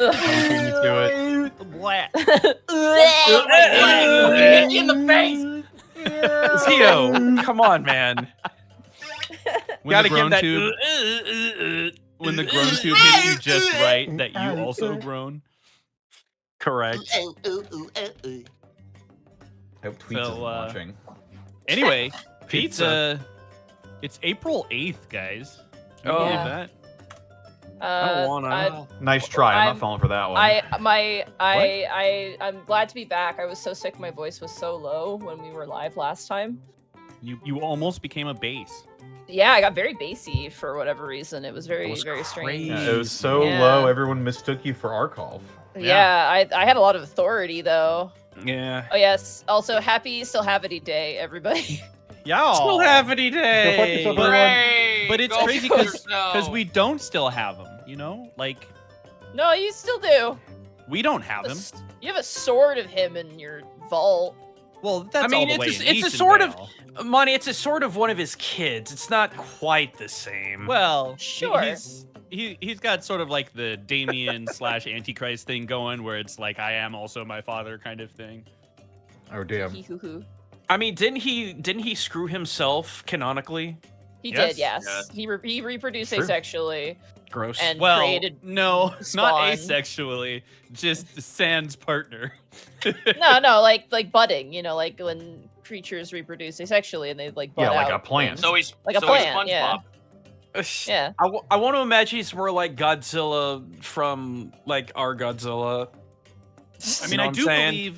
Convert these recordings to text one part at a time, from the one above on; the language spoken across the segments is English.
Don't beat me to it. Blat. Hit you in the face. Zio, come on, man. When Gotta the give groan that. tube, when the groan tube hits you just right, that you also groan. Correct. Ooh, ooh, ooh, ooh, ooh. I hope Tweets So, isn't watching. Anyway, Pizza. it's April 8th, guys. Can you Oh. believe Yeah. that? I don't wanna. Nice try. I'm I'm- not falling for that one. I'm glad to be back. I was so sick, my voice was so low when we were live last time. You almost became a bass. Yeah, I got very bassy for whatever reason. It was very, was very strange. Yeah, it was so Yeah. low, everyone mistook you for Arkolf. Yeah, I had a lot of authority though. Yeah. Oh yes. Also, happy Still Havity Day, everybody. Yeah. Still Havity Day. fuck yourself, everyone. Hooray! But it's Go crazy fuck because yourself. we don't still have them. You know, like No, you still do. we don't have them. You have a sword of him in your vault. Well, that's I mean, all the way it's in a Easton sort of- Vale. Money, it's a sort of one of his kids. It's not quite the same. Well, Sure. He's got sort of like the Damien / Antichrist thing going, where it's like I am also my father kind of thing. Oh damn. Hee hoo hoo. I mean, didn't he screw himself canonically? He Yes. did, yes. Yeah. He reproduced True. asexually Gross. and Well, created. no, not spawn. asexually, just Sans partner. No, like budding. You know, like when creatures reproduce asexually and they like bud Yeah, like out a plant. things. So he's Like a so plant, he's yeah. SpongeBob. Yeah. I want to imagine he's more like Godzilla from like our Godzilla. I You mean, know I what I'm saying?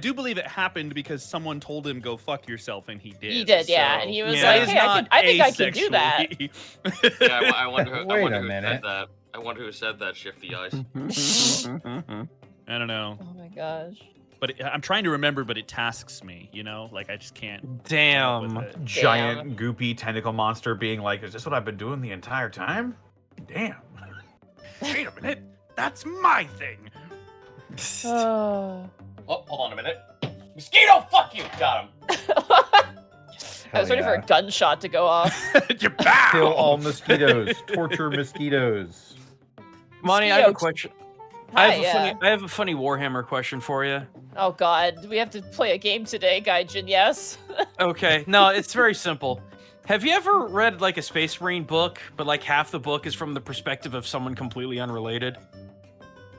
do believe it happened because someone told him go fuck yourself, and he did. He did, yeah, so- and he was Yeah, like, it's "Hey, not I think I can do that." asexually. Yeah, I wonder who, I Wait wonder a who minute. said that. I wonder who said that, Shifty Eyes. I don't know, Oh my gosh. but I'm trying to remember, but it tasks me. You know, like I just can't. come up Damn. with it. Giant goopy tentacle monster being like, is this what I've been doing the entire time? Damn. Wait a minute, that's my thing. Oh. Oh, hold on a minute. Mosquito, fuck you! Got him. I was ready for a gunshot to go off. You're back. Kill all mosquitoes. Torture mosquitoes. Money, I have a Mosquito. question. Hi, I have a funny Warhammer question for you. Oh god, we have to play a game today, Gaijin, yes? Okay, no, it's very simple. Have you ever read like a Space Marine book, but like half the book is from the perspective of someone completely unrelated?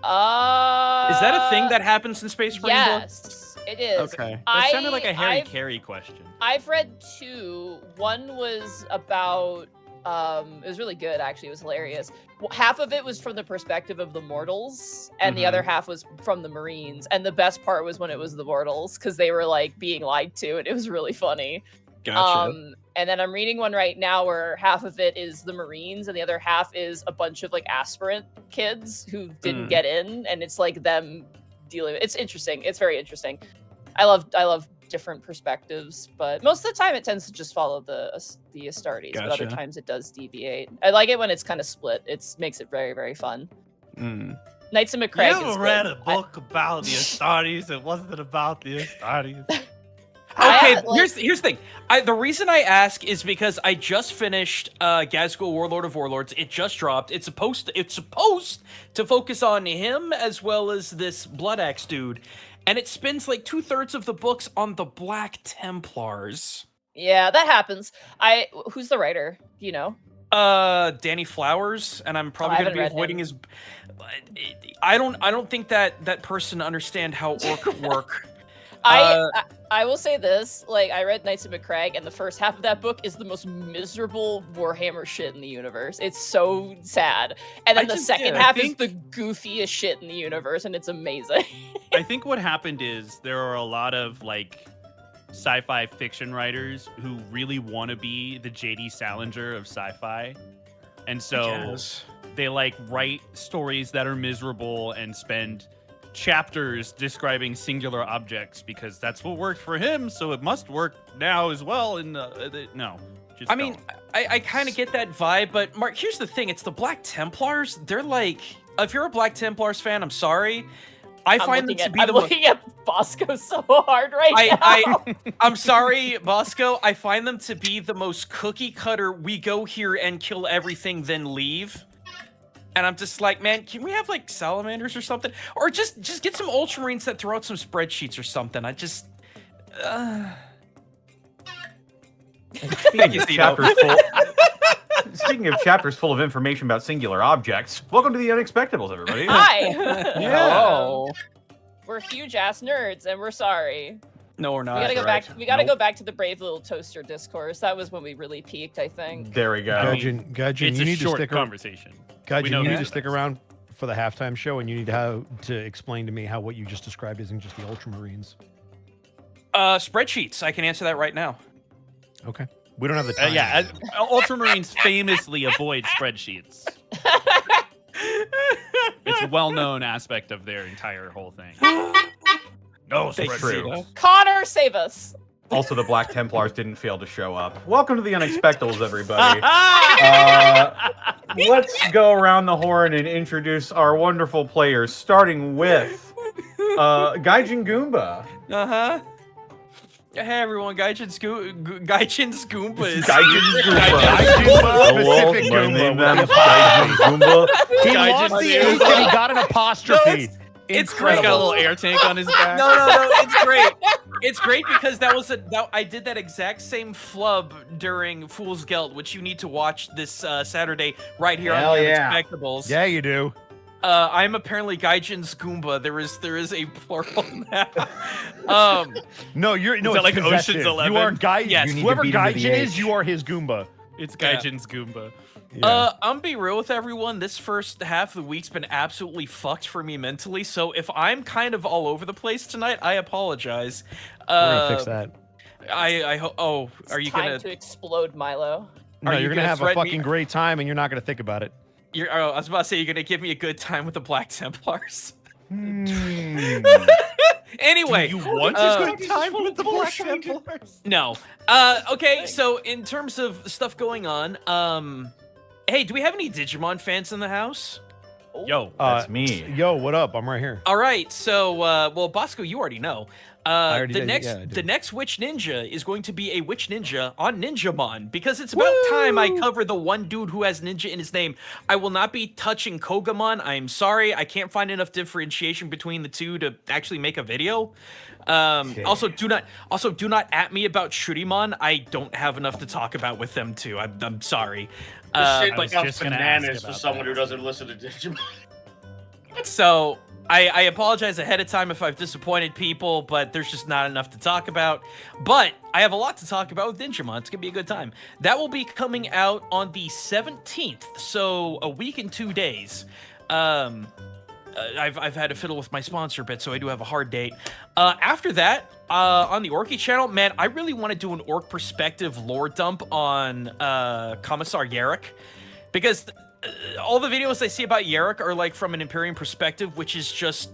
Is that a thing that happens in Space Marine books? Yes, it is. Okay. That sounded like a Harry I've- Carey question. I've read two. One was about it was really good actually. It was hilarious. Half of it was from the perspective of the mortals, and the other half was from the Marines. And the best part was when it was the mortals, because they were like being lied to, and it was really funny. Gotcha. And then I'm reading one right now where half of it is the Marines, and the other half is a bunch of like aspirant kids who didn't get in, and it's like them dealing. It's interesting. It's very interesting. I love different perspectives, but most of the time it tends to just follow the Astartes, but other Gotcha. times it does deviate. I like it when it's kind of split. It makes it very, very fun. Knights of McCraig. You is ever read good. a book about the Astartes? It wasn't about the Astartes. Okay, like- here's the thing. The reason I ask is because I just finished Gazgul Warlord of Warlords. It just dropped. It's supposed to focus on him as well as this Blood Axe dude, and it spends like 2/3 of the books on the Black Templars. Yeah, that happens. Who's the writer? Do you know? Danny Flowers, and I'm probably I gonna be haven't read avoiding him. his. I don't think that person understand how orc work. I will say this, like, I read Knights of McCraig, and the first half of that book is the most miserable Warhammer shit in the universe. It's so sad. And then the second half is the goofiest shit in the universe, and it's amazing. I think what happened is there are a lot of like sci-fi fiction writers who really want to be the J.D. Salinger of sci-fi, and so they like write stories that are miserable and spend chapters describing singular objects because that's what worked for him, so it must work now as well. In no, just I mean, I kind of get that vibe, but Mark, here's the thing: it's the Black Templars. They're like, if you're a Black Templars fan, I'm sorry. I'm looking at Bosco so hard now. I'm sorry, Bosco. I find them to be the most cookie cutter. We go here and kill everything, then leave. And I'm just like, man, can we have like salamanders or something? Or just get some ultramarines that throw out some spreadsheets or something. I just Speaking of chapters full of information about singular objects, welcome to the Unexpectables, everybody. Hi. Hello. We're huge ass nerds, and we're sorry. No, we're not. We gotta go correct. back. We gotta go back to the brave little toaster discourse. That was when we really peaked, I think. There we go. Gudgeon, It's you a need to short stick around. conversation. Gudgeon, know you need that. to stick around for the halftime show, and you need to explain to me how what you just described isn't just the Ultramarines. Spreadsheets. I can answer that right now. Okay. We don't have the time. Yeah, Ultramarines famously avoid spreadsheets. It's a well-known aspect of their entire whole thing. No Thanks, true. Zito. Connor, save us. Also, the Black Templars didn't fail to show up. Welcome to the Unexpectables, everybody. Let's go around the horn and introduce our wonderful players, starting with Gaijin Goomba. Uh-huh. Hey everyone, Gaijin Goomba is Gaijin Goomba. Specific my Goomba. name is Gaijin Goomba. He Gaijin lost the Goomba. ace and he got an apostrophe. it's He's great. got a little air tank on his back. No, it's great. It's great because I did that exact same flub during Fool's Geld, which you need to watch this Saturday right here Hell on the yeah. Unexpectables. Yeah, you do. I'm apparently Gaijin's Goomba. There is a plural now. No, you're Is no. that It's like possessive. Ocean's 11? You are Gaijin. Yes. You You Whoever need to beat him to the Gaijin is, H. you are his Goomba. It's Gaijin's Goomba. Yeah. I'm be real with everyone. This first half of the week's been absolutely fucked for me mentally. So if I'm kind of all over the place tonight, I apologize. We're gonna fix that. I hope. Oh, are you Time gonna? to explode, Milo? No, you you're gonna gonna have a threaten me- fucking great time, and you're not gonna think about it. I was about to say you're gonna give me a good time with the Black Templars. Anyway, Do you want uh, a good time with the Black Templars? no. Okay. So in terms of stuff going on, hey, do we have any Digimon fans in the house? Yo, That's me. Yo, what up? I'm right here. All right. So, well, Bosco, you already know. already The did, next, yeah, I do. the next Witch Ninja is going to be a Witch Ninja on Ninjamon because it's about time I cover the one dude who has ninja in his name. I will not be touching Kogamon. I'm sorry, I can't find enough differentiation between the two to actually make a video. Also, do not at me about Shuriamon. I don't have enough to talk about with them too. I'm sorry. This shit I was becomes just gonna ask bananas for about someone that. who doesn't listen to Digimon. So I apologize ahead of time if I've disappointed people, but there's just not enough to talk about. But I have a lot to talk about with Digimon. It's gonna be a good time. That will be coming out on the 17th, so a week and 2 days. I've had to fiddle with my sponsor bit, so I do have a hard date. After that, on the Orky channel, man, I really want to do an Orc perspective lore dump on Commissar Yarrick, because all the videos I see about Yarrick are like from an Imperium perspective, which is just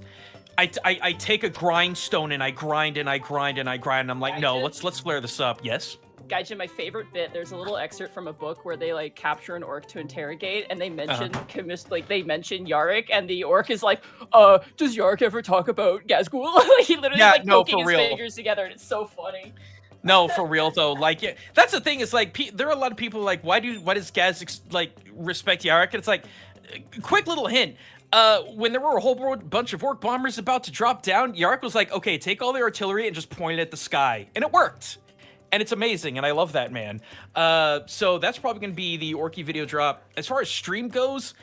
I take a grindstone and I grind and I grind and I grind. And I'm like, no, let's flare this up. Yes. Gaijin, my favorite bit. There's a little excerpt from a book where they like capture an orc to interrogate, and they mention they mention Yarrick, and the orc is like, does Yarrick ever talk about Gazgul?" He literally Yeah, is like no, poking for his real. fingers together, and it's so funny. No, for real though. Like, yeah, that's the thing. Is like, there are a lot of people like, why does Gaz respect Yarrick? And it's like, quick little hint. When there were a whole bunch of orc bombers about to drop down, Yarrick was like, okay, take all the artillery and just point it at the sky, and it worked. And it's amazing, and I love that, man. So that's probably going to be the Orky video drop. As far as stream goes,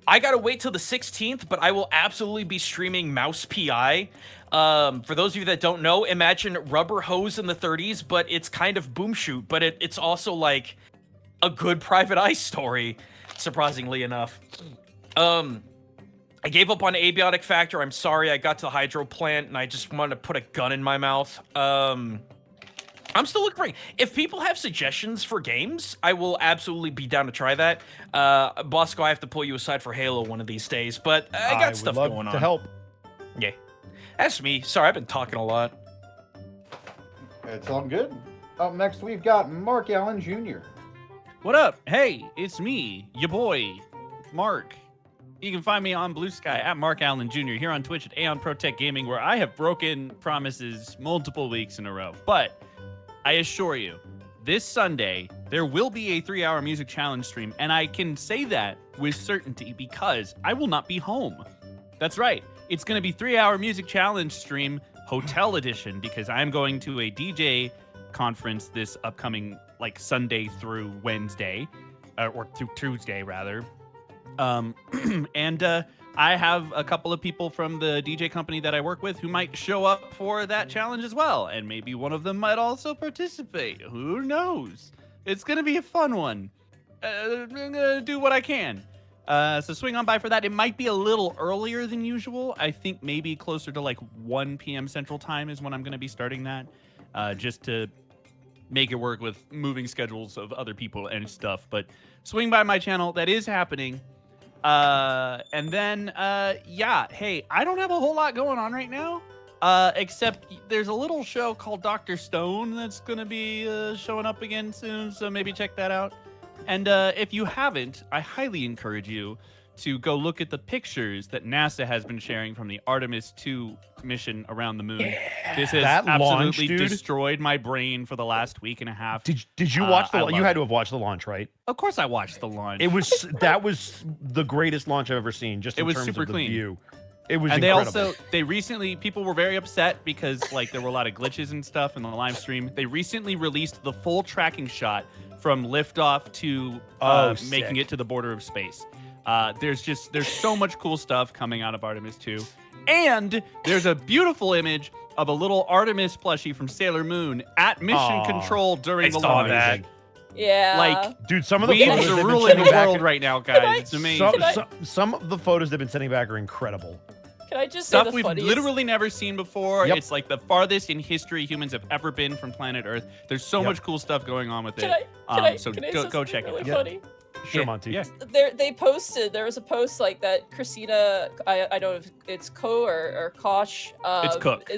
I got to wait till the 16th, but I will absolutely be streaming Mouse PI. For those of you that don't know, imagine Rubber Hose in the 30s, but it's kind of Boom Shoot, but it's also like a good Private Eye story, surprisingly enough. I gave up on Abiotic Factor. I'm sorry, I got to the Hydro Plant, and I just wanted to put a gun in my mouth. I'm still looking for. If people have suggestions for games, I will absolutely be down to try that. Bosco, I have to pull you aside for Halo one of these days, but I got stuff would love going on. to help. Yeah, that's me. Sorry, I've been talking a lot. It's all good. Up next, we've got Mark Allen Jr. What up? Hey, it's me, your boy, Mark. You can find me on Blue Sky at Mark Allen Jr. here on Twitch at Aeon Protect Gaming, where I have broken promises multiple weeks in a row. But I assure you, this Sunday, there will be a 3-hour music challenge stream, and I can say that with certainty because I will not be home. That's right. It's going to be 3-hour music challenge stream, hotel edition, because I'm going to a DJ conference this upcoming like Sunday through Wednesday, or through Tuesday rather. And I have a couple of people from the DJ company that I work with who might show up for that challenge as well. And maybe one of them might also participate. Who knows? It's going to be a fun one. I'm going to do what I can. So swing on by for that. It might be a little earlier than usual. I think maybe closer to like 1 p.m. Central Time is when I'm going to be starting that. Just to make it work with moving schedules of other people and stuff. But swing by my channel. That is happening. And then, yeah, hey, I don't have a whole lot going on right now, except there's a little show called Dr. Stone that's going to be showing up again soon, so maybe check that out. And if you haven't, I highly encourage you to go look at the pictures that NASA has been sharing from the Artemis 2 mission around the moon. Yeah, this has that launch, absolutely dude, destroyed my brain for the last week and a half. Did you watch the? You had to it. have watched the launch, right? Of course, I watched the launch. That was the greatest launch I've ever seen. Just in it was terms super of the clean. view. It was and incredible. they recently, people were very upset because like there were a lot of glitches and stuff in the live stream. They recently released the full tracking shot from liftoff to making it to the border of space. There's so much cool stuff coming out of Artemis 2. And there's a beautiful image of a little Artemis plushie from Sailor Moon at mission control during the launch. That. Yeah. Like, dude, some of the weebs photos are they've been ruling sending the back world right now, guys. It's amazing. Some of the photos they've been sending back are incredible. Can I just say Stuff the we've funniest? literally never seen before. Yep. It's like the farthest in history humans have ever been from planet Earth. There's so much cool stuff going on with it. So can I go say check something it really out. funny? Sure, Monty. Yeah. There was a post like that Christina, I don't know if it's Ko or Kosh. It's Cook.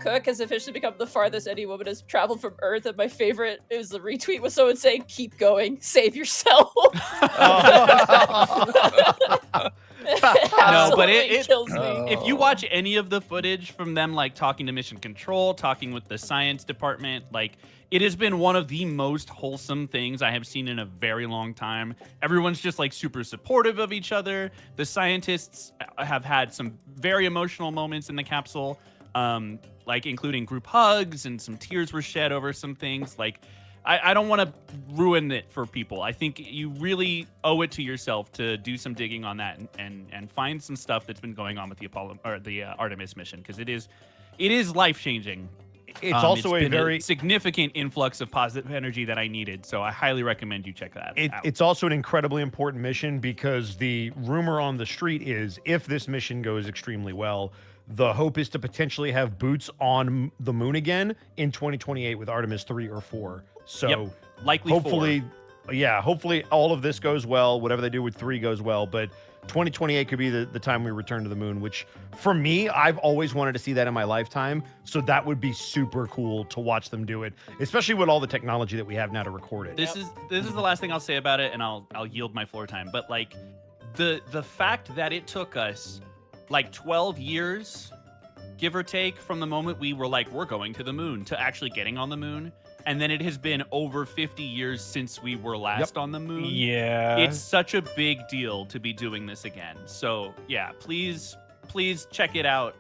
Cook has officially become the farthest any woman has traveled from Earth, and my favorite is the retweet with someone saying, "Keep going, save yourself." No, but it kills me. If you watch any of the footage from them, like talking to Mission Control, talking with the science department, like it has been one of the most wholesome things I have seen in a very long time. Everyone's just like super supportive of each other. The scientists have had some very emotional moments in the capsule, like including group hugs, and some tears were shed over some things. Like, I don't want to ruin it for people. I think you really owe it to yourself to do some digging on that and find some stuff that's been going on with the Apollo or the Artemis mission, because it is life changing. It's also it's a been very significant influx of positive energy that I needed. So I highly recommend you check that out. It's also an incredibly important mission because the rumor on the street is if this mission goes extremely well, the hope is to potentially have boots on the moon again in 2028 with Artemis 3 or 4. So likely hopefully, hopefully all of this goes well. Whatever they do with 3 goes well. But 2028 could be the time we return to the moon, which for me, I've always wanted to see that in my lifetime. So that would be super cool to watch them do it, especially with all the technology that we have now to record it. This is the last thing I'll say about it, and I'll yield my floor time. But like the fact that it took us like 12 years, give or take, from the moment we were like, we're going to the moon to actually getting on the moon. And then it has been over 50 years since we were last on the moon. Yeah. It's such a big deal to be doing this again. So yeah, please check it out.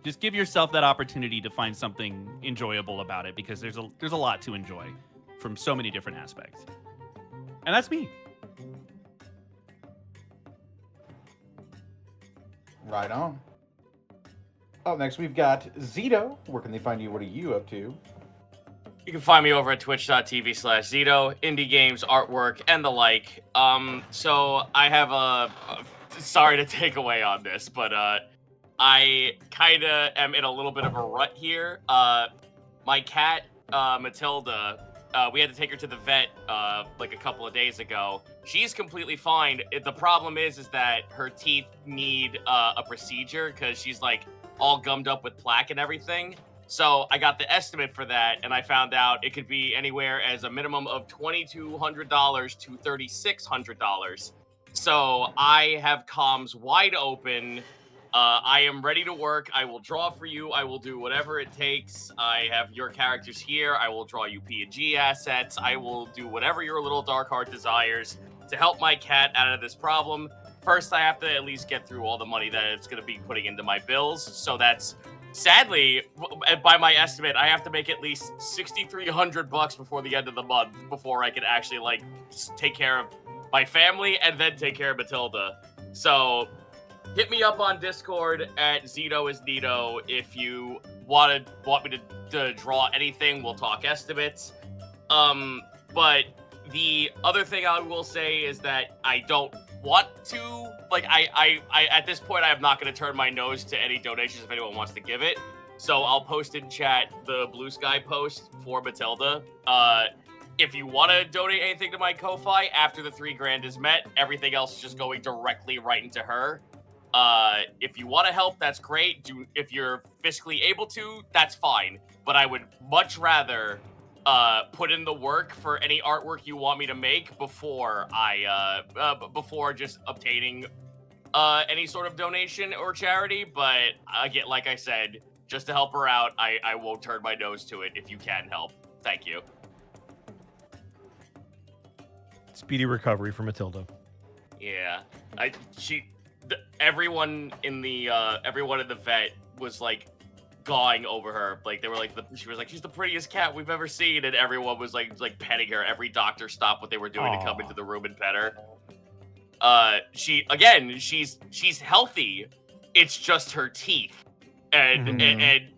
Just give yourself that opportunity to find something enjoyable about it, because there's a lot to enjoy from so many different aspects. And that's me. Right on. Up next, we've got Zito. Where can they find you? What are you up to? You can find me over at twitch.tv/Zito, indie games, artwork, and the like. So I have sorry to take away on this, but I kind of am in a little bit of a rut here. My cat, Matilda, we had to take her to the vet like a couple of days ago. She's completely fine. The problem is that her teeth need a procedure because she's like all gummed up with plaque and everything. So I got the estimate for that, and I found out it could be anywhere as a minimum of $2,200 to $3,600. So I have comms wide open I am ready to work. I will draw for you. I will do whatever it takes. I have your characters here. I will draw you P&G assets. I will do whatever your little dark heart desires to help my cat out of this problem. First, I have to at least get through all the money that it's going to be putting into my bills. So that's, sadly, by my estimate, I have to make at least $6,300 before the end of the month before I can actually, like, take care of my family and then take care of Matilda. So hit me up on Discord at ZitoIsNito if you want me to draw anything. We'll talk estimates. But the other thing I will say is that I don't want to, like, I at this point, I'm not going to turn my nose to any donations if anyone wants to give it. So I'll post in chat the Blue Sky post for Matilda. If you want to donate anything to my Ko-Fi after the $3,000 is met, everything else is just going directly right into her. If you want to help, that's great. If you're fiscally able to, that's fine. But I would much rather put in the work for any artwork you want me to make before before just obtaining any sort of donation or charity. But again, like I said, just to help her out, I won't turn my nose to it if you can help. Thank you. Speedy recovery for Matilda. Yeah, everyone in the vet was like gawing over her. Like they were like, she was like, she's the prettiest cat we've ever seen, and everyone was like petting her. Every doctor stopped what they were doing to come into the room and pet her. She's healthy. It's just her teeth, and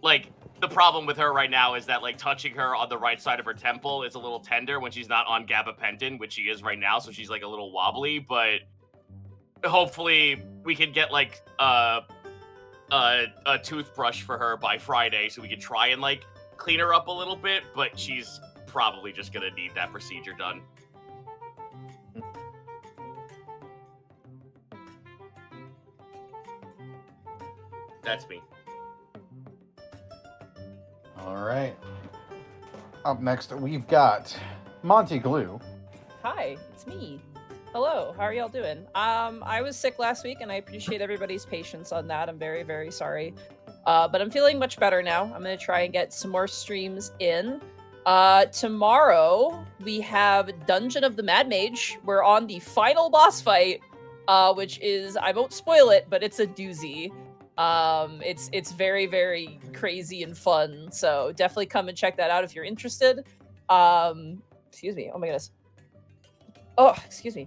like the problem with her right now is that like touching her on the right side of her temple is a little tender when she's not on gabapentin, which she is right now. So she's like a little wobbly, but hopefully we can get like a toothbrush for her by Friday so we can try and like clean her up a little bit, but she's probably just gonna need that procedure done. That's me. All right. Up next, we've got Monty Glue. Hi, it's me. Hello, how are y'all doing? I was sick last week, and I appreciate everybody's patience on that. I'm very, very sorry. But I'm feeling much better now. I'm going to try and get some more streams in. Tomorrow, we have Dungeon of the Mad Mage. We're on the final boss fight, which is, I won't spoil it, but it's a doozy. It's very, very crazy and fun. So definitely come and check that out if you're interested. Excuse me. Oh my goodness. Oh, excuse me.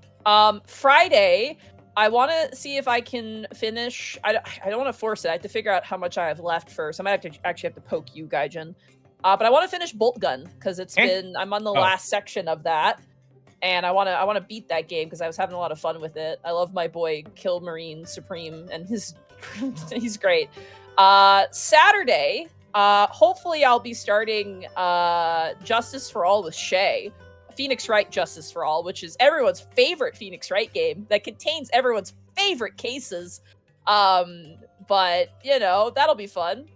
Friday, I want to see if I can finish. I don't want to force it. I have to figure out how much I have left first. I might actually have to poke you, Gaijin. But I want to finish Bolt Gun because I'm on the last section of that, and I want to beat that game because I was having a lot of fun with it. I love my boy Kill Marine Supreme, and he's great. Saturday, hopefully I'll be starting Justice for All with Shay. Phoenix Wright Justice for All, which is everyone's favorite Phoenix Wright game that contains everyone's favorite cases. But, you know, that'll be fun.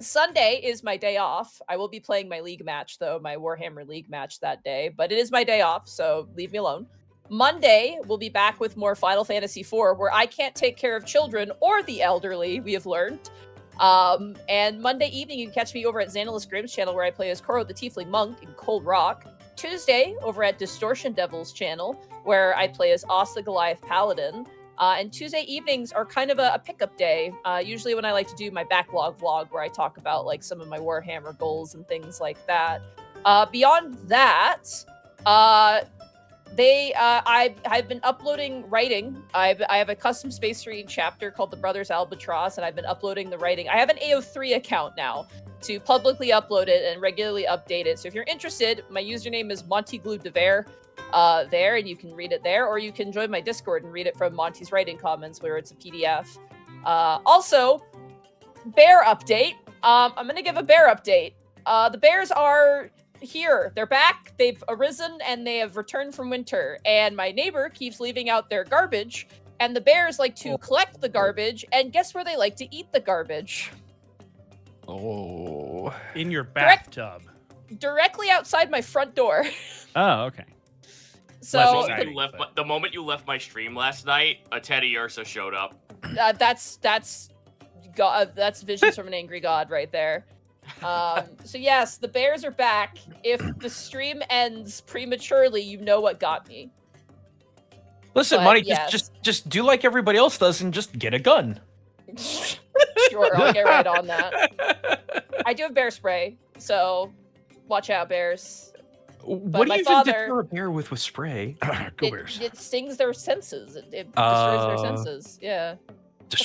Sunday is my day off. I will be playing my League match, though, my Warhammer League match that day. But it is my day off, so leave me alone. Monday, we'll be back with more Final Fantasy IV, where I can't take care of children or the elderly, we have learned. And Monday evening, you can catch me over at Xanilus Grimm's channel, where I play as Korro the Tiefling Monk in Cold Rock. Tuesday, over at Distortion Devil's channel, where I play as Oss the Goliath Paladin. And Tuesday evenings are kind of a pickup day, usually when I like to do my backlog vlog, where I talk about like some of my Warhammer goals and things like that. Beyond that, I've been uploading writing. I have a custom Space Marine chapter called The Brothers Albatross, and I've been uploading the writing. I have an AO3 account now to publicly upload it and regularly update it. So if you're interested, my username is MontyGlueDeVere there, and you can read it there, or you can join my Discord and read it from Monty's writing comments, where it's a PDF. Also, bear update. I'm going to give a bear update. The bears are here. They're back. They've arisen, and they have returned from winter. And my neighbor keeps leaving out their garbage, and the bears like to collect the garbage, and guess where they like to eat the garbage? Oh. In your bathtub. Directly outside my front door. Oh, okay. So exciting. The moment you left my stream last night, a Teddy Ursa showed up. that's God. That's visions from an angry god right there. So yes, the bears are back. If the stream ends prematurely, you know what got me. Listen, But, Money, yes. just do like everybody else does and just get a gun. Sure, I'll get right on that. I do have bear spray, so watch out, bears. What do my you even father- deter a bear with spray? Go Bears. It stings their senses. It destroys their senses. Yeah.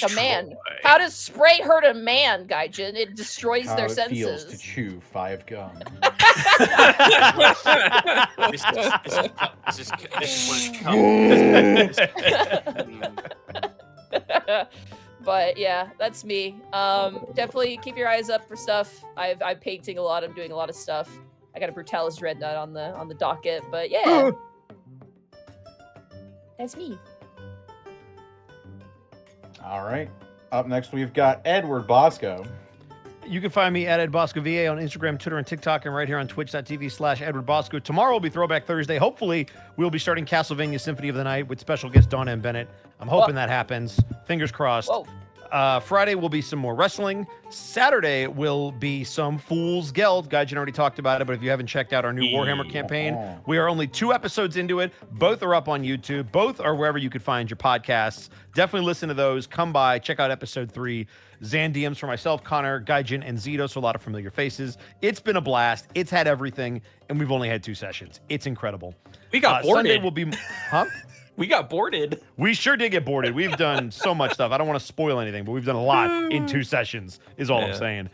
Like a man. Destroy. How does spray hurt a man, Gaijin? It destroys How their it senses. feels to chew 5 gum. This is what it's But yeah, that's me. Definitely keep your eyes up for stuff. I'm painting a lot. I'm doing a lot of stuff. I got a Brutalis Dreadnought on the docket. But yeah, that's me. All right. Up next, we've got Edward Bosco. You can find me at Ed Bosco VA on Instagram, Twitter, and TikTok, and right here on twitch.tv/Edward Bosco. Tomorrow will be Throwback Thursday. Hopefully, we'll be starting Castlevania Symphony of the Night with special guest Donna and Bennett. I'm hoping that happens. Fingers crossed. Whoa. Friday will be some more wrestling. Saturday will be some Fool's Geld. Gaijin already talked about it, but if you haven't checked out our new Warhammer campaign, we are only 2 episodes into it. Both are up on YouTube. Both are wherever you could find your podcasts. Definitely listen to those. Come by, check out episode 3. Zandiums for myself, Connor, Gaijin, and Zito, so a lot of familiar faces. It's been a blast. It's had everything, and we've only had 2 sessions. It's incredible. We got boarded. Sunday will be... Huh? We got boarded. We sure did get boarded. We've done so much stuff. I don't want to spoil anything, but we've done a lot in 2 sessions, is all I'm saying.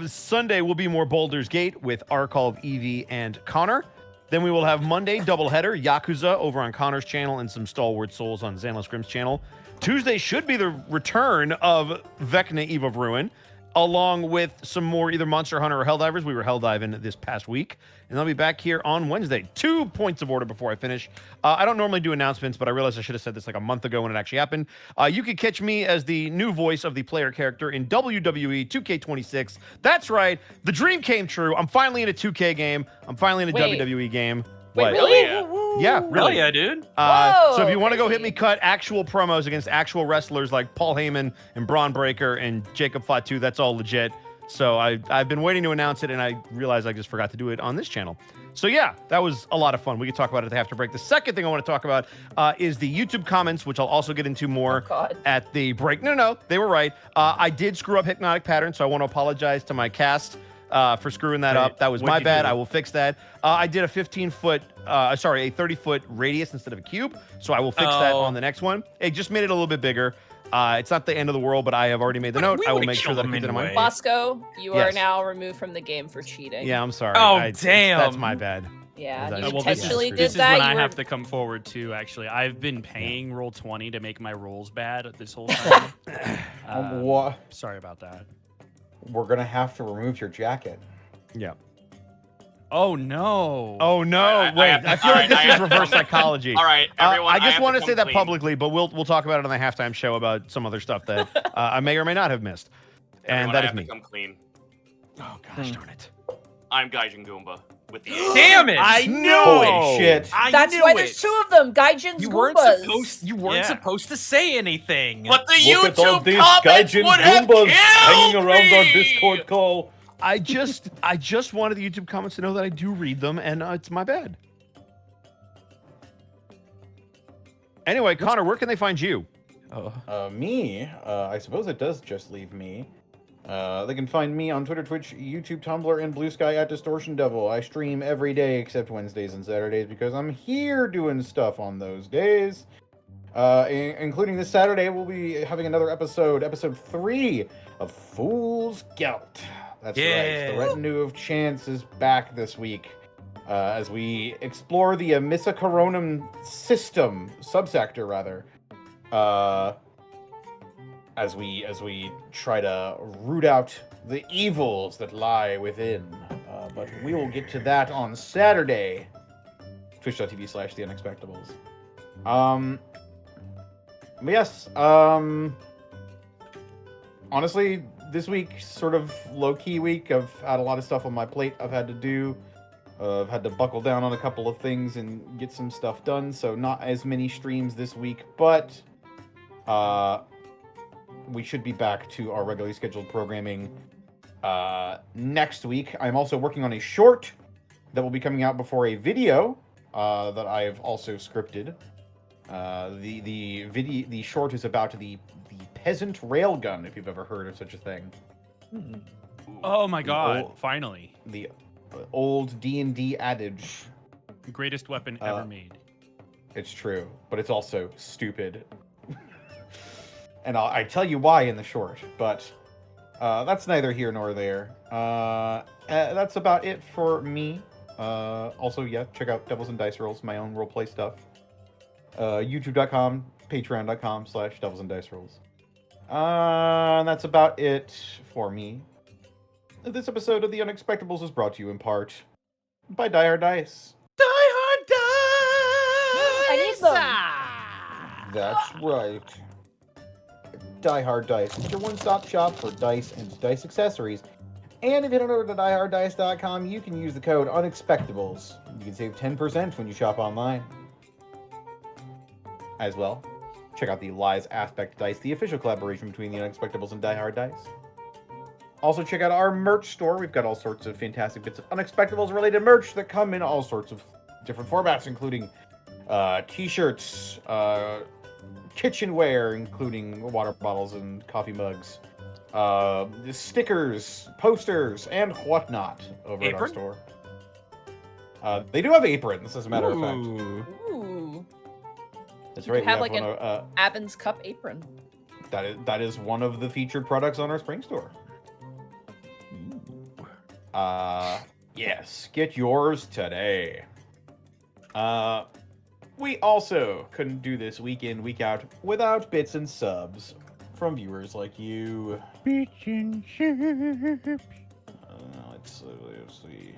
Sunday will be more Baldur's Gate with Arcall, Evie, and Connor. Then we will have Monday, doubleheader, Yakuza over on Connor's channel and some Stalwart Souls on Xanlos Grimm's channel. Tuesday should be the return of Vecna, Eve of Ruin, along with some more either Monster Hunter or Helldivers. We were Helldiving this past week. And I'll be back here on Wednesday. 2 points of order before I finish. I don't normally do announcements, but I realized I should have said this like a month ago when it actually happened. You can catch me as the new voice of the player character in WWE 2K26. That's right. The dream came true. I'm finally in a 2K game. I'm finally in a Wait. WWE game. Wait, What? really? Yeah, Hell really. yeah, dude. So if you want to go crazy. hit me cut actual promos against actual wrestlers like Paul Heyman and Braun Breaker and Jacob Fatu, that's all legit. So I've been waiting to announce it, and I realized I just forgot to do it on this channel. So yeah, that was a lot of fun. We could talk about it at the after break. The second thing I want to talk about is the YouTube comments, which I'll also get into more at the break. No, they were right. I did screw up Hypnotic Pattern, so I want to apologize to my cast for screwing that up. That was my bad. I will fix that. I did a 30-foot radius instead of a cube, so I will fix that on the next one. It just made it a little bit bigger. It's not the end of the world, but I have already made the note. I will make sure that I keep it in mind. Bosco, you are Yes. now removed from the game for cheating. Yeah, I'm sorry. Oh, Damn. That's damn. my bad. Yeah, Well, you this intentionally is did This is that. when you I were- have to come forward too. Actually, I've been paying Roll20 to make my rolls bad this whole time. What? Sorry about that. We're going to have to remove your jacket. Yeah. Oh no. Oh no! Wait, I feel like this is reverse psychology. All right, everyone. I just have want to come say that clean. publicly, but we'll talk about it on the halftime show about some other stuff that I may or may not have missed, and Everyone, that I is have me. to come clean. Oh gosh darn it! I'm Gaijin Goomba with the Damn it! I knew Holy shit. I That's knew why it. there's 2 of them. Gaijin's You weren't Goombas. Yeah. supposed to say anything. But the Look at all YouTube these comments Gaijin would have Goombas killed hanging around our me! Discord call. I just wanted the YouTube comments to know that I do read them, and it's my bad. Anyway, Connor, where can they find you? Me? I suppose it does just leave me. They can find me on Twitter, Twitch, YouTube, Tumblr, and Blue Sky at Distortion Devil. I stream every day except Wednesdays and Saturdays because I'm here doing stuff on those days. Including this Saturday, we'll be having another episode 3 of Fool's Gelt. That's right. The Retinue of Chance is back this week as we explore the Amissa Coronum system, subsector rather. As we try to root out the evils that lie within. But we will get to that on Saturday. Twitch.tv/The Unexpectables. But yes, honestly, this week, sort of low-key week. I've had a lot of stuff on my plate I've had to do. I've had to buckle down on a couple of things and get some stuff done, so not as many streams this week, but we should be back to our regularly scheduled programming next week. I'm also working on a short that will be coming out before a video that I've also scripted. The short is about the peasant railgun, if you've ever heard of such a thing. Oh my god! old- Finally, The old D&D adage. the greatest weapon ever made. It's true, but it's also stupid. And I tell you why in the short, but that's neither here nor there. That's about it for me. Also, yeah, check out Devils and Dice Rolls, my own roleplay stuff. YouTube.com, Patreon.com/Devils and Dice Rolls. And that's about it for me. This episode of The Unexpectables is brought to you in part by Die Hard Dice. Die Hard Dice! I need them. That's right. Die Hard Dice. It's your one-stop shop for dice and dice accessories. And if you head over to dieharddice.com, you can use the code Unexpectables. You can save 10% when you shop online. As well, check out the Lies Aspect Dice, the official collaboration between the Unexpectables and Die Hard Dice. Also, check out our merch store. We've got all sorts of fantastic bits of Unexpectables-related merch that come in all sorts of different formats, including t-shirts, kitchenware, including water bottles and coffee mugs, stickers, posters, and whatnot over at our Apron? store. They do have aprons, as a matter of fact. Ooh. That's You right. could have, we like, one an of, Abin's Cup apron. that is one of the featured products on our spring store. Yes, get yours today. We also couldn't do this week in, week out without bits and subs from viewers like you. Bits and subs. Let's see.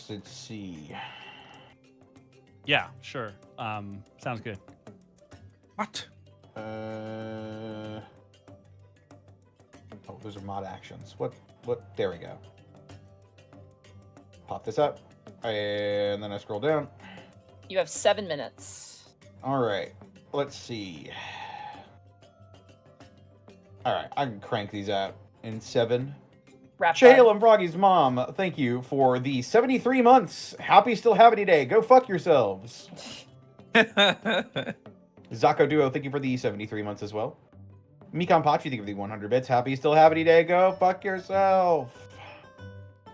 Let's see. Yeah, sure. Sounds good. What? Oh, those are mod actions. What? There we go. Pop this up, and then I scroll down. You have 7 minutes. All right, let's see. All right, I can crank these out in 7. Wrap Chael and Froggy's mom, thank you for the 73 months. Happy Still Havity Day. Go fuck yourselves. Zako Duo, thank you for the 73 months as well. Mikon Pachi, thank you for the 100 bits. Happy Still Havity Day. Go fuck yourself.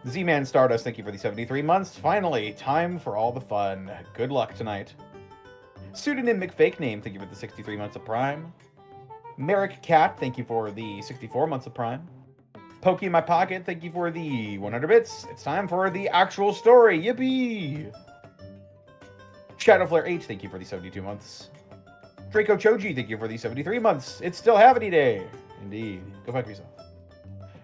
Z-Man Stardust, thank you for the 73 months. Finally, time for all the fun. Good luck tonight. Pseudonym McFake Name, thank you for the 63 months of Prime. Merrick Cat, thank you for the 64 months of Prime. Pokey in My Pocket, thank you for the 100 bits. It's time for the actual story. Yippee! Shadowflare H, thank you for the 72 months. Draco Choji, thank you for the 73 months. It's Still Havity Day. Indeed. Go fuck yourself.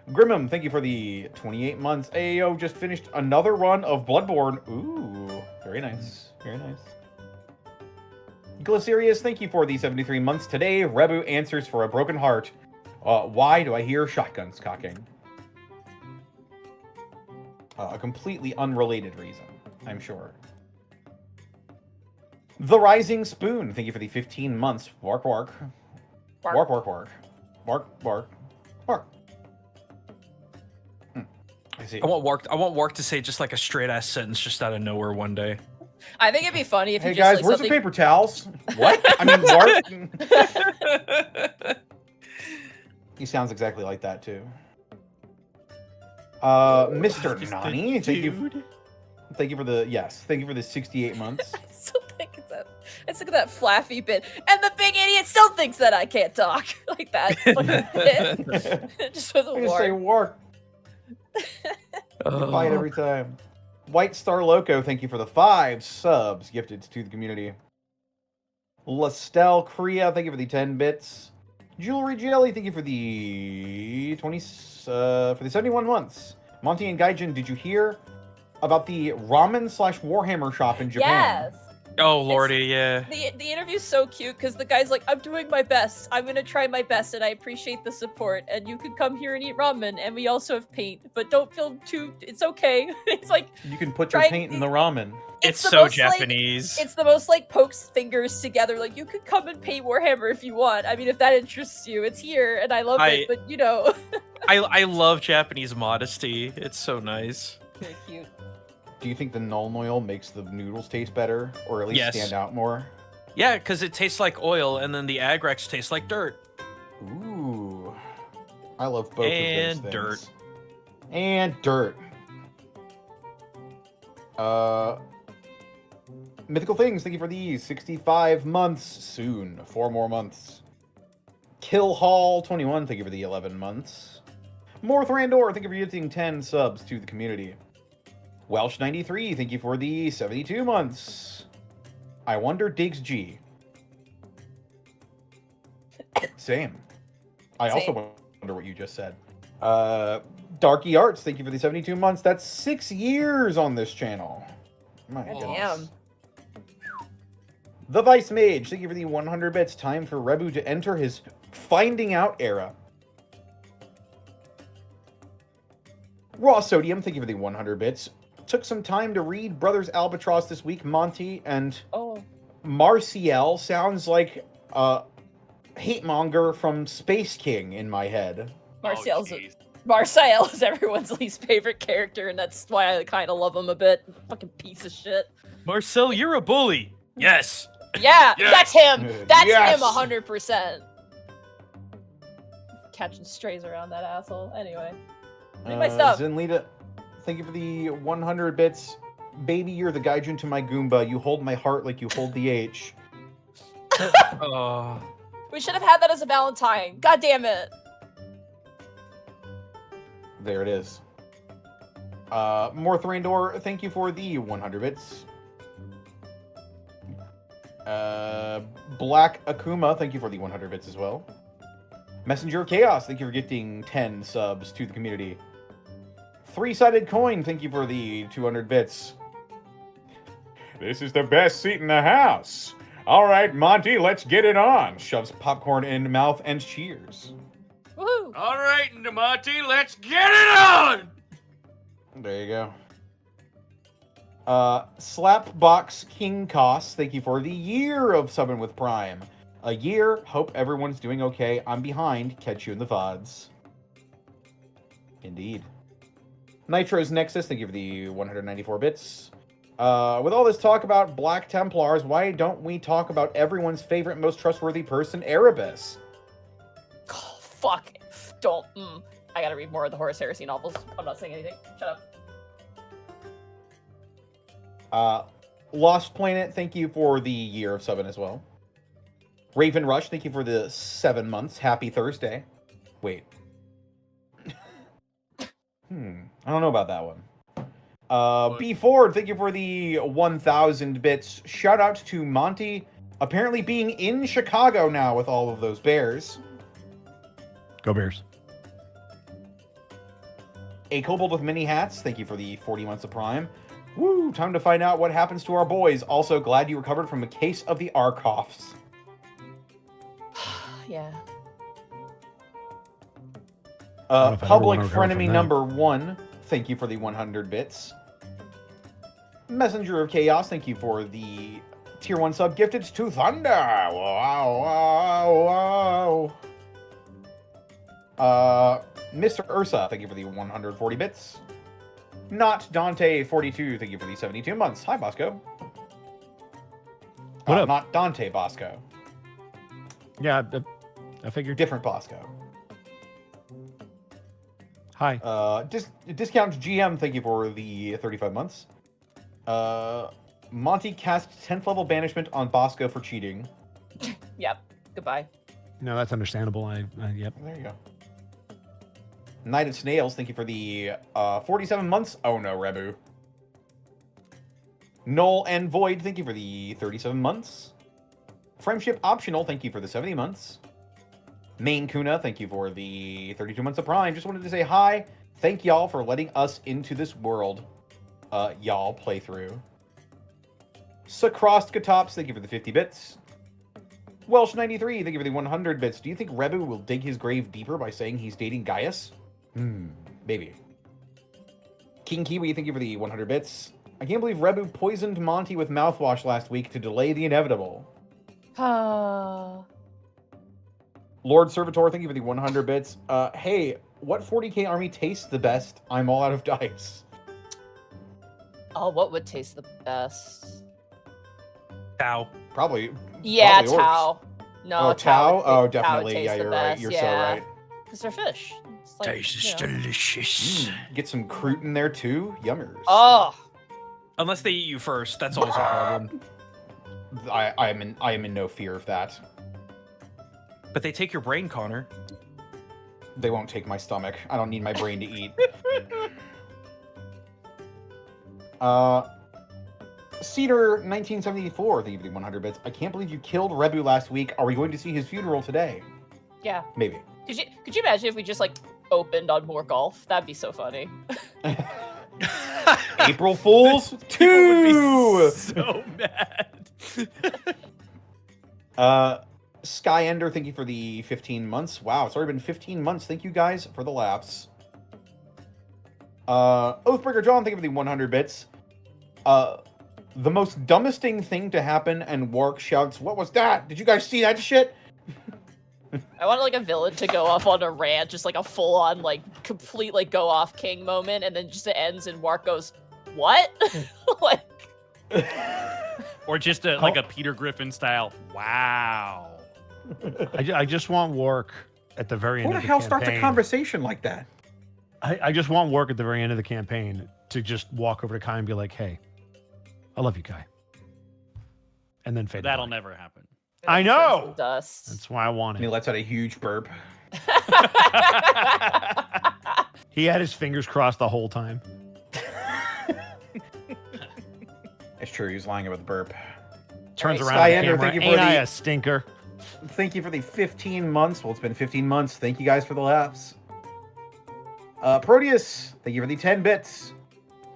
Grimmum, thank you for the 28 months. AO just finished another run of Bloodborne. Ooh, very nice. Very nice. Glycerius, thank you for the 73 months. Today, Rebu answers for a broken heart. Why do I hear shotguns cocking? A completely unrelated reason, I'm sure. The Rising Spoon, thank you for the 15 months. Bark, bark. Bark, bark, bark. Bark, bark, bark. I see. I want Wark to say just like a straight ass sentence just out of nowhere one day. I think it'd be funny if Hey you just guys, like where's something... the paper towels? What? I mean, Bark. He sounds exactly like that too. Mr. Just Nani, thank you for the 68 months. I still think it's that. I still think that flaffy bit, and the big idiot still thinks that I can't talk like that. Fucking bit. Just with a I just say war. Wark. Fight every time. White Star Loco, thank you for the 5 subs gifted to the community. Lastel Korea, thank you for the 10 bits. Jewelry Jelly, thank you for the 71 months. Monty and Gaijin, did you hear about the ramen/Warhammer shop in Japan? Yes. Oh lordy, yeah. The interview's so cute because the guy's like, I'm doing my best. I'm gonna try my best, and I appreciate the support. And you can come here and eat ramen, and we also have paint, but don't feel too. It's okay. It's like You can put your trying- paint in the ramen. It's the so most, like- Japanese. it's the most like pokes fingers together. Like you could come and paint Warhammer if you want. I mean, if that interests you, it's here, and I love it. But you know, I love Japanese modesty. It's so nice. very cute. Do you think the null oil makes the noodles taste better, or at least Yes. stand out more? Yeah, because it tastes like oil, and then the Agrex tastes like dirt. Ooh, I love both And of those dirt. things. And dirt. Mythical Things, thank you for these. 65 months soon. 4 more months. Kill Hall 21, thank you for the 11 months. Morth Randor, thank you for gifting 10 subs to the community. Welsh 93, thank you for the 72 months. I wonder Diggs G. Same. I also Same. wonder what you just said. Darky Arts, thank you for the 72 months. That's 6 years on this channel. My God goodness. damn. The Vice Mage, thank you for the 100 bits. Time for Rebu to enter his finding out era. Raw Sodium, thank you for the 100 bits. Took some time to read Brothers Albatross this week. Monty and Oh, Marciel sounds like a hate monger from Space King in my head. Marciel's jeez. Marciel is everyone's least favorite character, and that's why I kind of love him a bit. Fucking piece of shit. Marcel, you're a bully. Yes. Yeah, Yes. that's him. That's Yes. him 100%. Catching strays around that asshole. Anyway, read my stuff. Zenlita, thank you for the 100 bits. Baby, you're the Gaijin to my Goomba. You hold my heart like you hold the H. Oh. We should have had that as a Valentine. God damn it. There it is. Morth Randor, thank you for the 100 bits. Black Akuma, thank you for the 100 bits as well. Messenger of Chaos, thank you for gifting 10 subs to the community. Three-Sided Coin, thank you for the 200 bits. This is the best seat in the house. All right, Monty, let's get it on. Shoves popcorn in mouth and cheers. Woohoo. All right, Monty, let's get it on! There you go. Slapbox King Cost, thank you for the year of subbing with Prime. A year, hope everyone's doing okay. I'm behind, catch you in the VODs. Indeed. Nitro's Nexus, thank you for the 194 bits. With all this talk about Black Templars, why don't we talk about everyone's favorite, most trustworthy person, Erebus? Oh, fuck. Don't. I gotta read more of the Horus Heresy novels. I'm not saying anything. Shut up. Lost Planet, thank you for the year of subbing as well. Raven Rush, thank you for the 7 months. Happy Thursday. Wait. I don't know about that one. B Ford, thank you for the 1,000 bits. Shout out to Monty, apparently being in Chicago now with all of those Bears. Go Bears. A Kobold with many hats, thank you for the 40 months of Prime. Woo, time to find out what happens to our boys. Also, glad you recovered from a case of the Arkoffs. Yeah. know if I ever Public wanna recover Frenemy from that. number 1, thank you for the 100 bits. Messenger of Chaos, thank you for the tier 1 sub gifted to Thunder. Wow. Mr. Ursa, thank you for the 140 bits. Not Dante 42, thank you for the 72 months. Hi, Bosco. What up? Not Dante Bosco. Yeah, I figured. Different Bosco. Hi. Discount GM, thank you for the 35 months. Monty cast 10th level banishment on Bosco for cheating. Yep. Goodbye. No, that's understandable. Yep. There you go. Knight of Snails, thank you for the 47 months. Oh no, Rebu. Null and Void, thank you for the 37 months. Friendship Optional, thank you for the 70 months. Main Kuna, thank you for the 32 months of Prime. Just wanted to say hi. Thank y'all for letting us into this world. Y'all playthrough. Sacrostkatops, thank you for the 50 bits. Welsh93, thank you for the 100 bits. Do you think Rebu will dig his grave deeper by saying he's dating Gaius? Maybe. King Kiwi, thank you for the 100 bits. I can't believe Rebu poisoned Monty with mouthwash last week to delay the inevitable. Lord Servitor, thank you for the 100 bits. Hey, what 40k army tastes the best? I'm all out of dice. Oh, what would taste the best? Tau. Probably. Yeah, probably orcs. Tau. No, Oh, Tau? Oh, Tau definitely. tastes Yeah, the you're right. best, You're yeah. so right. Because they're fish. It's like, Tastes you know. delicious. Get some croute in there too. Yummers. Oh, Unless they eat you first, that's always a problem. I am in no fear of that. But they take your brain, Connor. They won't take my stomach. I don't need my brain to eat. Cedar 1974, thank you for the 100 bits. I can't believe you killed Rebu last week. Are we going to see his funeral today? yeah. Maybe. Could you imagine if we just like opened on more golf? That'd be so funny. April Fools 2! People would be so mad. Skyender, thank you for the 15 months. Wow, it's already been 15 months. Thank you guys for the laughs. Oathbreaker John, thank you for the 100 bits. The most dumbesting thing to happen, and Wark shouts, "What was that? Did you guys see that shit?" I want like a villain to go off on a rant, just like a full-on like complete like go off king moment, and then just it ends and Wark goes, "What?" like, Or just like a Peter Griffin style. Wow. I just want work at the very end Who the of the hell campaign. starts a conversation like that? I just want work at the very end of the campaign to just walk over to Kai and be like, "Hey, I love you, Kai," and then fade. That'll away. never happen. I turns know! to dust. That's why I want And he it. lets out a huge burp. He had his fingers crossed the whole time. It's true, he's lying about the burp. Turns Alright, around the Skyender, camera. thank you for Ain't I the- a stinker? Thank you for the 15 months. Well, it's been 15 months. Thank you guys for the laughs. Proteus, thank you for the 10 bits.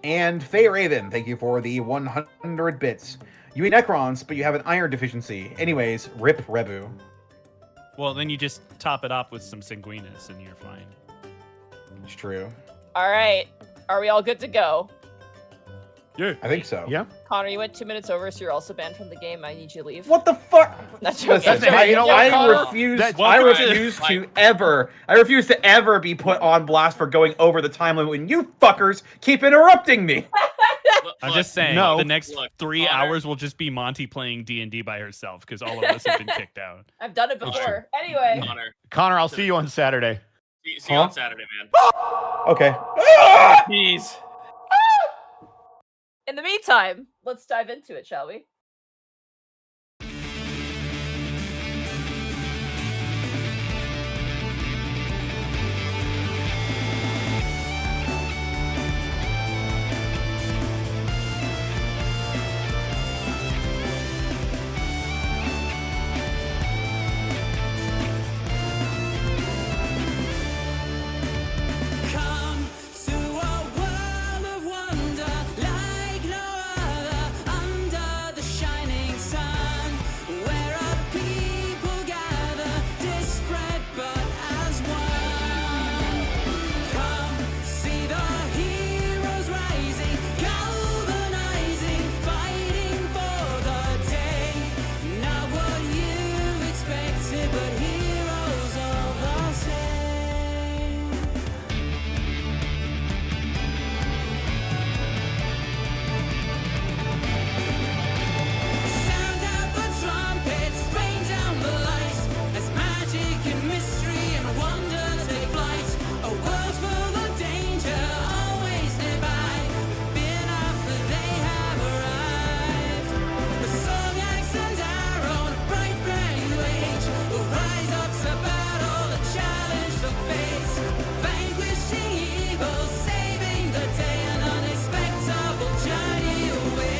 And Faye Raven, thank you for the 100 bits. You eat Necrons, but you have an iron deficiency. Anyways, rip Rebu. Well, then you just top it off with some Sanguinus and you're fine. It's true. All right, are we all good to go? Yeah. I think so. Yeah. Connor, you went 2 minutes over, so you're also banned from the game. I need you to leave. What the fuck? That's Listen, okay. I, you know, I Connor, refuse. that's- I Welcome refuse to- I refuse to ever be put on blast for going over the time limit when you fuckers keep interrupting me. I'm just saying, No. the next Look, 3 Connor. hours will just be Monty playing D&D by herself because all of us have been kicked out. I've done it It's before. Anyway, Connor, I'll see you on Saturday. see you on Saturday, man. Okay. Jeez. in the meantime, let's dive into it, shall we? Come to a world of wonder like no other under the shining sun, where our people gather, disparate but as one. Come see the heroes rising, galvanizing, fighting for the day. Not what you expected, but heroes all the same. Sound out the trumpets, rain down the lights, as magic and mystery and wonder take flight. A world full of danger, always nearby. Fear not, for they have arrived. With song, axe, and arrow, and a bright brand new age, will rise up to battle and challenge the fates. Vanquishing evil, saving the day, an unexpectable journey awaits.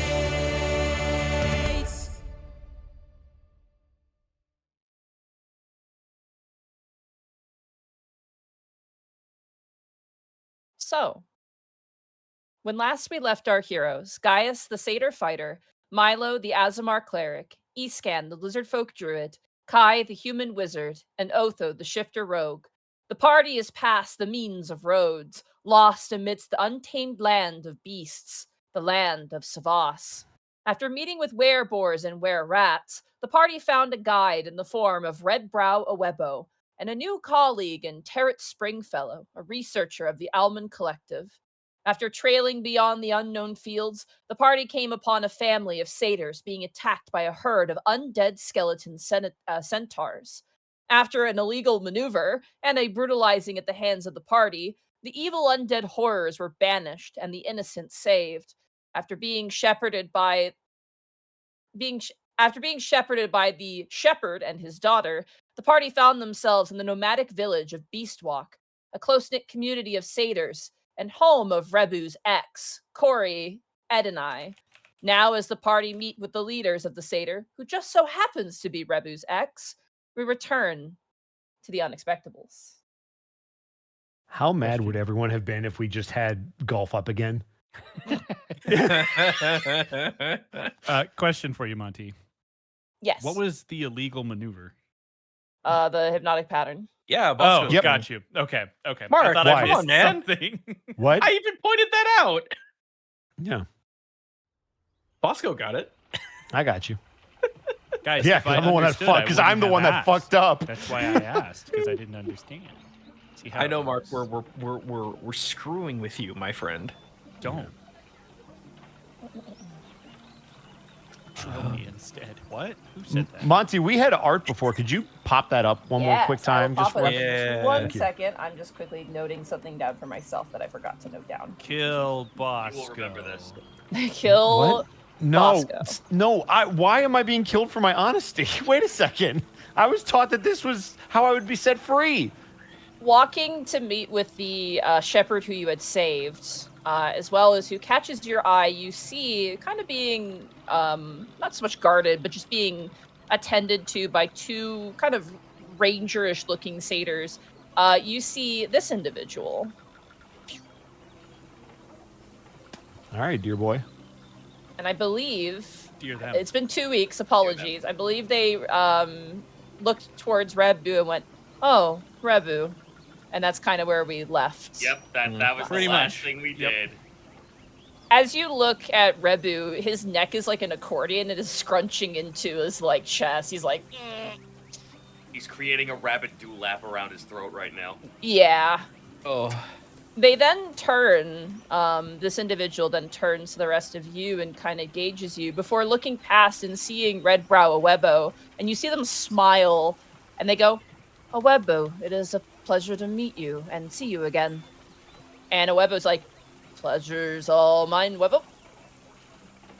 So, when last we left our heroes, Gaius, the satyr fighter, Milo, the Azamar cleric, Escan, the lizard folk druid, Kai, the human wizard, and Otho, the shifter rogue. The party is past the means of roads, lost amidst the untamed land of beasts, the land of Savas. After meeting with were-boars and were-rats, the party found a guide in the form of Redbrow Awebo, and a new colleague in Terret Springfellow, a researcher of the Alman Collective. After trailing beyond the unknown fields, the party came upon a family of satyrs being attacked by a herd of undead skeleton centaurs. After an illegal maneuver and a brutalizing at the hands of the party, the evil undead horrors were banished and the innocent saved. After being shepherded by the shepherd and his daughter, the party found themselves in the nomadic village of Beastwalk, a close-knit community of satyrs, and home of Rebu's ex, Korri, Ed, and I. Now, as the party meet with the leaders of the satyr, who just so happens to be Rebu's ex, we return to the Unexpectables. How mad would everyone have been if we just had golf up again? Question for you, Monty. Yes. What was the illegal maneuver? The hypnotic pattern? Yeah, Oh, Bosco. Yep. got you. Okay. Mark, I thought why? I Come on, missed man. something. What? I even pointed that out. Yeah, Bosco got it. I got you. Guys, Yeah, if I because I'm the one that understood, I fucked. Because I'm the wouldn't one have that asked. fucked up. That's why I asked, because I didn't understand. See how I it know, Mark. works. We're screwing with you, my friend. Don't. Kill me instead. What? Who said that? Monty, we had art before. Could you pop that up one more quick time? Just Pop it up. Yeah. One Thank you. second. I'm just quickly noting something down for myself that I forgot to note down. Kill Bosco. You will remember this. Kill. What? No, Bosco. no. Why am I being killed for my honesty? Wait a second. I was taught that this was how I would be set free. Walking to meet with the shepherd who you had saved, as well as who catches your eye, you see kind of being not so much guarded, but just being attended to by two kind of rangerish looking satyrs. You see this individual. All right, dear boy. And I believe Dear them. it's been 2 weeks. Apologies. I believe they looked towards Rebu and went, "Oh, Rebu," and that's kind of where we left. Yep, that was Pretty the last much. thing we Yep. did. As you look at Rebu, his neck is like an accordion. It is scrunching into his like chest. He's like, He's creating a rabbit dewlap around his throat right now. yeah. Oh, They then turn, this individual then turns to the rest of you and kind of gauges you before looking past and seeing Redbrow Awebo. And you see them smile and they go, "Awebo, it is a pleasure to meet you and see you again." And Awebo's like, "Pleasure's all mine, Webo."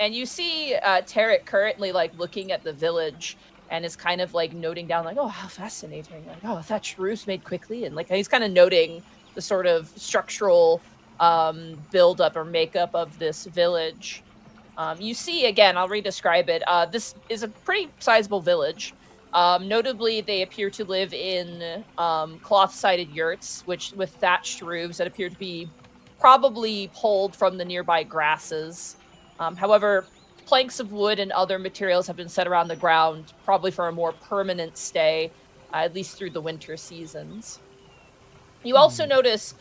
And you see Tarek currently like looking at the village and is kind of like noting down like, "Oh, how fascinating. Like, oh, thatched roofs made quickly." And like he's kind of noting the sort of structural buildup or makeup of this village. You see, again, I'll re-describe it. This is a pretty sizable village. Notably, they appear to live in cloth-sided yurts, which with thatched roofs that appear to be probably pulled from the nearby grasses. However, planks of wood and other materials have been set around the ground, probably for a more permanent stay, at least through the winter seasons. You also notice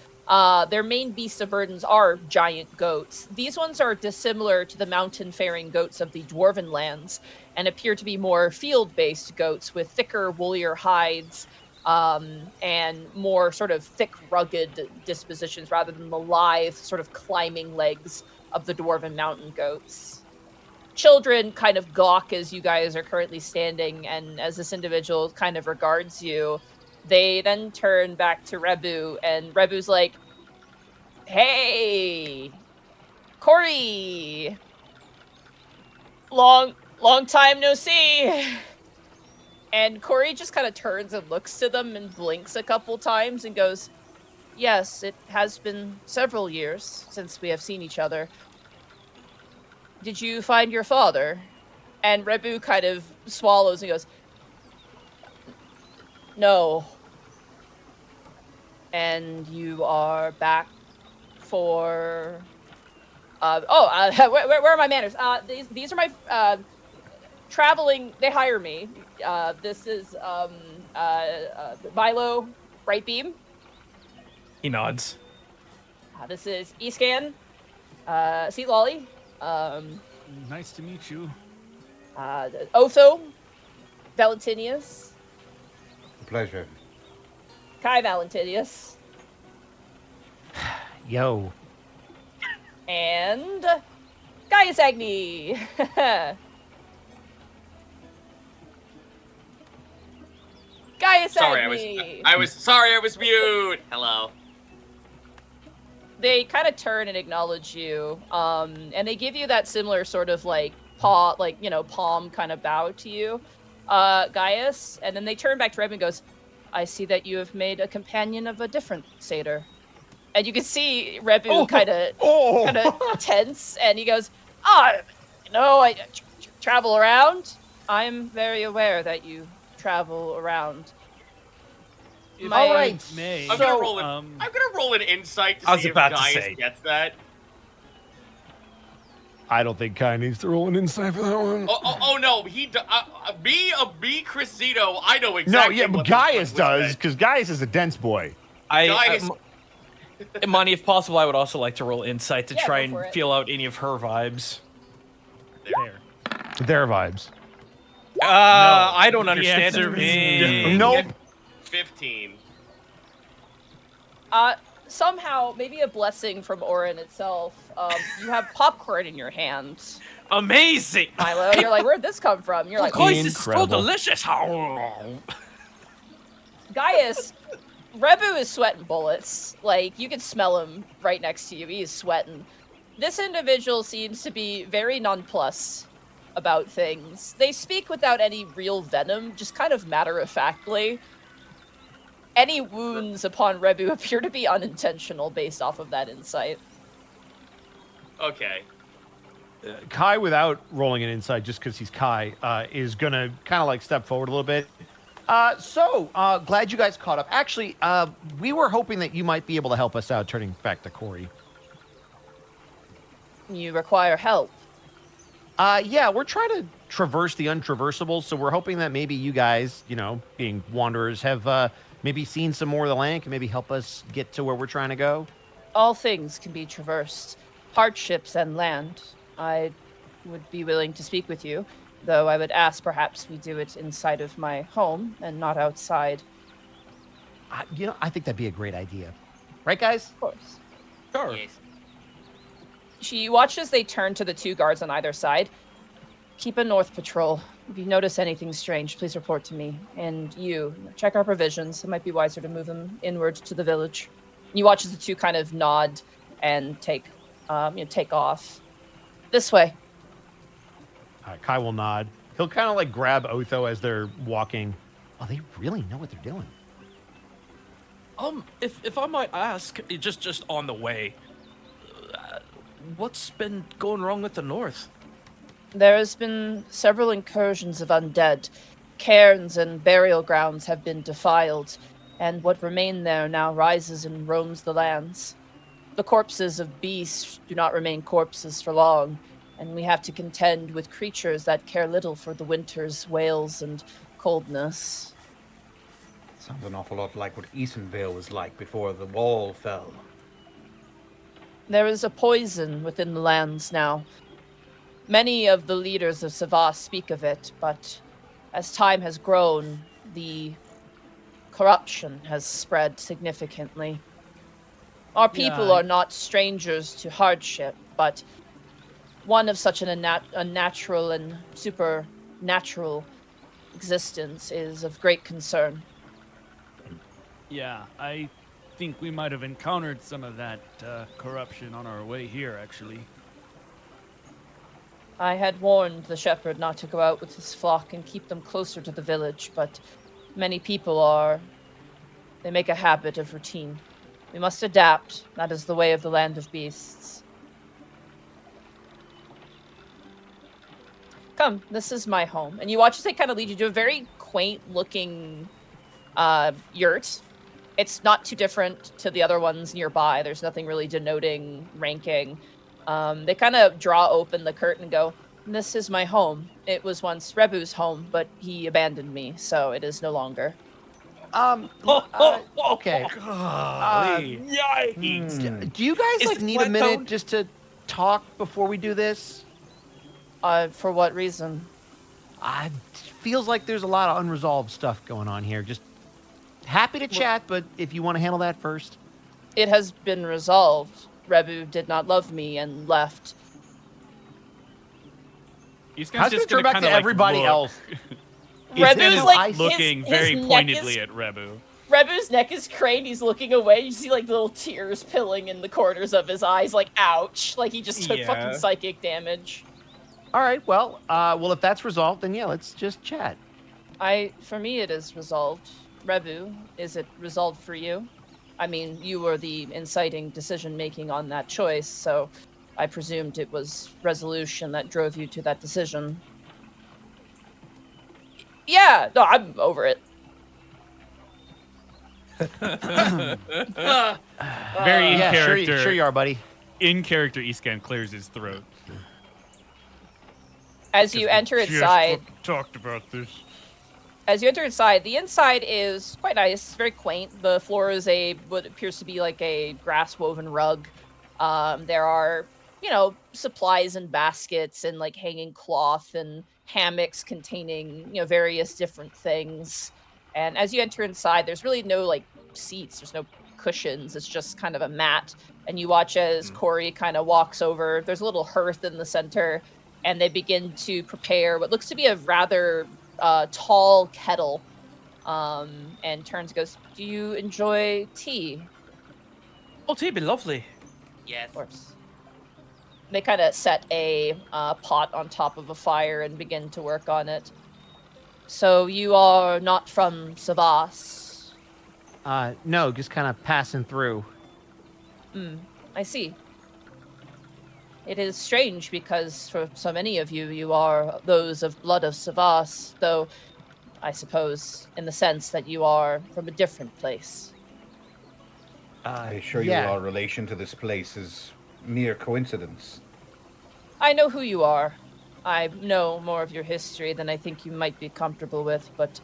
their main beasts of burdens are giant goats. These ones are dissimilar to the mountain-faring goats of the Dwarven lands and appear to be more field-based goats with thicker, woollier hides and more sort of thick, rugged dispositions rather than the lithe, sort of climbing legs of the Dwarven mountain goats. Children kind of gawk as you guys are currently standing, and as this individual kind of regards you, they then turn back to Rebu, and Rebu's like, "Hey, Korri, long time no see." And Korri just kind of turns and looks to them and blinks a couple times and goes, "Yes, it has been several years since we have seen each other. Did you find your father?" And Rebu kind of swallows and goes, "No. And you are back for..." where are my manners? These are my traveling. They hire me. This is Milo Brightbeam. He nods. This is Escan. Seat Lolly. Nice to meet you. Otho. Valentinius. Pleasure. Kai Valentinius. Yo. And Gaius Agni. Gaius Sorry, Agni. I was mute. Hello. They kind of turn and acknowledge you, and they give you that similar sort of like paw, like palm kind of bow to you, Gaius. And then they turn back to Reb and goes, "I see that you have made a companion of a different satyr." And you can see Rebu kind of tense, and he goes, I travel around. I'm very aware that you travel around. All right. May. I'm gonna roll an insight to see if Gaius gets that. I don't think Kai needs to roll an insight for that one. Oh no, me, Chris Zito, I know exactly. No, yeah, but what Gaius was does, meant. because Gaius is a dense boy. Monty, if possible, I would also like to roll insight to try and for it. feel out any of her vibes. Their vibes. I don't The understand answer it. is Nope. 15. Somehow, maybe a blessing from Orin itself. You have popcorn in your hand, Amazing! Milo. You're like, where'd this come from? You're like, This is so Incredible. delicious! Gaius, Rebu is sweating bullets. Like, you can smell him right next to you. He is sweating. This individual seems to be very nonplussed about things. They speak without any real venom, just kind of matter-of-factly. Any wounds upon Rebu appear to be unintentional based off of that insight. Okay. Kai, without rolling an insight, just because he's Kai, is going to kind of like step forward a little bit. Glad you guys caught up. Actually, we were hoping that you might be able to help us out turning back to Korri. You require help. Yeah, we're trying to traverse the untraversable, so we're hoping that maybe you guys, being wanderers, have maybe seen some more of the land, can maybe help us get to where we're trying to go. All things can be traversed, hardships and land. I would be willing to speak with you, though I would ask perhaps we do it inside of my home and not outside. I think that'd be a great idea. Right, guys? Of course. Sure. Yes. She watches they turn to the two guards on either side. Keep a north patrol. If you notice anything strange, please report to me. And you, check our provisions. It might be wiser to move them inward to the village. You watch as the two kind of nod and take off. This way. Kai will nod. He'll kind of like grab Otho as they're walking. Oh, they really know what they're doing. If I might ask, just on the way, what's been going wrong with the north? There has been several incursions of undead. Cairns and burial grounds have been defiled, and what remain there now rises and roams the lands. The corpses of beasts do not remain corpses for long, and we have to contend with creatures that care little for the winter's wails and coldness. Sounds an awful lot like what Easonvale was like before the wall fell. There is a poison within the lands now. Many of the leaders of Savas speak of it, but as time has grown, the corruption has spread significantly. Our people are not strangers to hardship, but one of such an unnatural and supernatural existence is of great concern. Yeah, I think we might have encountered some of that corruption on our way here, actually. I had warned the shepherd not to go out with his flock and keep them closer to the village, but many people they make a habit of routine. We must adapt. That is the way of the land of beasts. Come, this is my home. And you watch as they kind of lead you to a very quaint-looking yurt. It's not too different to the other ones nearby. There's nothing really denoting ranking. They kind of draw open the curtain and go, "This is my home. It was once Rebu's home, but he abandoned me, so it is no longer." Okay. Yikes! Do you guys Is like it need a minute flat-toned? just to talk before we do this? For what reason? It feels like there's a lot of unresolved stuff going on here. Just happy to chat, but if you want to handle that first. It has been resolved. Rebu did not love me and left. How's it turn back to everybody else? Rebu's like looking his very neck pointedly is- at Rebu. Rebu's neck is craned. He's looking away. You see like little tears pilling in the corners of his eyes. Like, ouch! Like he just took Yeah. fucking psychic damage. All right, well, if that's resolved, then yeah, let's just chat. For me, it is resolved. Rebu, is it resolved for you? I mean, you were the inciting decision making on that choice, so I presumed it was resolution that drove you to that decision. Yeah, no, I'm over it. Very in Yeah, character. sure you are, buddy. In character, Escan clears his throat. As you enter inside, Talked about this. As you enter inside, the inside is quite nice, very quaint. The floor is what appears to be like a grass-woven rug. There are, supplies and baskets and like hanging cloth and hammocks containing, various different things. And as you enter inside, there's really no like seats. There's no cushions. It's just kind of a mat. And you watch as Korri kind of walks over. There's a little hearth in the center, and they begin to prepare what looks to be a rather tall kettle, and turns and goes, "Do you enjoy tea?" Oh, tea be lovely. Yes. Of course. They kind of set a pot on top of a fire and begin to work on it. So you are not from Savas? No, just kind of passing through. I see. It is strange because for so many of you, you are those of blood of Savas, though I suppose in the sense that you are from a different place. I assure yeah. you our relation to this place is mere coincidence. I know who you are. I know more of your history than I think you might be comfortable with, but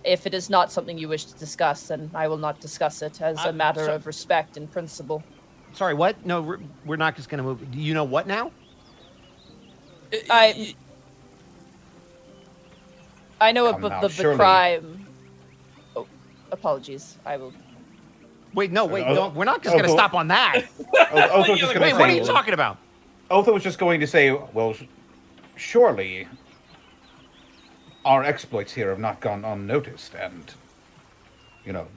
if it is not something you wish to discuss, then I will not discuss it as a matter of respect and principle. Sorry, what? No, we're not just going to move. Do you know what now? I know Come of now, the surely. crime. Oh, apologies. I will. Wait, no, wait, Oh, no, we're not just going to oh, stop on that. Otho was just going to Wait, say. what are you talking about? Otho was just going to say, well, surely our exploits here have not gone unnoticed, and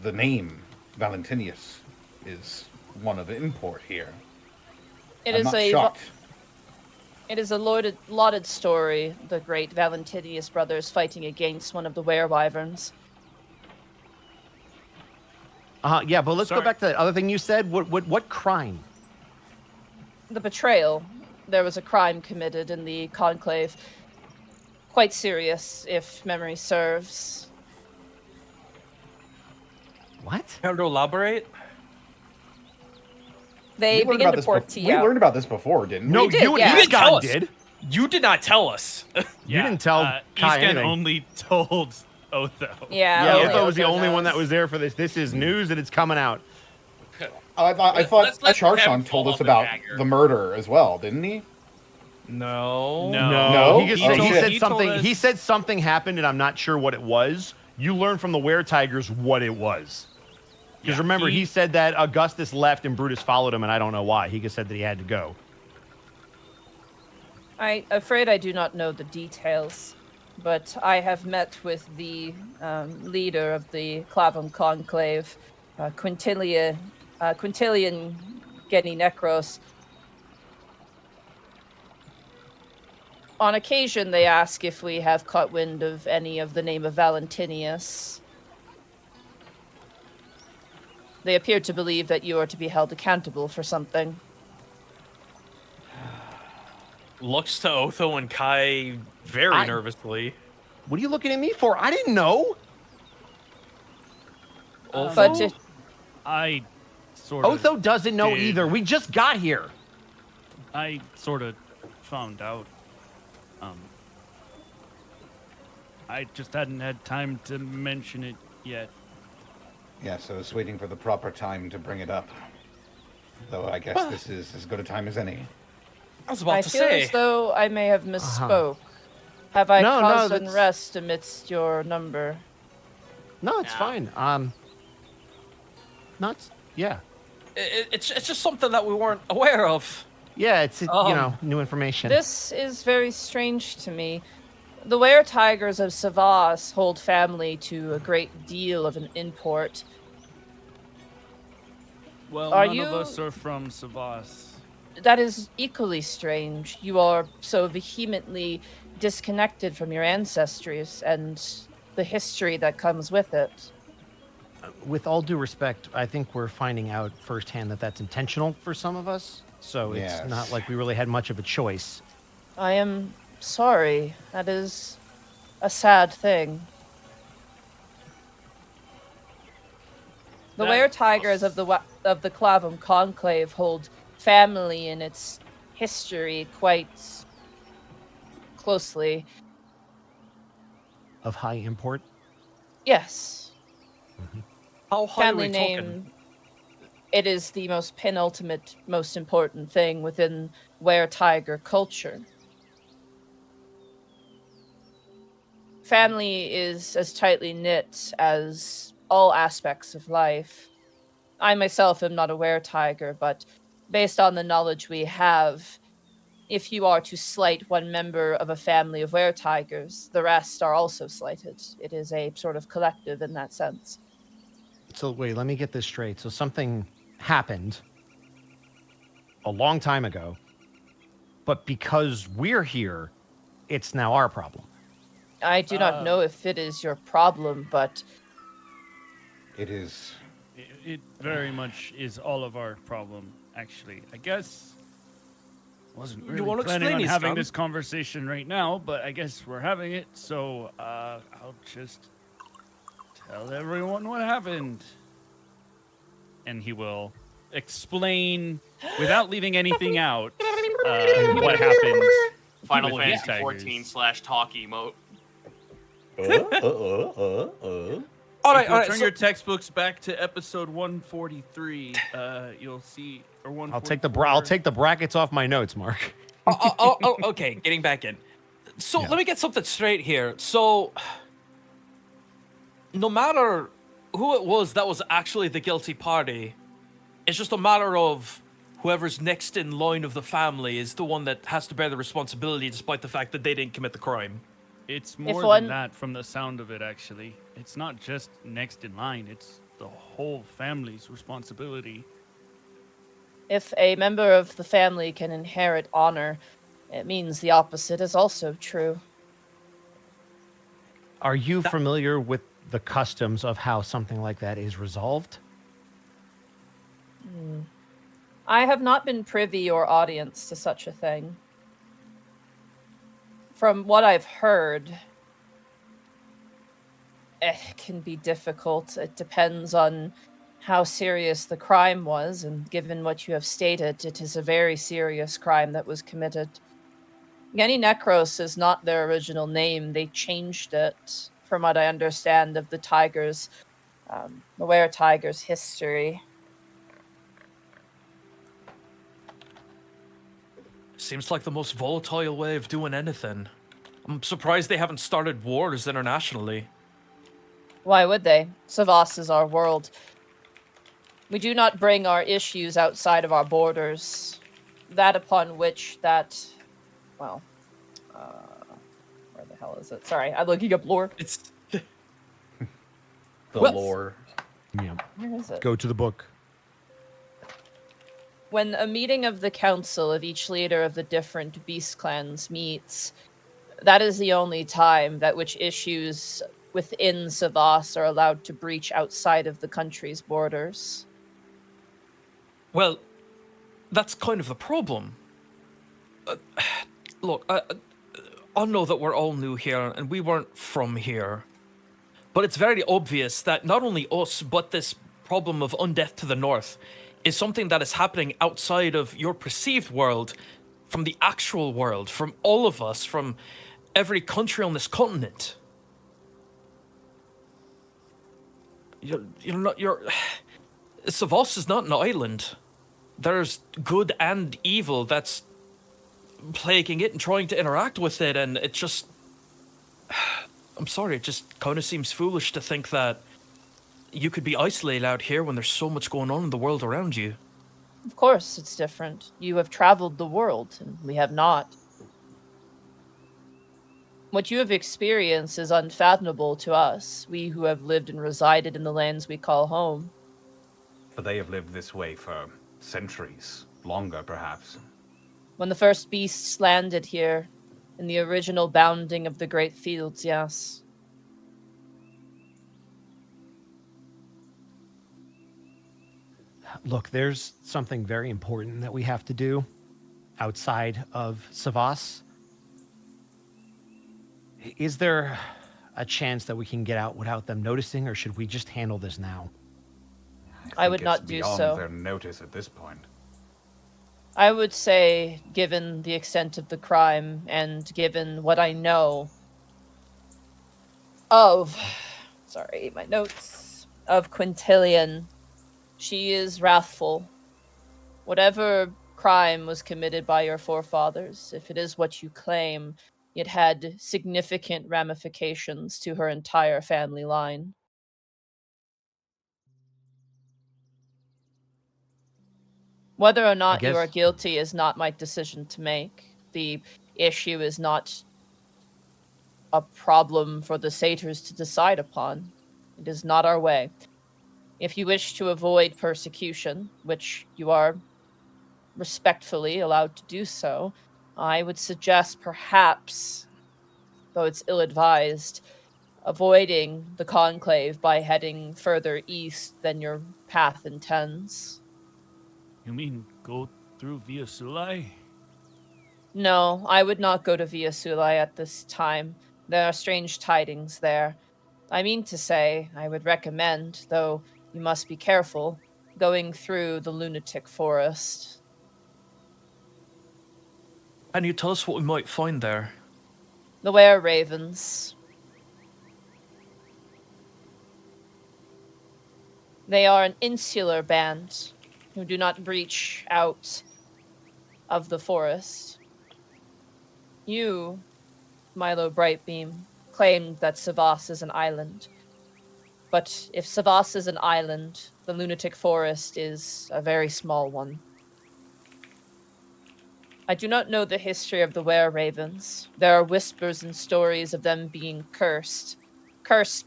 the name Valentinius is one of import here. It I'm is not a shocked. It is a lauded story. The great Valentinius brothers fighting against one of the werewyverns. Yeah, but let's go Sorry. back to that other thing you said. What crime? The betrayal. There was a crime committed in the conclave. Quite serious, if memory serves. What? Care to elaborate? They We learned begin about to this pour bef- tea We out. learned about this before, didn't we? No, did, you yeah. and You didn't tell Escon us. did. You did not tell us. You didn't tell Kai Escan anything. only told Otho. Yeah, Yeah, only Otho was the Otho only one that knows. was there for this. This is news and it's coming out. I thought Let's let Charshan him told pull us up the about dagger. the murder as well, didn't he? No. No? He, just, He he told- said he told something. us- He said something happened, and I'm not sure what it was. You learned from the Were-Tigers what it was. Because Yeah, remember, he said that Augustus left and Brutus followed him, and I don't know why. He just said that he had to go. I'm afraid I do not know the details, but I have met with the leader of the Clavum Conclave, Quintilian Geni Necros. On occasion, they ask if we have caught wind of any of the name of Valentinius. They appear to believe that you are to be held accountable for something. Looks to Otho and Kai very I- nervously. What are you looking at me for? I didn't know. But I sort of Otho doesn't know did. either. We just got here. I sort of found out. I just hadn't had time to mention it yet. Yeah, so I was waiting for the proper time to bring it up. Though I guess this is as good a time as any. I was about I to feel say. as though I may have misspoke. Have I No, no, caused that's- unrest amidst your number? No, it's Yeah. fine. Not. Yeah. It's just something that we weren't aware of. Yeah, it's new information. This is very strange to me. The were-tigers of Savas hold family to a great deal of an import. Well, Are none you- of us are from Savas. That is equally strange. You are so vehemently disconnected from your ancestries and the history that comes with it. With all due respect, I think we're finding out firsthand that that's intentional for some of us. So Yes. it's not like we really had much of a choice. I am sorry. That is a sad thing. The That- were-tigers of the Clavum Conclave hold family in its history quite closely. Of high import. Yes. How high are Family we name. talking? It is the most penultimate, most important thing within were-tiger culture. Family is as tightly knit as all aspects of life. I myself am not a were-tiger, but based on the knowledge we have, if you are to slight one member of a family of were-tigers, the rest are also slighted. It is a sort of collective in that sense. So wait, let me get this straight. So something happened a long time ago, but because we're here, it's now our problem. I do not know if it is your problem, but It is. It very much is all of our problem, actually. I guess wasn't really wanna planning explain on this, having Tom? this conversation right now, but I guess we're having it. So I'll just tell everyone what happened, and he will explain without leaving anything out what happened. Final With Fantasy Tigers. 14 / talk emote. All If you'll right. turn So, your textbooks back to episode 143, you'll see, or 144. I'll take the brackets off my notes, Mark. okay, getting back in. So Yeah. let me get something straight here. So, no matter who it was that was actually the guilty party, it's just a matter of whoever's next in line of the family is the one that has to bear the responsibility, despite the fact that they didn't commit the crime. It's more one- than that from the sound of it, actually. It's not just next in line, it's the whole family's responsibility. if a member of the family can inherit honor, it means the opposite is also true. Are you familiar with the customs of how something like that is resolved? I have not been privy or audience to such a thing. From what I've heard, it can be difficult. It depends on how serious the crime was, and given what you have stated, it is a very serious crime that was committed. Geni Necros is not their original name. They changed it, from what I understand of the Tigers, the were-Tigers' history. Seems like the most volatile way of doing anything. I'm surprised they haven't started wars internationally. Why would they? Savas is our world. We do not bring our issues outside of our borders. That upon which that, well, where the hell is it? Sorry, I'm looking up lore. It's The Well- lore. Yeah. Where is it? Go to the book. When a meeting of the council of each leader of the different beast clans meets, that is the only time that which issues within Savas are allowed to breach outside of the country's borders. Well, that's kind of the problem. Look, I know that we're all new here and we weren't from here. But it's very obvious that not only us, but this problem of undeath to the north is something that is happening outside of your perceived world from the actual world, from all of us, from every country on this continent. Savos is not an island. There's good and evil that's plaguing it and trying to interact with it, and it just... I'm sorry, it just kind of seems foolish to think that you could be isolated out here when there's so much going on in the world around you. Of course, it's different. You have traveled the world, and we have not. What you have experienced is unfathomable to us, we who have lived and resided in the lands we call home. But they have lived this way for centuries, longer perhaps. When the first beasts landed here, in the original bounding of the great fields, yes. Look, there's something very important that we have to do outside of Savas. Is there a chance that we can get out without them noticing, or should we just handle this now? I would think not it's do beyond so. their notice at this point. I would say, given the extent of the crime and given what I know of, sorry, my notes, of Quintilian, she is wrathful. Whatever crime was committed by your forefathers, if it is what you claim, it had significant ramifications to her entire family line. Whether or not you are guess- guilty is not my decision to make. The issue is not a problem for the satyrs to decide upon. It is not our way. If you wish to avoid persecution, which you are respectfully allowed to do so, I would suggest perhaps, though it's ill-advised, avoiding the conclave by heading further east than your path intends. You mean go through Via Sulai? No, I would not go to Via Sulai at this time. There are strange tidings there. I mean to say, I would recommend, though you must be careful, going through the lunatic forest. Can you tell us what we might find there? The were ravens. They are an insular band who do not breach out of the forest. You, Milo Brightbeam, claimed that Savas is an island. But if Savas is an island, the lunatic forest is a very small one. I do not know the history of the were-ravens. There are whispers and stories of them being cursed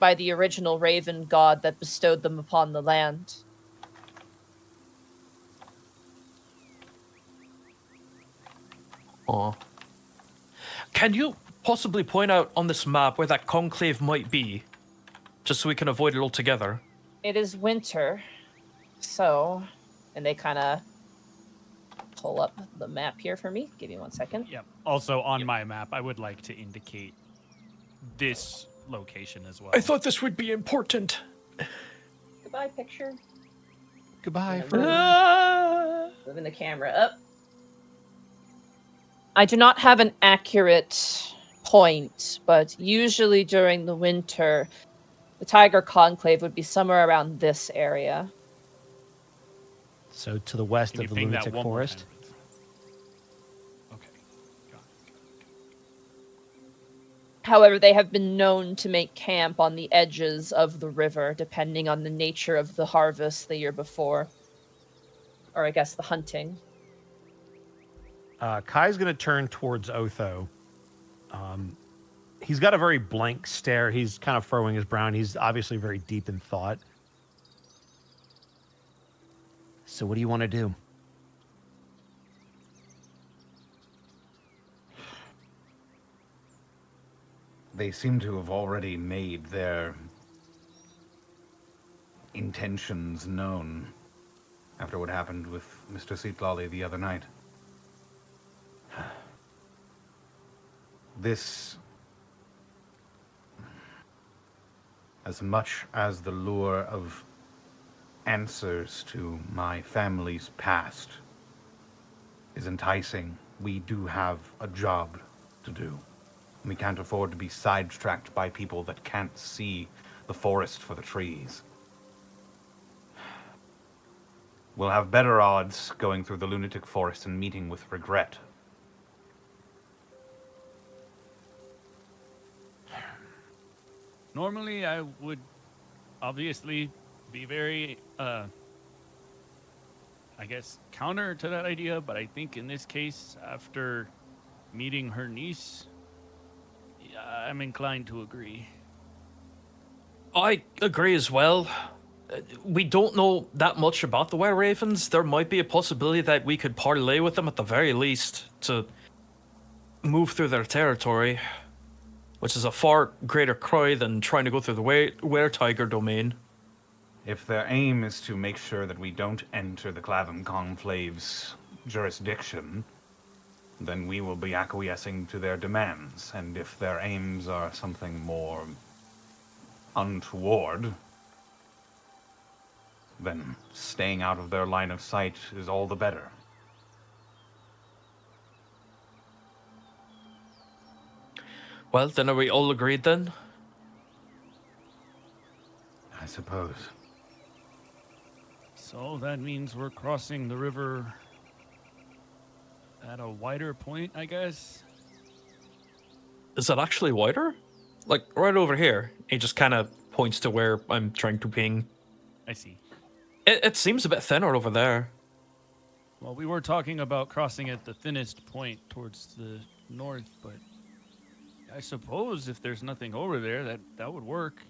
by the original raven god that bestowed them upon the land. Oh. Can you possibly point out on this map where that conclave might be? Just so we can avoid it altogether. It is winter, so... And they kind of pull up the map here for me. Give me 1 second. Yep. Also on my map, I would like to indicate this location as well. I thought this would be important. Goodbye, picture. Goodbye, Yeah, friend. Moving the camera up. I do not have an accurate point, but usually during the winter, the Tiger Conclave would be somewhere around this area. So to the west Can you of the ping that lunatic one more forest. time, please? Okay. Got it. However, they have been known to make camp on the edges of the river, depending on the nature of the harvest the year before. Or I guess the hunting. Kai's going to turn towards Otho. He's got a very blank stare. He's kind of furrowing his brow. He's obviously very deep in thought. So what do you want to do? They seem to have already made their intentions known after what happened with Mr. Seatlolly the other night. This, as much as the lure of answers to my family's past is enticing we do have a job to do. We can't afford to be sidetracked by people that can't see the forest for the trees. We'll have better odds going through the lunatic forest and meeting with regret. Normally, I would obviously be very, I guess, counter to that idea, but I think in this case, after meeting her niece, I'm inclined to agree. I agree as well. We don't know that much about the Were Ravens. There might be a possibility that we could parlay with them at the very least to move through their territory, which is a far greater cry than trying to go through the Were Tiger domain. If their aim is to make sure that we don't enter the Clavum Conclave's jurisdiction, then we will be acquiescing to their demands. And if their aims are something more untoward, then staying out of their line of sight is all the better. Well, then are we all agreed then? I suppose. So that means we're crossing the river at a wider point, I guess. Is that actually wider? Like, right over here. He just kind of points to where I'm trying to ping. I see. It seems a bit thinner over there. Well, we were talking about crossing at the thinnest point towards the north, but I suppose if there's nothing over there, that would work.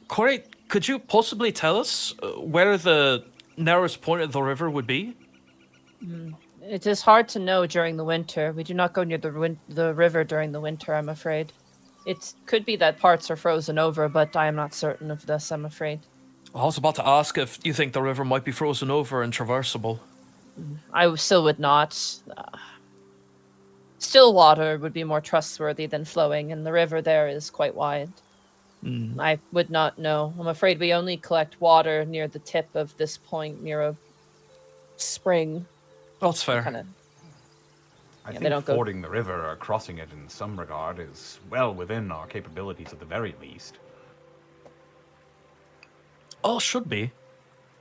Korri, could you possibly tell us where the narrowest point of the river would be? It is hard to know during the winter. We do not go near the river during the winter, I'm afraid. It could be that parts are frozen over, but I am not certain of this, I'm afraid. I was about to ask if you think the river might be frozen over and traversable. I still would not. Still water would be more trustworthy than flowing, and the river there is quite wide. I would not know. I'm afraid we only collect water near the tip of this point, near a spring. That's fair. I they think don't go- fording the river or crossing it in some regard is well within our capabilities at the very least. Oh, should be.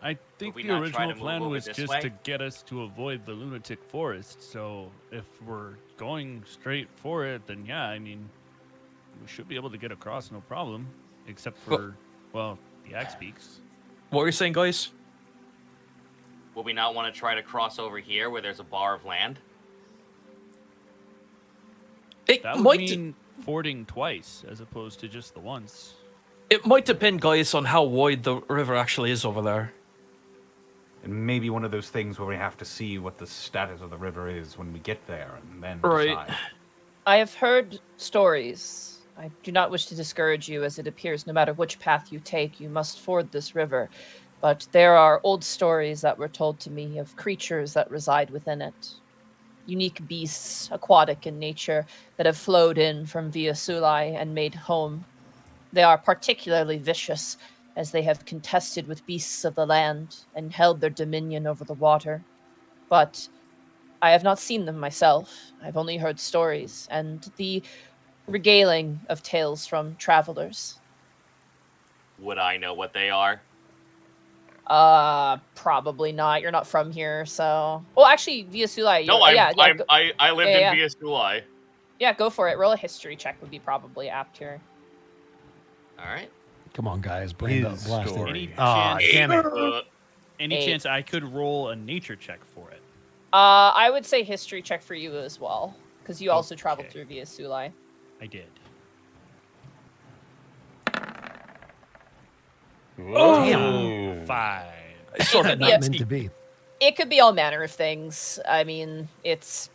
I think we the not try original to move plan over was this just way? to get us to avoid the lunatic forest. So if we're going straight for it, then yeah, I mean, we should be able to get across no problem, except for, well, the axe peaks. What were you saying, guys? Would we not want to try to cross over here where there's a bar of land? It That would might mean fording twice as opposed to just the once. it might depend, guys, on how wide the river actually is over there. And maybe one of those things where we have to see what the status of the river is when we get there and then Right. decide. I have heard stories. I do not wish to discourage you, as it appears no matter which path you take, you must ford this river. But there are old stories that were told to me of creatures that reside within it. Unique beasts, aquatic in nature, that have flowed in from Via Sulai and made home. They are particularly vicious, as they have contested with beasts of the land and held their dominion over the water. But I have not seen them myself. I've only heard stories and the regaling of tales from travelers. Would I know what they are? Probably not. You're not from here, so. Well, actually, Via Sulai. No, I lived Yeah. in Via Sulai. Yeah, go for it. Roll a history check would be probably apt here. All right. Come on, guys, bring the His blast in. Any Ah, chance, damn it. any Eight. chance I could roll a nature check for it? I would say history check for you as well, because you also traveled Okay. through Via Sulai. I did. Damn. 5. Sort of Yeah. Not meant to be. It could be all manner of things. I mean, it's.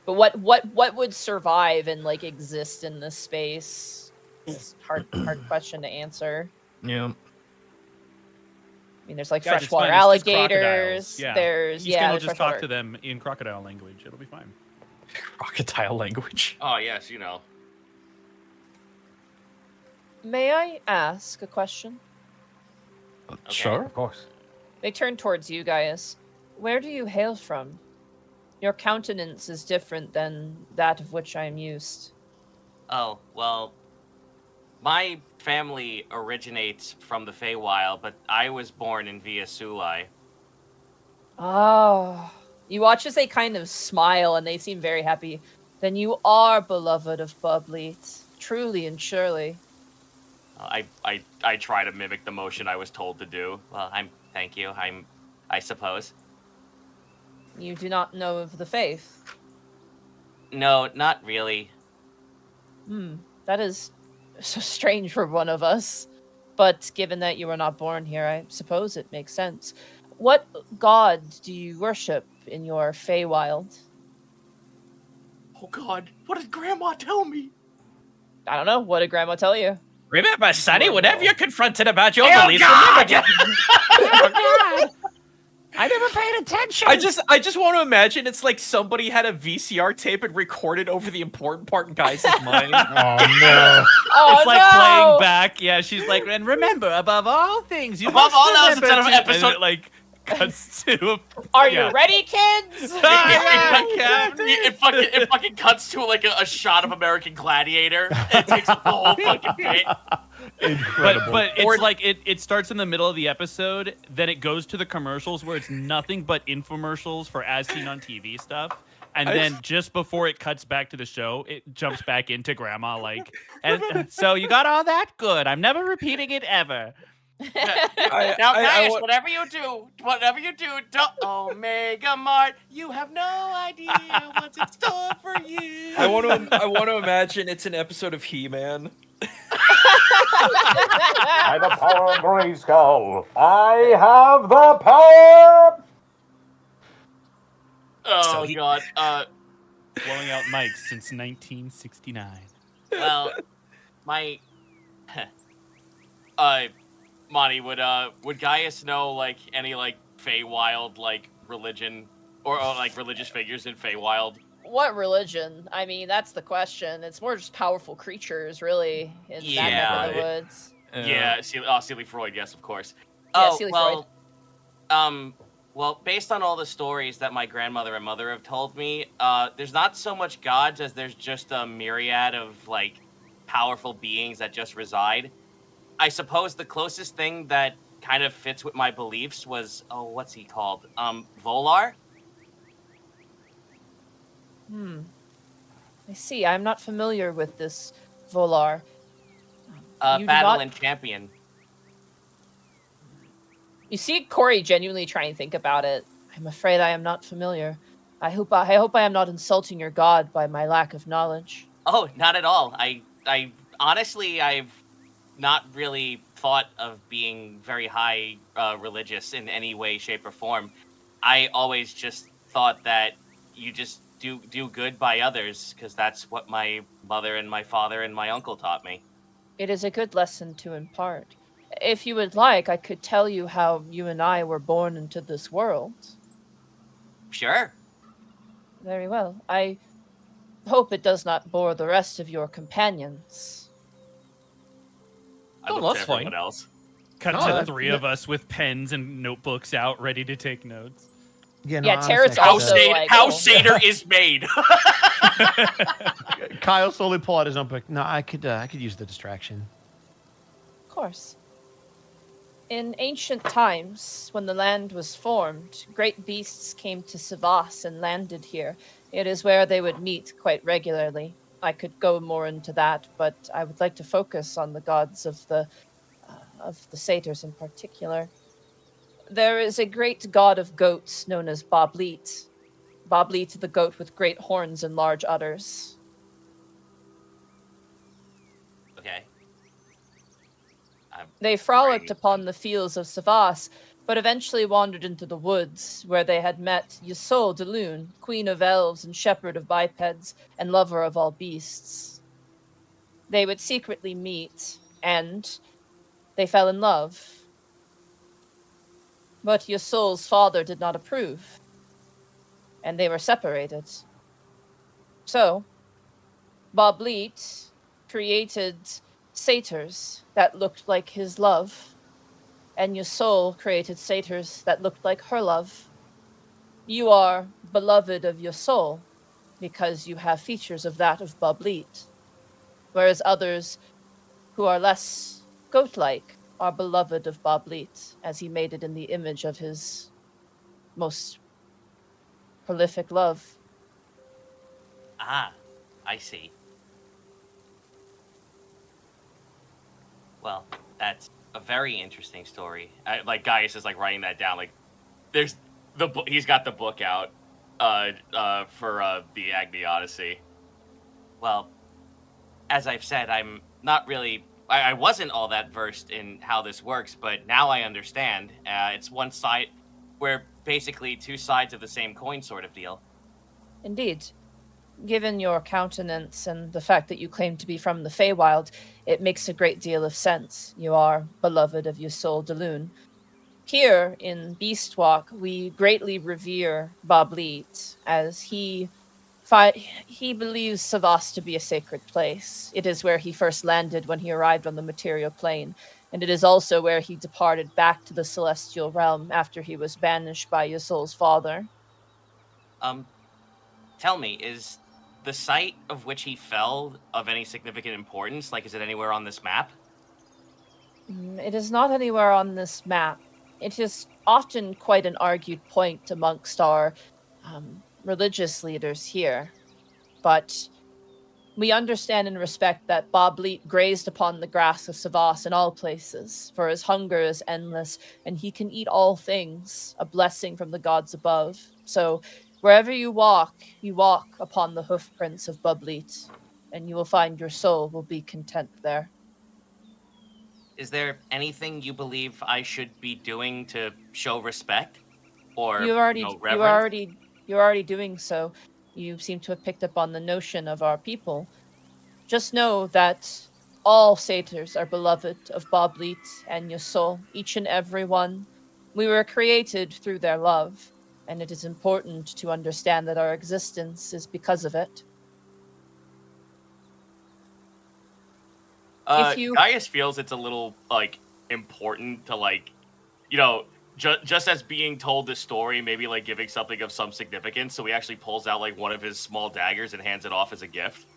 But what would survive and like exist in this space? It's hard question to answer. Yeah. I mean, there's like Guys, it's freshwater fine, it's just alligators. crocodiles. Yeah. There's He's gonna there's just freshwater. talk to them in crocodile language. It'll be fine. Crocodile language. Oh, yes, you know. May I ask a question? Sure. Of course. They turn towards you guys. Where do you hail from? Your countenance is different than that of which I am used. Oh, well, my family originates from the Feywild, but I was born in Via Sulai. Oh. You watch as they kind of smile and they seem very happy. Then you are beloved of Bubleet, truly and surely. I try to mimic the motion I was told to do. Well, thank you. I suppose. You do not know of the faith. No, not really. That is so strange for one of us. But given that you were not born here, I suppose it makes sense. What god do you worship in your Feywild? Oh God, what did Grandma tell me? I don't know. What did Grandma tell you? Remember, Sonny, whenever you're confronted about your Oh, beliefs, God! remember. I never paid attention. I just want to imagine it's like somebody had a VCR tape and recorded over the important part in Guys' mind. Oh no. Oh, It's like no! playing back. Yeah, she's like, and remember, above all things, you Above must all else, remember instead of to-" episode- And it, like cuts to. Are yeah. you ready, kids? It fucking cuts to like a shot of American Gladiator. It takes up the whole fucking bit. Incredible. But it's like it starts in the middle of the episode, then it goes to the commercials where it's nothing but infomercials for as seen on TV stuff. And then just before it cuts back to the show, it jumps back into Grandma like, and so you got all that? Good. I'm never repeating it ever. Now, guys, whatever you do, don't Omega Mart. You have no idea what's in store for you. I want to imagine it's an episode of He-Man. By the power of Grayskull, I have the power! Oh God. Blowing out mics since 1969. Well, my Monty, would Gaius know like any like Feywild like religion or like religious figures in Feywild? What religion? I mean, that's the question. It's more just powerful creatures, really, in that neck of the woods. Yeah, Sealy Freud, yes, of course. Yeah, Sealy Freud. Well, based on all the stories that my grandmother and mother have told me, there's not so much gods as there's just a myriad of like powerful beings that just reside. I suppose the closest thing that kind of fits with my beliefs was, what's he called? Volar? I see. I'm not familiar with this Volar. You do Battle not- and Champion. You see Korri genuinely try and think about it. I'm afraid I am not familiar. I hope I am not insulting your god by my lack of knowledge. Oh, not at all. I honestly, I've not really thought of being very high religious in any way, shape, or form. I always just thought that you just do good by others, because that's what my mother and my father and my uncle taught me. It is a good lesson to impart. If you would like, I could tell you how you and I were born into this world. Sure. Very well. I hope it does not bore the rest of your companions. I Oh, looked that's at fine. everyone else. Cut No, to that- three of us with pens and notebooks out, ready to take notes. Yeah, Yeah, Tarot's honestly, also like, How oh. Seder is made. Kyle slowly pull out his notebook. No, I could use the distraction. Of course. In ancient times, when the land was formed, great beasts came to Savas and landed here. It is where they would meet quite regularly. I could go more into that, but I would like to focus on the gods of the satyrs in particular. There is a great god of goats known as Bobleet. Bobleet, the goat with great horns and large udders. Okay. They frolicked Right. upon the fields of Savas, but eventually wandered into the woods, where they had met Yasol de Lune, queen of elves and shepherd of bipeds, and lover of all beasts. They would secretly meet, and they fell in love. But Yasol's father did not approve, and they were separated. So, Bobleet created satyrs that looked like his love, and Yasol created satyrs that looked like her love. You are beloved of your soul because you have features of that of Bablit, whereas others who are less goat-like are beloved of Bablit, as he made it in the image of his most prolific love. Ah, I see. Well, that's a very interesting story. Like Gaius is like writing that down. Like, there's he's got the book out, for the Agni Odyssey. Well, as I've said, I'm not really. I wasn't all that versed in how this works, but now I understand. It's one side, we're basically two sides of the same coin, sort of deal. Indeed. Given your countenance and the fact that you claim to be from the Feywild, it makes a great deal of sense. You are beloved of your soul, Delune. Here in Beastwalk, we greatly revere Bablit, as he believes Savas to be a sacred place. It is where he first landed when he arrived on the material plane, and it is also where he departed back to the celestial realm after he was banished by your soul's father. Tell me, is the site of which he fell of any significant importance? Like, is it anywhere on this map? It is not anywhere on this map. It is often quite an argued point amongst our religious leaders here. But we understand and respect that Bablit grazed upon the grass of Savas in all places, for his hunger is endless, and he can eat all things, a blessing from the gods above. So wherever you walk upon the hoofprints of Bablit, and you will find your soul will be content there. Is there anything you believe I should be doing to show respect, or reverence? You're already doing so. You seem to have picked up on the notion of our people. Just know that all satyrs are beloved of Bablit and your soul, each and every one. We were created through their love, and it is important to understand that our existence is because of it. Gaius feels it's a little like important to like, just as being told the story, maybe like giving something of some significance. So he actually pulls out like one of his small daggers and hands it off as a gift.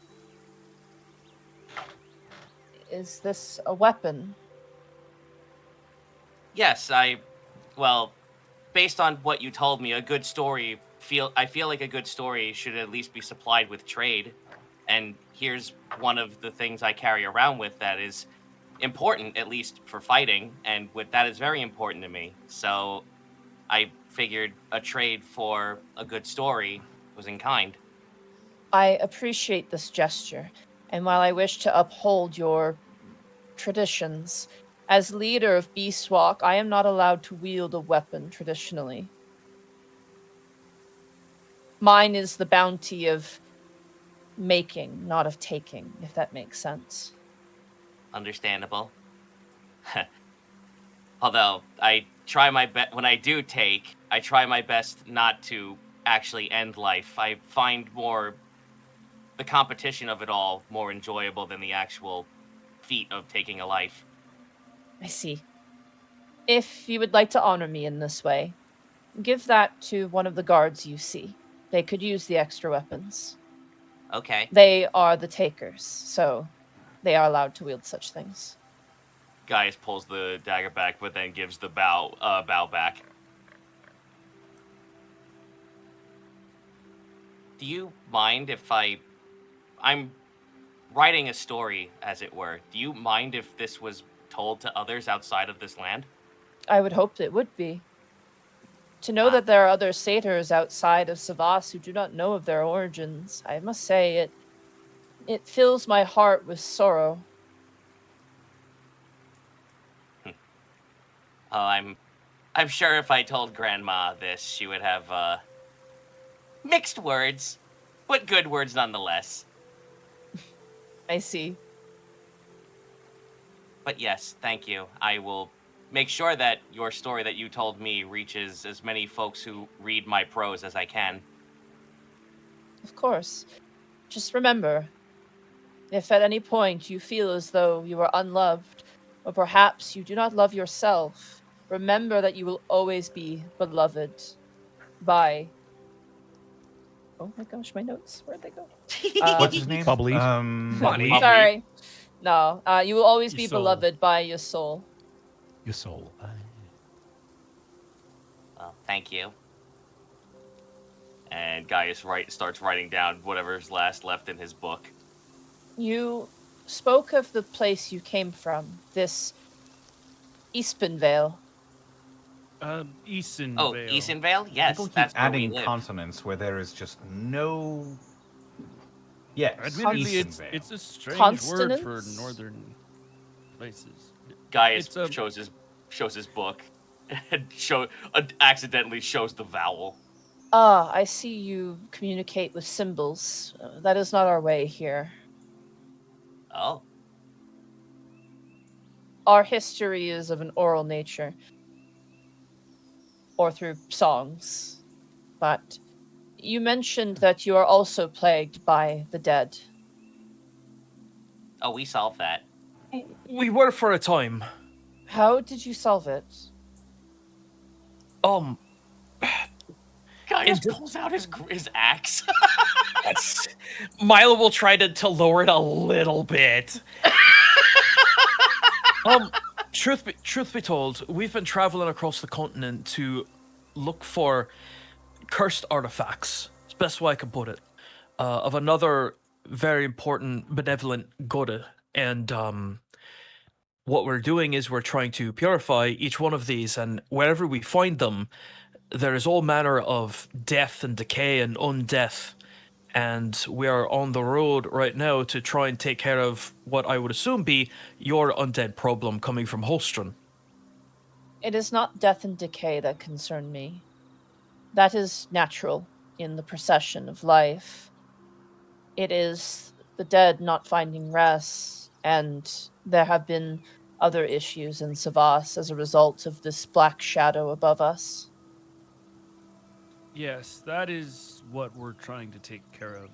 Is this a weapon? Yes, well, based on what you told me, I feel like a good story should at least be supplied with trade. And here's one of the things I carry around with that is important, at least for fighting, and that is very important to me. So I figured a trade for a good story was in kind. I appreciate this gesture, and while I wish to uphold your traditions, as leader of Beastwalk, I am not allowed to wield a weapon traditionally. Mine is the bounty of making, not of taking, if that makes sense. Understandable. Although I try my best when I do take, I try my best not to actually end life. I find the competition of it all more enjoyable than the actual feat of taking a life. I see. If you would like to honor me in this way, give that to one of the guards you see. They could use the extra weapons. Okay. They are the takers, so they are allowed to wield such things. Gaius pulls the dagger back, but then gives the bow back. Do you mind if I'm writing a story, as it were. Do you mind if this was told to others outside of this land? I would hope it would be. To know that there are other satyrs outside of Savas who do not know of their origins, I must say it fills my heart with sorrow. Oh, I'm sure if I told Grandma this, she would have mixed words, but good words nonetheless. I see. But yes, thank you. I will make sure that your story that you told me reaches as many folks who read my prose as I can. Of course. Just remember, if at any point you feel as though you are unloved, or perhaps you do not love yourself, remember that you will always be beloved by Oh my gosh, my notes. Where'd they go? What's his name? Bubblies. Bubbly. Sorry. No, you will always Your be soul. beloved by your soul. Your soul. Well, thank you. And Gaius starts writing down whatever's left in his book. You spoke of the place you came from, this Eastpenvale. Eastonvale. Oh, Eastonvale? Yes, People keep that's where we adding live. consonants where there is just no. Yes, Admittedly, Eastonvale. it's a strange word for Consonants? northern places. Gaius It's a- shows his book and accidentally shows the vowel. Ah, I see you communicate with symbols. That is not our way here. Oh, Our history is of an oral nature, or through songs. But you mentioned that you are also plagued by the dead. oh, we solved that. We were for a time. How did you solve it? Gaius Is it- pulls out his axe. Milo will try to lower it a little bit. Truth be told, we've been traveling across the continent to look for cursed artifacts. It's the best way I can put it. Of another very important benevolent god. And what we're doing is we're trying to purify each one of these, and wherever we find them, there is all manner of death and decay and undeath. And we are on the road right now to try and take care of what I would assume be your undead problem coming from Holstron. It is not death and decay that concern me. That is natural in the procession of life. It is the dead not finding rest, and there have been other issues in Savas as a result of this black shadow above us. Yes, that is what we're trying to take care of.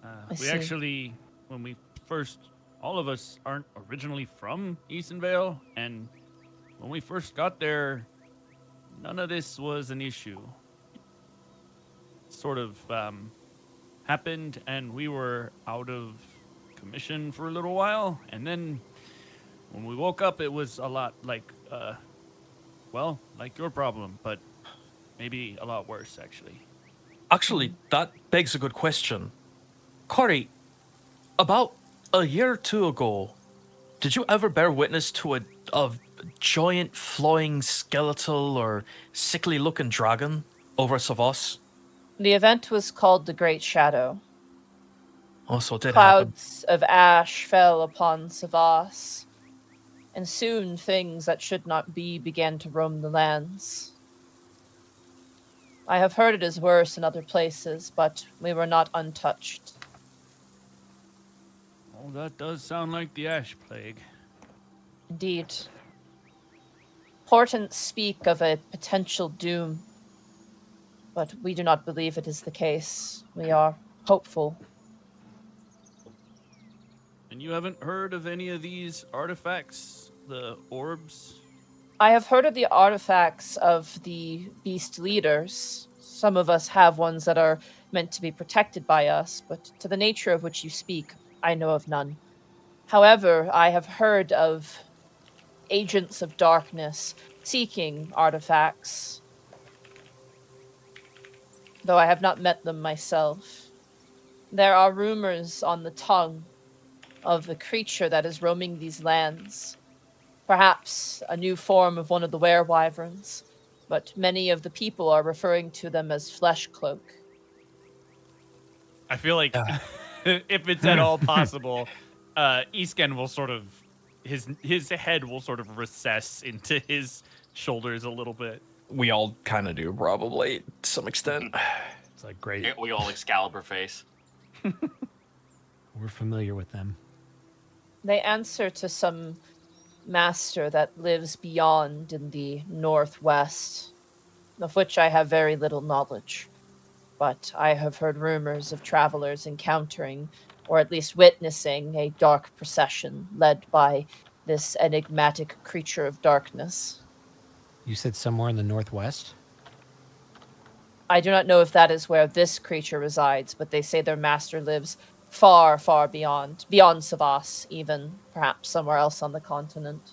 I We see. actually, when we first, all of us aren't originally from Eastonvale, and when we first got there, none of this was an issue. Sort of happened, and we were out of commission for a little while, and then when we woke up, it was a lot like, well, like your problem, but maybe a lot worse, actually. Actually, that begs a good question. Korri, about a year or two ago, did you ever bear witness to a giant flying skeletal or sickly looking dragon over Savas? The event was called the Great Shadow. Also, it did happen. Clouds of ash fell upon Savas, and soon things that should not be began to roam the lands. I have heard it is worse in other places, but we were not untouched. Oh, that does sound like the Ash Plague. Indeed. Portents speak of a potential doom, but we do not believe it is the case. We are hopeful. And you haven't heard of any of these artifacts, the orbs? I have heard of the artifacts of the beast leaders. Some of us have ones that are meant to be protected by us, but to the nature of which you speak, I know of none. However, I have heard of agents of darkness seeking artifacts, though I have not met them myself. There are rumors on the tongue of the creature that is roaming these lands. Perhaps a new form of one of the werewyverns, but many of the people are referring to them as flesh cloak. I feel like if it's at all possible, Isken will sort of his head will sort of recess into his shoulders a little bit. We all kind of do, probably, to some extent. It's like great. We all Excalibur face. We're familiar with them. They answer to some master that lives beyond in the northwest, of which I have very little knowledge. But I have heard rumors of travelers encountering, or at least witnessing, a dark procession led by this enigmatic creature of darkness. You said somewhere in the northwest? I do not know if that is where this creature resides, but they say their master lives far, far beyond Savas, even perhaps somewhere else on the continent.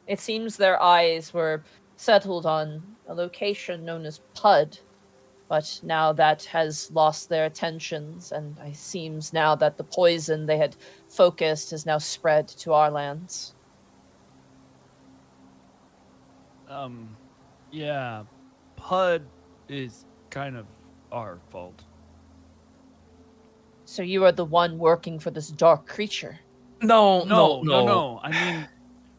It seems their eyes were settled on a location known as Pud, but now that has lost their attentions, and it seems now that the poison they had focused has now spread to our lands. Yeah, Pud is kind of our fault. So you are the one working for this dark creature. No. I mean,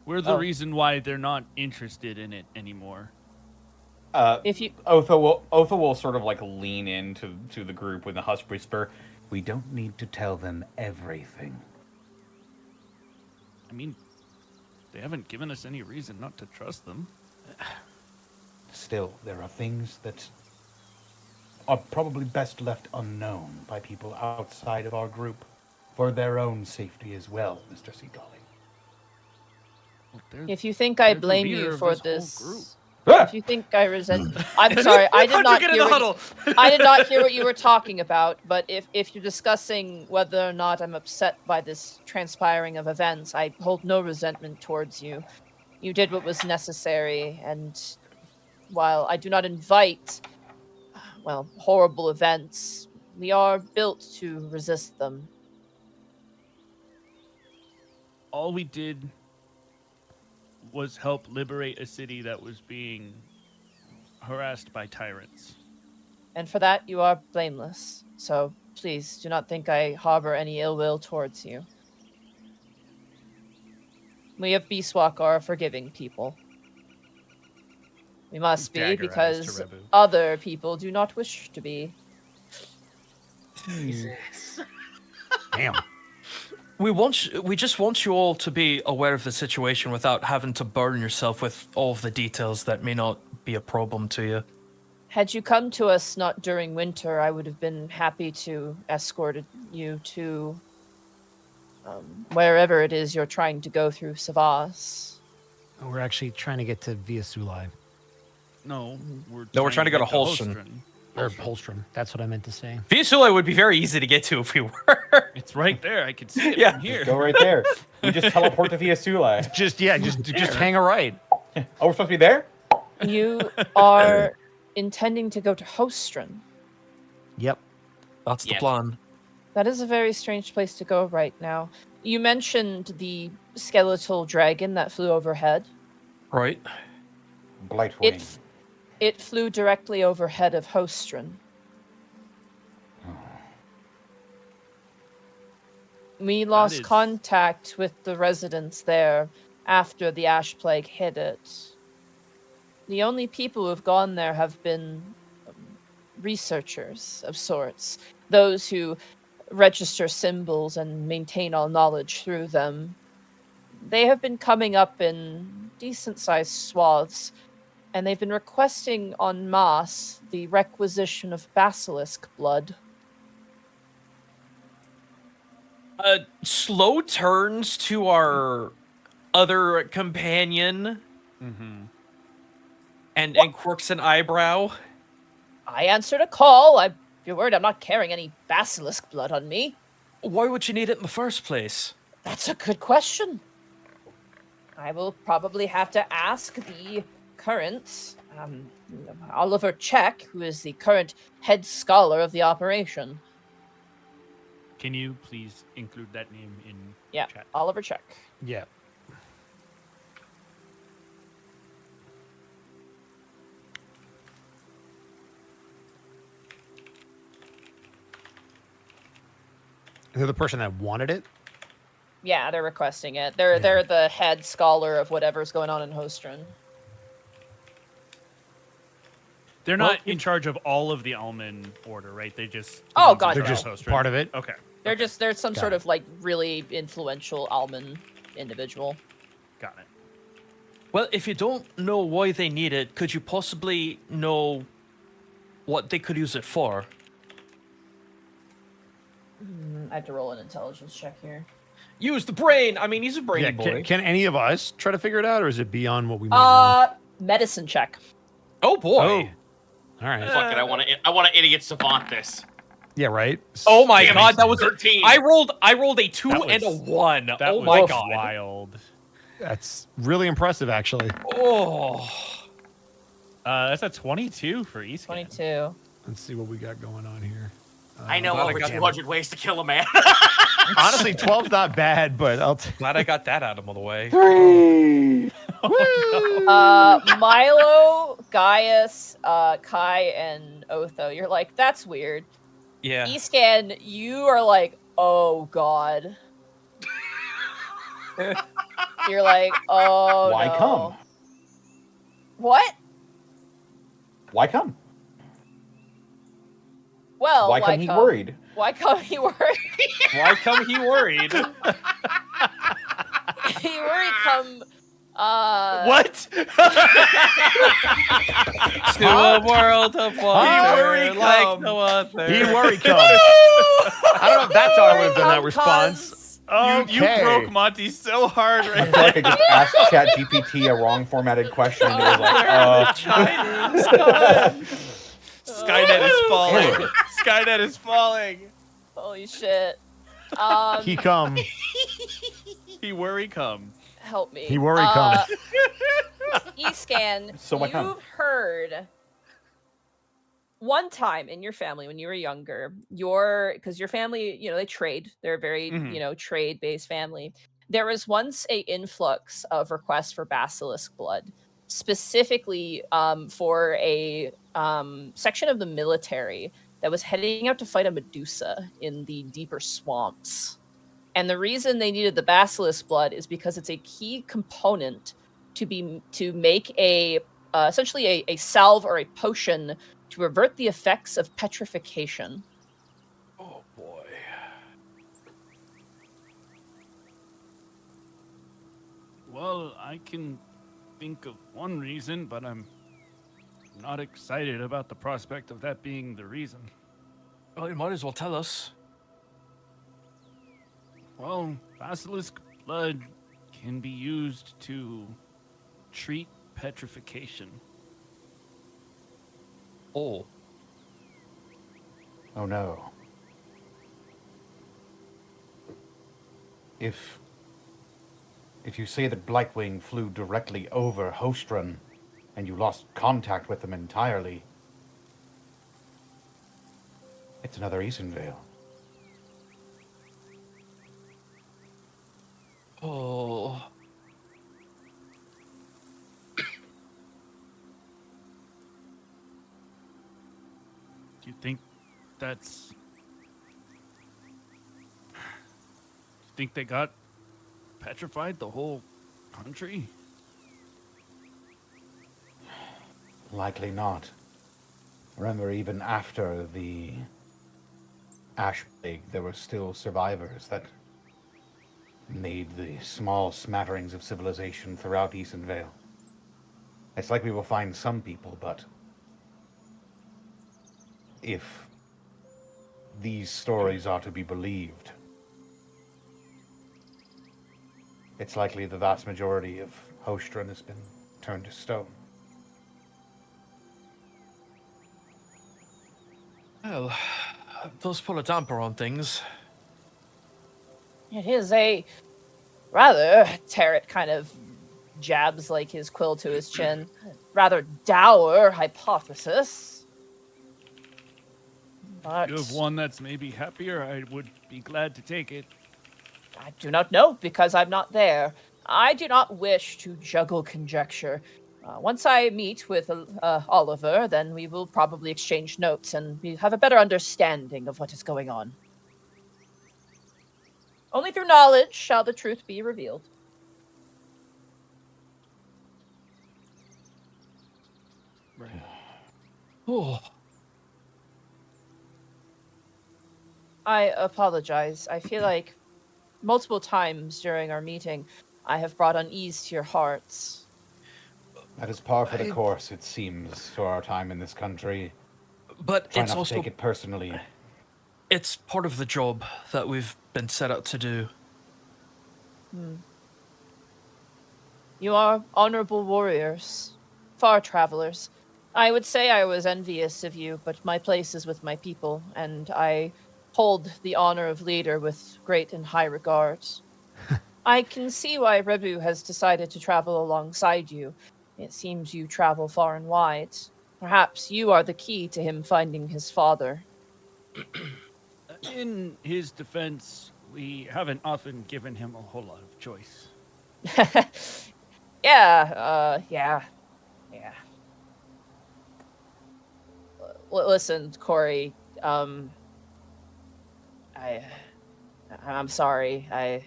we're the Oh. reason why they're not interested in it anymore. If you Otha will sort of like lean into the group with a hushed whisper. We don't need to tell them everything. I mean, they haven't given us any reason not to trust them. Still, there are things that are probably best left unknown by people outside of our group for their own safety as well, Mr. Seagalling. Well, if you think I they're the blame leader you of for this whole group. this, if you think I resent, I'm sorry, I did not hear. I did not hear what you were talking about. But if you're discussing whether or not I'm upset by this transpiring of events, I hold no resentment towards you. You did what was necessary, and while I do not invite, well, horrible events, we are built to resist them. All we did was help liberate a city that was being harassed by tyrants. And for that, you are blameless. So please do not think I harbor any ill will towards you. We of Beastwalk are a forgiving people. We must be, Dagger eyes to because Rebu. other people do not wish to be. Damn. We just want you all to be aware of the situation without having to burden yourself with all of the details that may not be a problem to you. Had you come to us not during winter, I would have been happy to escort you to wherever it is you're trying to go through Savas. We're actually trying to get to Via Sulai. No, we're trying to go to get Holstrom. Or Holstrom. That's what I meant to say. Viasula would be very easy to get to if we were. It's right there. I could see it Yeah. from here. Go right there. We just teleport to Via Sulai. Just hang a right. Oh, we're supposed to be there? You are intending to go to Hostron. Yep. That's the Yes. plan. That is a very strange place to go right now. You mentioned the skeletal dragon that flew overhead. Right. Blightwing. It flew directly overhead of Hostron. We lost is- contact with the residents there after the ash plague hit it. The only people who have gone there have been researchers of sorts, those who register symbols and maintain all knowledge through them. They have been coming up in decent-sized swaths, and they've been requesting en masse the requisition of basilisk blood. Slow turns to our other companion Mm-hmm. and quirks an eyebrow. I answered a call. If you're worried I'm not carrying any basilisk blood on me. Why would you need it in the first place? That's a good question. I will probably have to ask the current Oliver Check, who is the current head scholar of the operation. Can you please include that name in Yeah, chat? Oliver Check. Yeah. They're the person that wanted it? Yeah, they're requesting it. They're the head scholar of whatever's going on in Hostron. They're not in charge of all of the Alman order, right? They just Oh, God, They're no. just part of it? Okay. They're some Got sort it. of like really influential Alman individual. Got it. Well, if you don't know why they need it, could you possibly know what they could use it for? I have to roll an intelligence check here. Use the brain. I mean, he's a brainy Yeah, boy. can any of us try to figure it out, or is it beyond what we might know? Medicine check. Oh boy. All right. Fuck it, I want to idiot savant this. Yeah, right. Oh my Damn it, god, that was 13. I rolled a 2 That and a was- 1. That Oh was my god. wild. That's really impressive, actually. Oh. That's a 22 for East. 22. Let's see what we got going on here. I know glad I over got 200 ways to kill a man. Honestly, 12's not bad, but I'll. Glad I got that out of the way. Milo, Gaius, Kai, and Otho. You're like, that's weird. Yeah. Escan, you are like, oh god. You're like, oh Why no. come? What? Why come? Well, Why come he worried? Why come he worried? Why come he worried? He worried come What? To a world of wonder worry like come. no other. He worry come. I don't know if that's how I would have done that Come response. cause- You broke Monty so hard I right feel like I just asked ChatGPT a wrong formatted question and it was like, Skynet is falling. Error. Skynet is falling. Holy shit. He come. He worry come. Help me. He worry come. Escan, So my you've come. heard one time in your family when you were younger, because your family, they trade. They're a very, Mhm. trade-based family. There was once a influx of requests for basilisk blood, specifically for a section of the military that was heading out to fight a Medusa in the deeper swamps. And the reason they needed the basilisk blood is because it's a key component to make a essentially a salve or a potion to revert the effects of petrification. Oh boy. Well, I can think of one reason, but I'm not excited about the prospect of that being the reason. Well, you might as well tell us. Well, basilisk blood can be used to treat petrification. Oh. oh no. If you say that Blightwing flew directly over Hostrun and you lost contact with them entirely, it's another Easenvale. Oh. Do you think that's... Do you think they got petrified the whole country? Likely not. Remember, even after the Ash Plague, there were still survivors that made the small smatterings of civilization throughout Easenvale. It's like we will find some people, but if these stories are to be believed, it's likely the vast majority of Hostrun has been turned to stone. Well, those put a damper on things. It is a rather, Tarrant kind of jabs like his quill to his chin, rather dour hypothesis. But If you have one that's maybe happier, I would be glad to take it. I do not know because I'm not there. I do not wish to juggle conjecture. Once I meet with Oliver, then we will probably exchange notes and we have a better understanding of what is going on. Only through knowledge shall the truth be revealed. Right. Oh. I apologize. I feel like multiple times during our meeting, I have brought unease to your hearts. That is par for the course, it seems, for our time in this country. But Try it's not to also take it personally. it's part of the job that we've been set out to do. You are honorable warriors, far travelers. I would say I was envious of you, but my place is with my people, and I hold the honor of leader with great and high regard. I can see why Rebu has decided to travel alongside you. It seems you travel far and wide. Perhaps you are the key to him finding his father. In his defense, we haven't often given him a whole lot of choice. Yeah. Listen, Korri, I'm sorry. I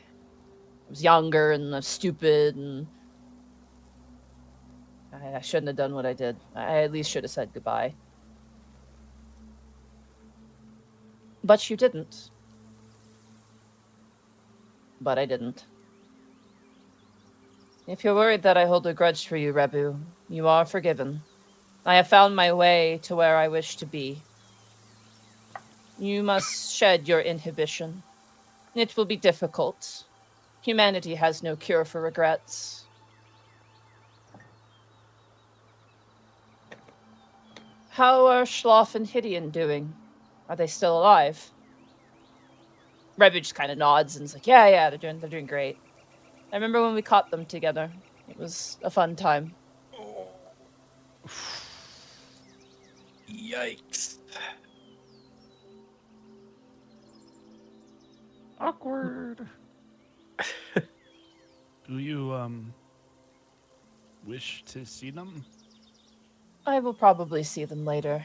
was younger and stupid, and I shouldn't have done what I did. I at least should have said goodbye. But you didn't. But I didn't. If you're worried that I hold a grudge for you, Rebu, you are forgiven. I have found my way to where I wish to be. You must shed your inhibition. It will be difficult. Humanity has no cure for regrets. How are Schloff and Hideon doing? Are they still alive? Rebu just kind of nods and is like, yeah, they're doing great. I remember when we caught them together. It was a fun time. Yikes. Awkward. Do you wish to see them? I will probably see them later.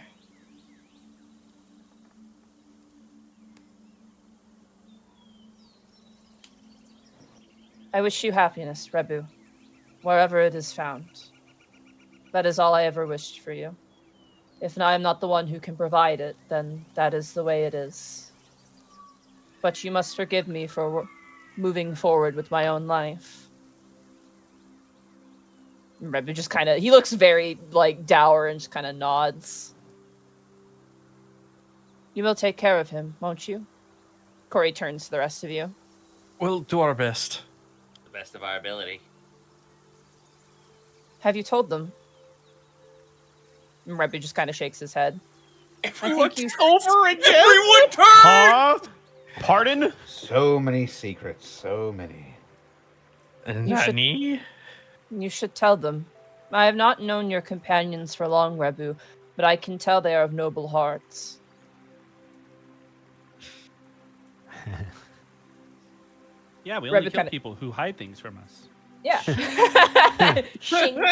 I wish you happiness, Rebu, wherever it is found. That is all I ever wished for you. If I am not the one who can provide it, then that is the way it is. But you must forgive me for moving forward with my own life. Rebu just kind of, he looks very, dour and just kind of nods. You will take care of him, won't you? Korri turns to the rest of you. We'll do our best. The best of our ability. Have you told them? And Rebu just kind of shakes his head. Everyone's over again. Everyone turn! Huh? Pardon? So many secrets, so many. Nani? You should tell them. I have not known your companions for long, Rebu, but I can tell they are of noble hearts. Yeah, we only Rabbit kill kinda- people who hide things from us. Yeah. Shing.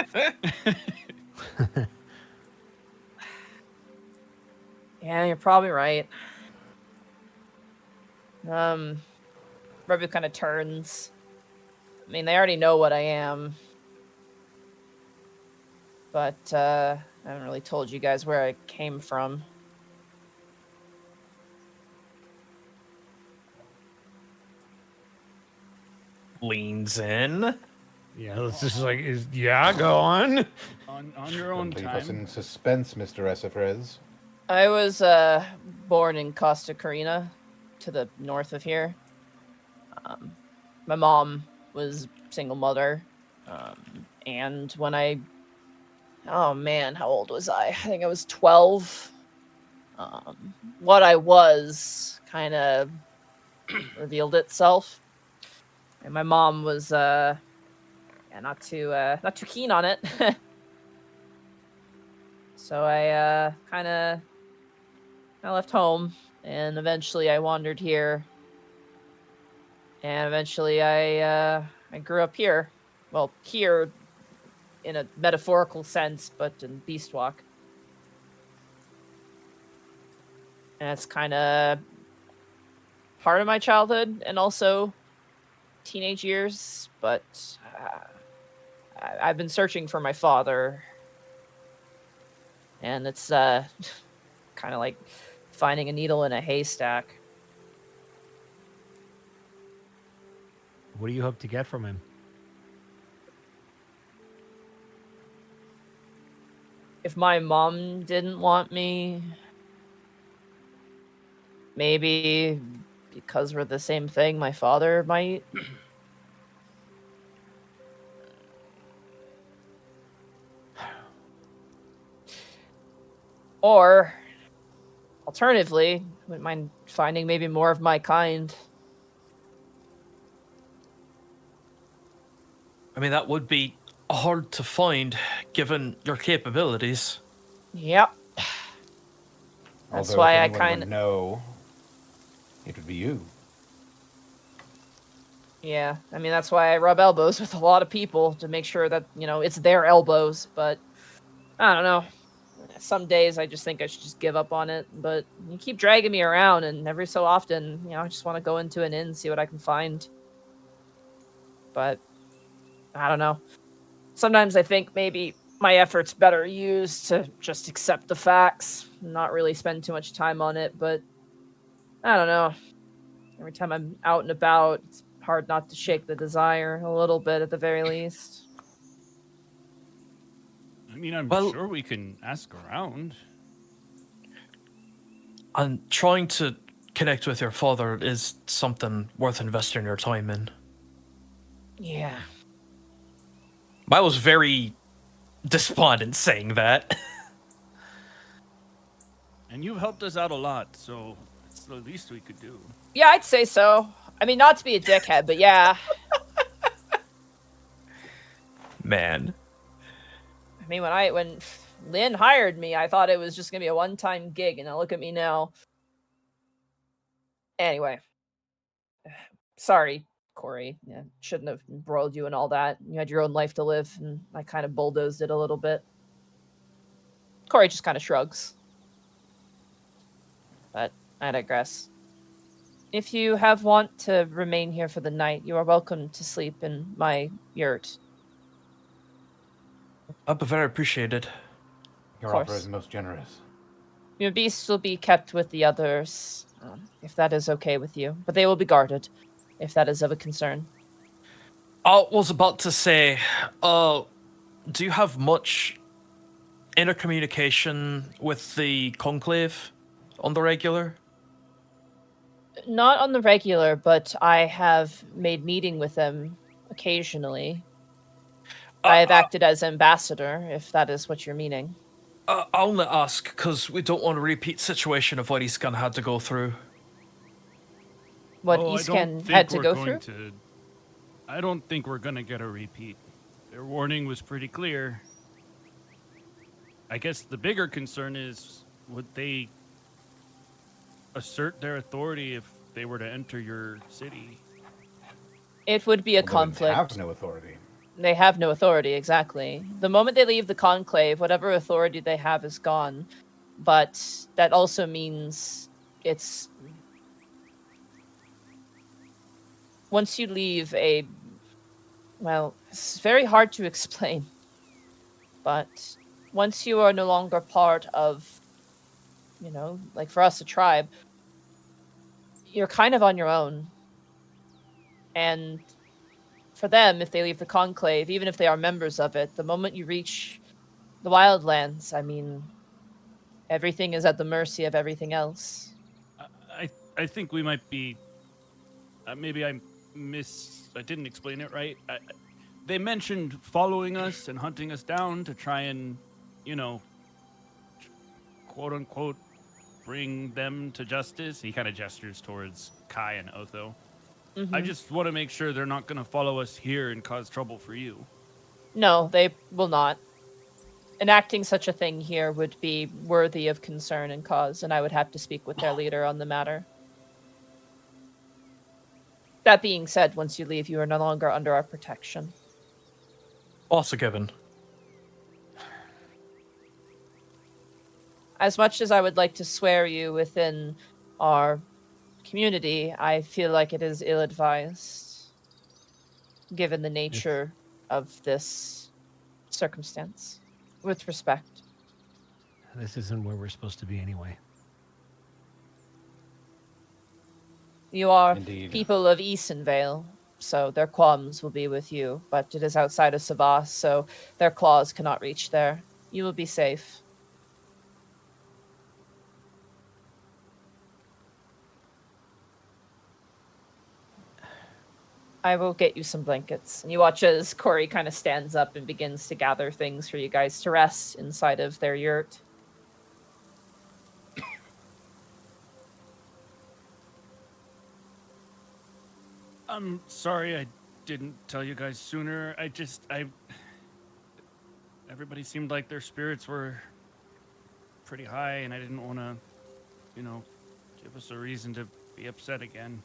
Yeah, you're probably right. Rebu kind of turns. I mean, they already know what I am. But, I haven't really told you guys where I came from. Leans in. Yeah, let's just go on. On your own Don't leave us time. in suspense, Mr. Esifrez. I was born in Costa Carina, to the north of here. My mom was single mother, and when oh man, how old was I? I think I was 12. What I was kind of revealed itself, and my mom was not too keen on it. So I kind of left home, and eventually I wandered here, and eventually I grew up here. Well, here in a metaphorical sense, but in Beastwalk. And it's kind of part of my childhood and also teenage years, but I've been searching for my father. And it's kind of like finding a needle in a haystack. What do you hope to get from him? If my mom didn't want me, maybe because we're the same thing, my father might. Or, alternatively, wouldn't mind finding maybe more of my kind. I mean, that would be hard to find, given your capabilities. Yep. That's Although why if I anyone kind would of... know, it would be you. Yeah, I mean, that's why I rub elbows with a lot of people to make sure that, it's their elbows, but I don't know. Some days I just think I should just give up on it, but you keep dragging me around, and every so often, I just want to go into an inn, see what I can find. But I don't know. Sometimes I think maybe my effort's better used to just accept the facts, not really spend too much time on it, but I don't know. Every time I'm out and about, it's hard not to shake the desire a little bit at the very least. I mean, I'm Well- sure we can ask around. And trying to connect with your father is something worth investing your time in. Yeah. I was very despondent saying that. And you've helped us out a lot, so it's the least we could do. Yeah, I'd say so. I mean, not to be a dickhead, but yeah. Man. I mean, when Lynn hired me, I thought it was just gonna be a one-time gig, and now look at me now. Anyway, sorry, Korri. Yeah, shouldn't have embroiled you and all that. You had your own life to live, and I kind of bulldozed it a little bit. Korri just kind of shrugs. But I digress. If you want to remain here for the night, you are welcome to sleep in my yurt. That'd be very appreciated. Your course. offer is most generous. Your beasts will be kept with the others, if that is okay with you. But they will be guarded, if that is of a concern. I was about to say, do you have much intercommunication with the Conclave on the regular? Not on the regular, but I have made meeting with them occasionally. I have acted as ambassador, if that is what you're meaning. I only ask because we don't want a repeat situation of what Eastcan had to go through. What Oh, I don't Eastcan think had to we're go going through? I don't think we're gonna get a repeat. Their warning was pretty clear. I guess the bigger concern is, would they assert their authority if they were to enter your city? It would be a Although they conflict. have no authority. They have no authority, exactly. The moment they leave the conclave, whatever authority they have is gone. But that also means it's... Once you leave well, it's very hard to explain. But once you are no longer part of, like for us, a tribe, you're kind of on your own. And for them, if they leave the conclave, even if they are members of it, the moment you reach the wildlands, I mean, everything is at the mercy of everything else. I think we might be. Maybe I didn't explain it right. They mentioned following us and hunting us down to try and, quote unquote, bring them to justice. He kind of gestures towards Kai and Otho. Mm-hmm. I just want to make sure they're not going to follow us here and cause trouble for you. No, they will not. Enacting such a thing here would be worthy of concern and cause, and I would have to speak with their leader on the matter. That being said, once you leave, you are no longer under our protection. Also given. As much as I would like to swear you within our community, I feel like it is ill-advised, given the nature of this circumstance. With respect. This isn't where we're supposed to be anyway. You are Indeed. people of Easonvale, so their qualms will be with you, but it is outside of Savas, so their claws cannot reach there. You will be safe. I will get you some blankets. And you watch as Korri kind of stands up and begins to gather things for you guys to rest inside of their yurt. I'm sorry I didn't tell you guys sooner. Everybody seemed like their spirits were pretty high, and I didn't want to, give us a reason to be upset again.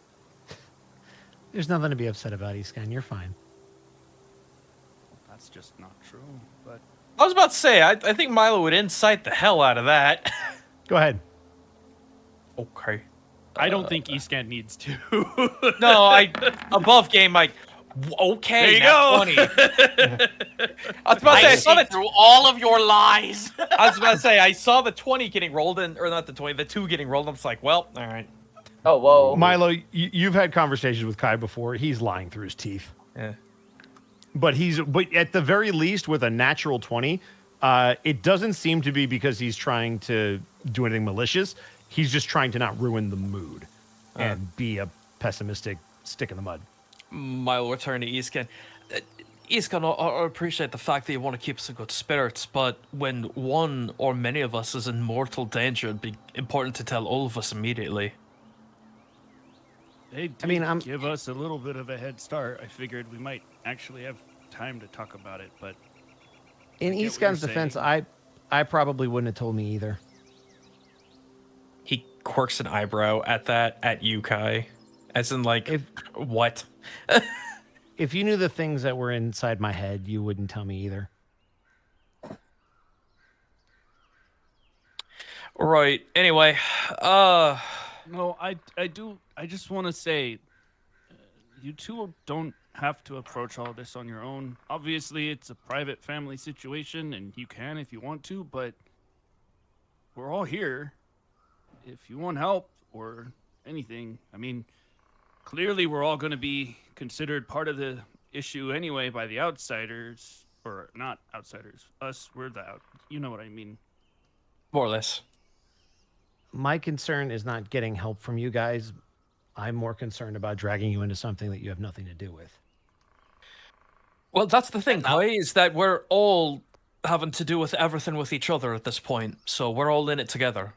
There's nothing to be upset about, Escan. You're fine. That's just not true, but... I was about to say, I think Milo would incite the hell out of that. Go ahead. Okay. I don't think Escan needs to. No, above game, okay, there you go. 20. I was about to say, I saw see through all of your lies. I was about to say, I saw the 20 getting rolled in, or not the 20, the 2 getting rolled. I'm just like, well, all right. Oh, whoa. Milo, you've had conversations with Kai before. He's lying through his teeth. Yeah. But at the very least, with a natural 20, it doesn't seem to be because he's trying to do anything malicious. He's just trying to not ruin the mood and be a pessimistic stick in the mud. Milo return to Iskan. Iskan, I appreciate the fact that you want to keep us in good spirits, but when one or many of us is in mortal danger, it'd be important to tell all of us immediately. They did give us a little bit of a head start. I figured we might actually have time to talk about it, but... In Iskan's defense, I probably wouldn't have told me either. He quirks an eyebrow at you, Kai. As in, what? If you knew the things that were inside my head, you wouldn't tell me either. Right. Anyway, No, I just want to say, you two don't have to approach all this on your own. Obviously, it's a private family situation, and you can if you want to, but we're all here. If you want help or anything, clearly we're all going to be considered part of the issue anyway by the outsiders, or not outsiders. Us, we're the you know what I mean. more or less. My concern is not getting help from you guys. I'm more concerned about dragging you into something that you have nothing to do with. Well, that's the thing, Kai, is that we're all having to do with everything with each other at this point, so we're all in it together.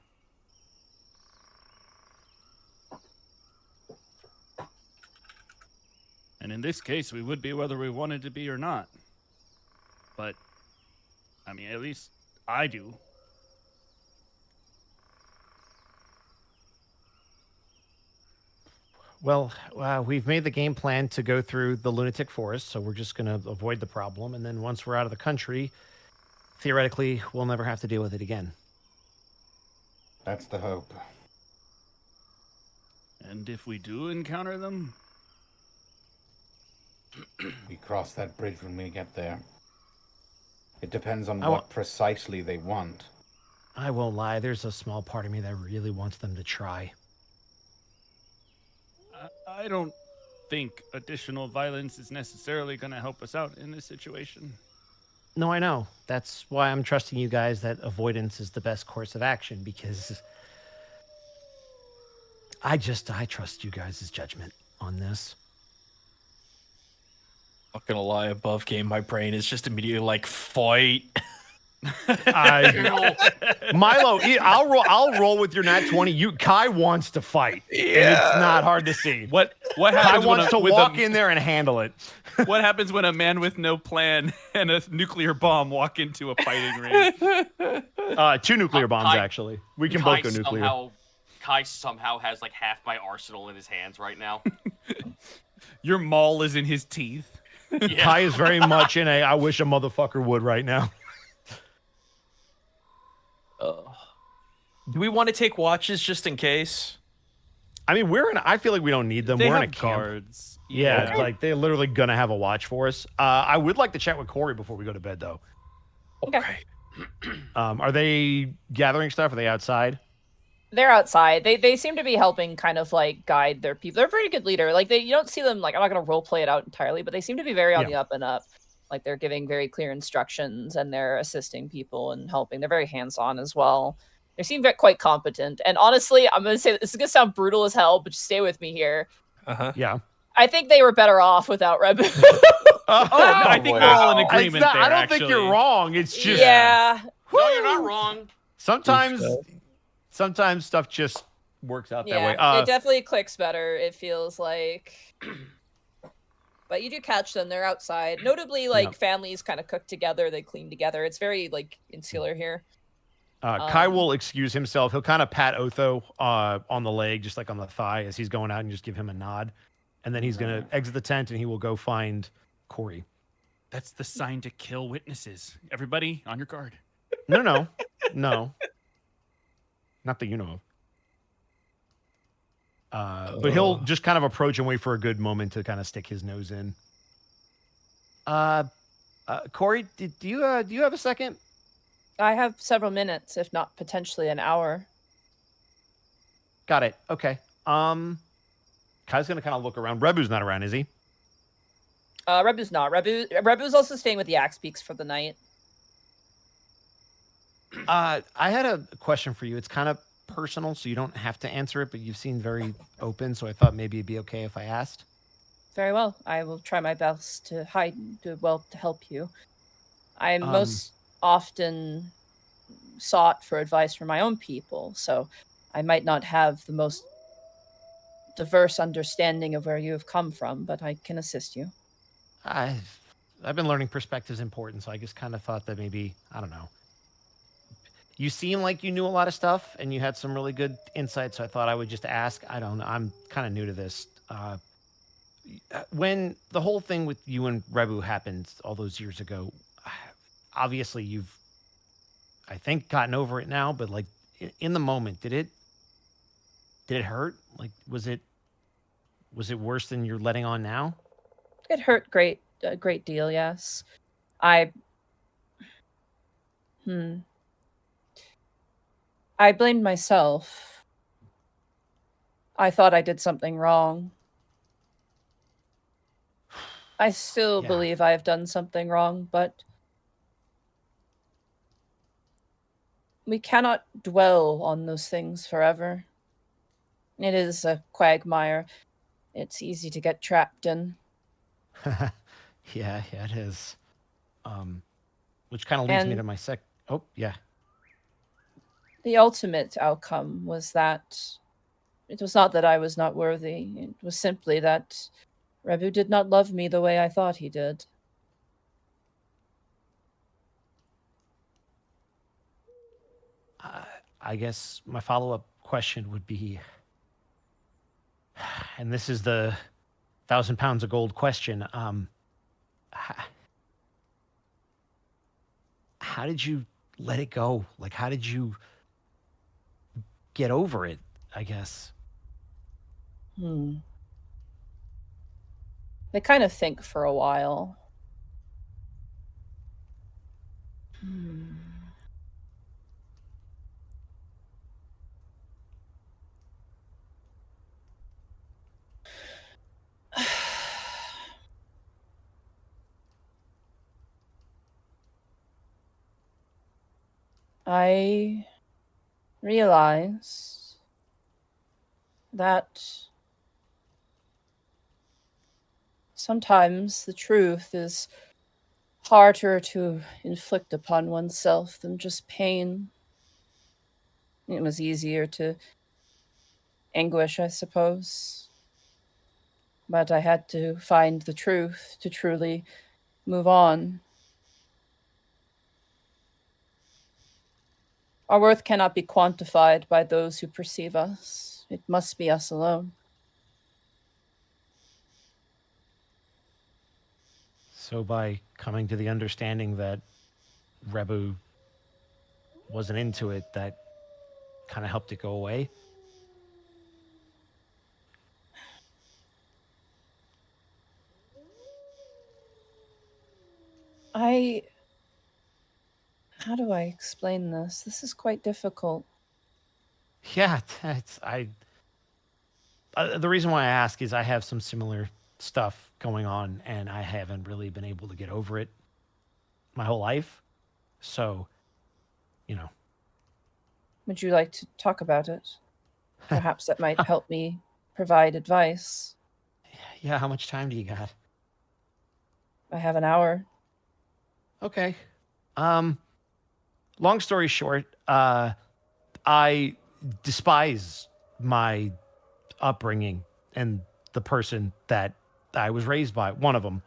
And in this case, we would be whether we wanted to be or not. But, at least I do. Well, we've made the game plan to go through the lunatic forest, so we're just going to avoid the problem. And then once we're out of the country, theoretically, we'll never have to deal with it again. That's the hope. And if we do encounter them? We cross that bridge when we get there. It depends on what precisely they want. I won't lie, there's a small part of me that really wants them to try. I don't think additional violence is necessarily going to help us out in this situation. No, I know. That's why I'm trusting you guys that avoidance is the best course of action, because I trust you guys' judgment on this. Not gonna lie, above game, my brain is just immediately like, fight. Milo, I'll roll with your nat 20. Kai wants to fight. Yeah. And it's not hard to see. What Kai happens wants to walk in there and handle it. What happens when a man with no plan and a nuclear bomb walk into a fighting ring? 2 nuclear bombs, actually. We can both go nuclear. Kai somehow has like half my arsenal in his hands right now. Your maul is in his teeth. Yeah. Kai is very much in I wish a motherfucker would right now. Do we want to take watches just in case? I feel like we don't need them. They We're in a have camp. guards. Yeah, like they're literally gonna have a watch for us. I would like to chat with Korri before we go to bed, though. Okay. Are they gathering stuff? Are they outside? They're outside. They seem to be helping kind of like guide their people. They're a pretty good leader. Like you don't see them I'm not gonna role play it out entirely, but they seem to be very on the up and up. Like they're giving very clear instructions and they're assisting people and helping. They're very hands-on as well. They seem quite competent. And honestly, I'm gonna say this is gonna sound brutal as hell, but just stay with me here. Yeah. I think they were better off without Red Bull. I think we're all in agreement there. I don't think you're wrong. It's just yeah. No, you're not wrong. Sometimes stuff just works out that way. It definitely clicks better. It feels like But you do catch them. They're outside. Notably, like families kind of cook together. They clean together. It's very like insular here. Kai will excuse himself. He'll kind of pat Otho on the leg, just like on the thigh, as he's going out, and just give him a nod. And then he's going to exit the tent, and he will go find Korri. That's the sign to kill witnesses. Everybody on your guard. No. Not that you know of. But he'll just kind of approach and wait for a good moment to kind of stick his nose in. Korri, do you have a second? I have several minutes, if not potentially an hour. Got it. Okay. Kai's gonna kind of look around. Rebu's not around, is he? Rebu's not. Rebu's also staying with the Axe Peaks for the night. I had a question for you. It's kind of personal, so you don't have to answer it, but you've seemed very open, so I thought maybe it'd be okay if I asked. Very well. I will try my best to help you. I'm most often sought for advice from my own people, so I might not have the most diverse understanding of where you have come from, but I can assist you. I've been learning perspective's important, so I just kind of thought that maybe, I don't know. You seem like you knew a lot of stuff, and you had some really good insights, so I thought I would just ask. I don't know. I'm kind of new to this. When the whole thing with you and Rebu happened all those years ago, obviously you've, I think, gotten over it now, but like in the moment, did it hurt? Like, was it worse than you're letting on now? It hurt a great deal, yes. I blamed myself. I thought I did something wrong. I still believe I have done something wrong, but we cannot dwell on those things forever. It is a quagmire. It's easy to get trapped in. Yeah, it is. Which kind of leads me to my Oh, yeah. The ultimate outcome was that it was not that I was not worthy. It was simply that Rebu did not love me the way I thought he did. I guess my follow-up question would be, and this is the 1,000 pounds of gold question. How did you let it go? Like, how did you get over it, I guess? I kind of think for a while. I realize that sometimes the truth is harder to inflict upon oneself than just pain. It was easier to anguish, I suppose. But I had to find the truth to truly move on. Our worth cannot be quantified by those who perceive us. It must be us alone. So by coming to the understanding that Rebu wasn't into it, that kind of helped it go away? How do I explain this? This is quite difficult. Yeah, the reason why I ask is I have some similar stuff going on, and I haven't really been able to get over it my whole life. So, Would you like to talk about it? Perhaps that might help me provide advice. Yeah, how much time do you got? I have an hour. Okay. Long story short, I despise my upbringing and the person that I was raised by, one of them.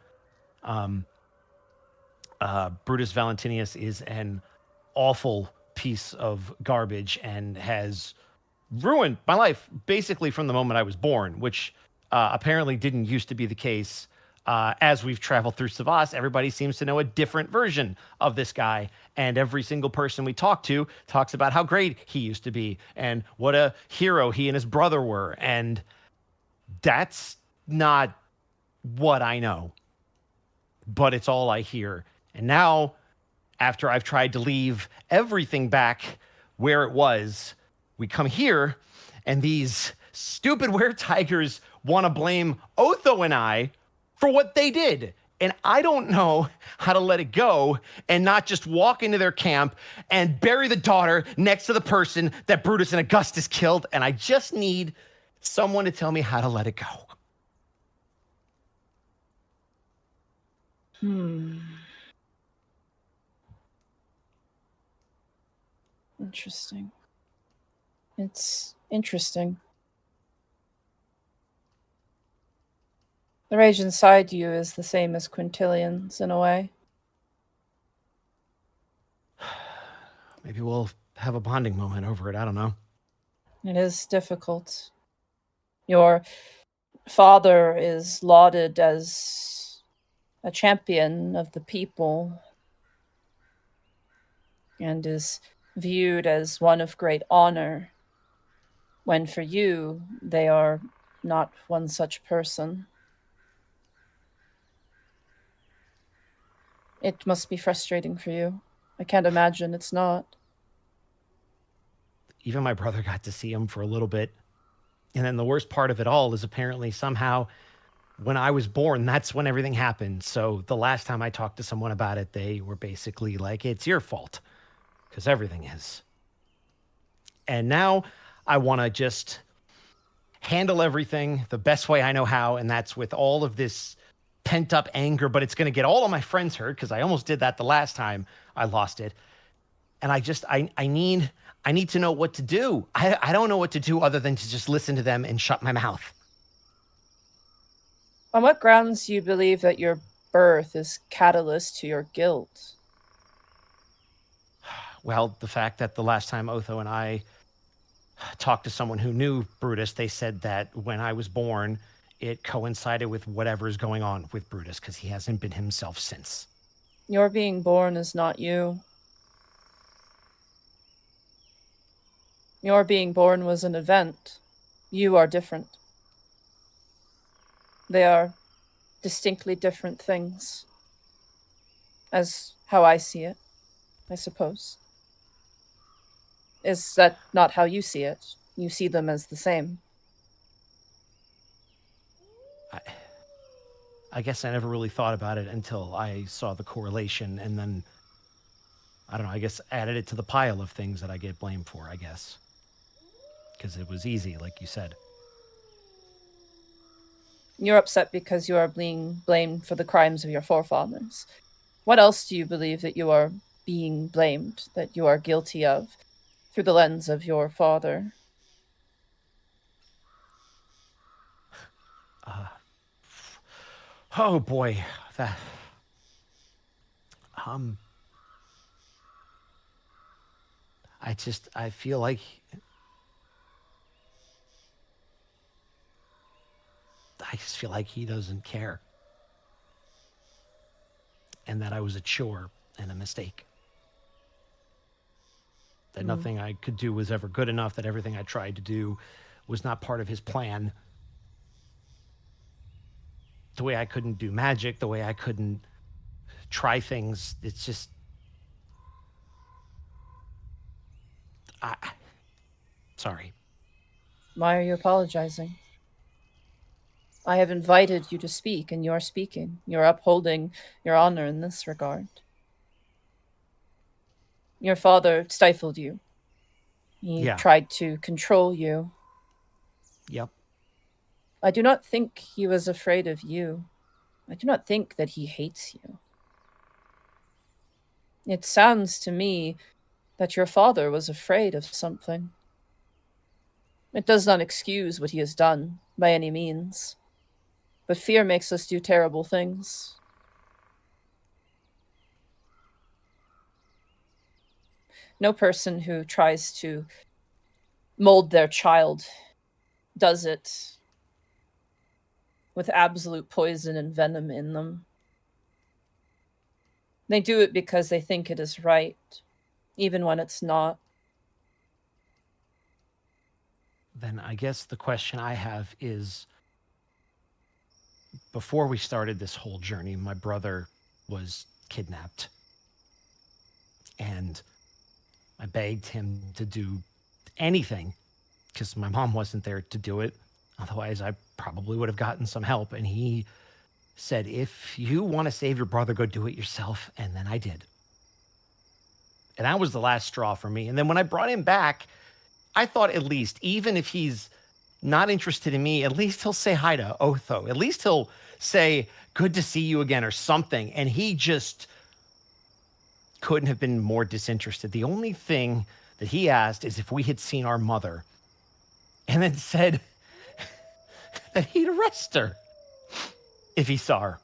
Brutus Valentinius is an awful piece of garbage and has ruined my life basically from the moment I was born, which apparently didn't used to be the case. As we've traveled through Savas, everybody seems to know a different version of this guy. And every single person we talk to talks about how great he used to be and what a hero he and his brother were. And that's not what I know, but it's all I hear. And now, after I've tried to leave everything back where it was, we come here, and these stupid were-tigers want to blame Otho and I for what they did. And I don't know how to let it go and not just walk into their camp and bury the daughter next to the person that Brutus and Augustus killed. And I just need someone to tell me how to let it go. Interesting. It's interesting. The rage inside you is the same as Quintilian's in a way. Maybe we'll have a bonding moment over it. I don't know. It is difficult. Your father is lauded as a champion of the people and is viewed as one of great honor, when for you, they are not one such person. It must be frustrating for you. I can't imagine it's not. Even my brother got to see him for a little bit. And then the worst part of it all is apparently somehow when I was born, that's when everything happened. So the last time I talked to someone about it, they were basically like, it's your fault, because everything is. And now I want to just handle everything the best way I know how, and that's with all of this pent-up anger, but it's going to get all of my friends hurt, because I almost did that the last time I lost it. And I need to know what to do. I don't know what to do other than to just listen to them and shut my mouth. On what grounds do you believe that your birth is catalyst to your guilt? Well, the fact that the last time Otho and I talked to someone who knew Brutus, they said that when I was born, it coincided with whatever's going on with Brutus, because he hasn't been himself since. Your being born is not you. Your being born was an event. You are different. They are distinctly different things. As how I see it, I suppose. Is that not how you see it? You see them as the same. I guess I never really thought about it until I saw the correlation, and then, I don't know, I guess added it to the pile of things that I get blamed for, I guess. Because it was easy, like you said. You're upset because you are being blamed for the crimes of your forefathers. What else do you believe that you are being blamed, that you are guilty of, through the lens of your father? Oh boy, that. I feel like. I just feel like he doesn't care. And that I was a chore and a mistake. That nothing I could do was ever good enough, that everything I tried to do was not part of his plan. The way I couldn't do magic, the way I couldn't try things, it's just... Sorry. Why are you apologizing? I have invited you to speak, and you're speaking. You're upholding your honor in this regard. Your father stifled you. He tried to control you. Yep. I do not think he was afraid of you. I do not think that he hates you. It sounds to me that your father was afraid of something. It does not excuse what he has done, by any means. But fear makes us do terrible things. No person who tries to mold their child does it with absolute poison and venom in them. They do it because they think it is right, even when it's not. Then I guess the question I have is, before we started this whole journey, my brother was kidnapped. And I begged him to do anything because my mom wasn't there to do it. Otherwise, I probably would have gotten some help. And he said, if you want to save your brother, go do it yourself. And then I did. And that was the last straw for me. And then when I brought him back, I thought at least, even if he's not interested in me, at least he'll say hi to Otho. At least he'll say, good to see you again or something. And he just couldn't have been more disinterested. The only thing that he asked is if we had seen our mother, and then said that he'd arrest her if he saw her.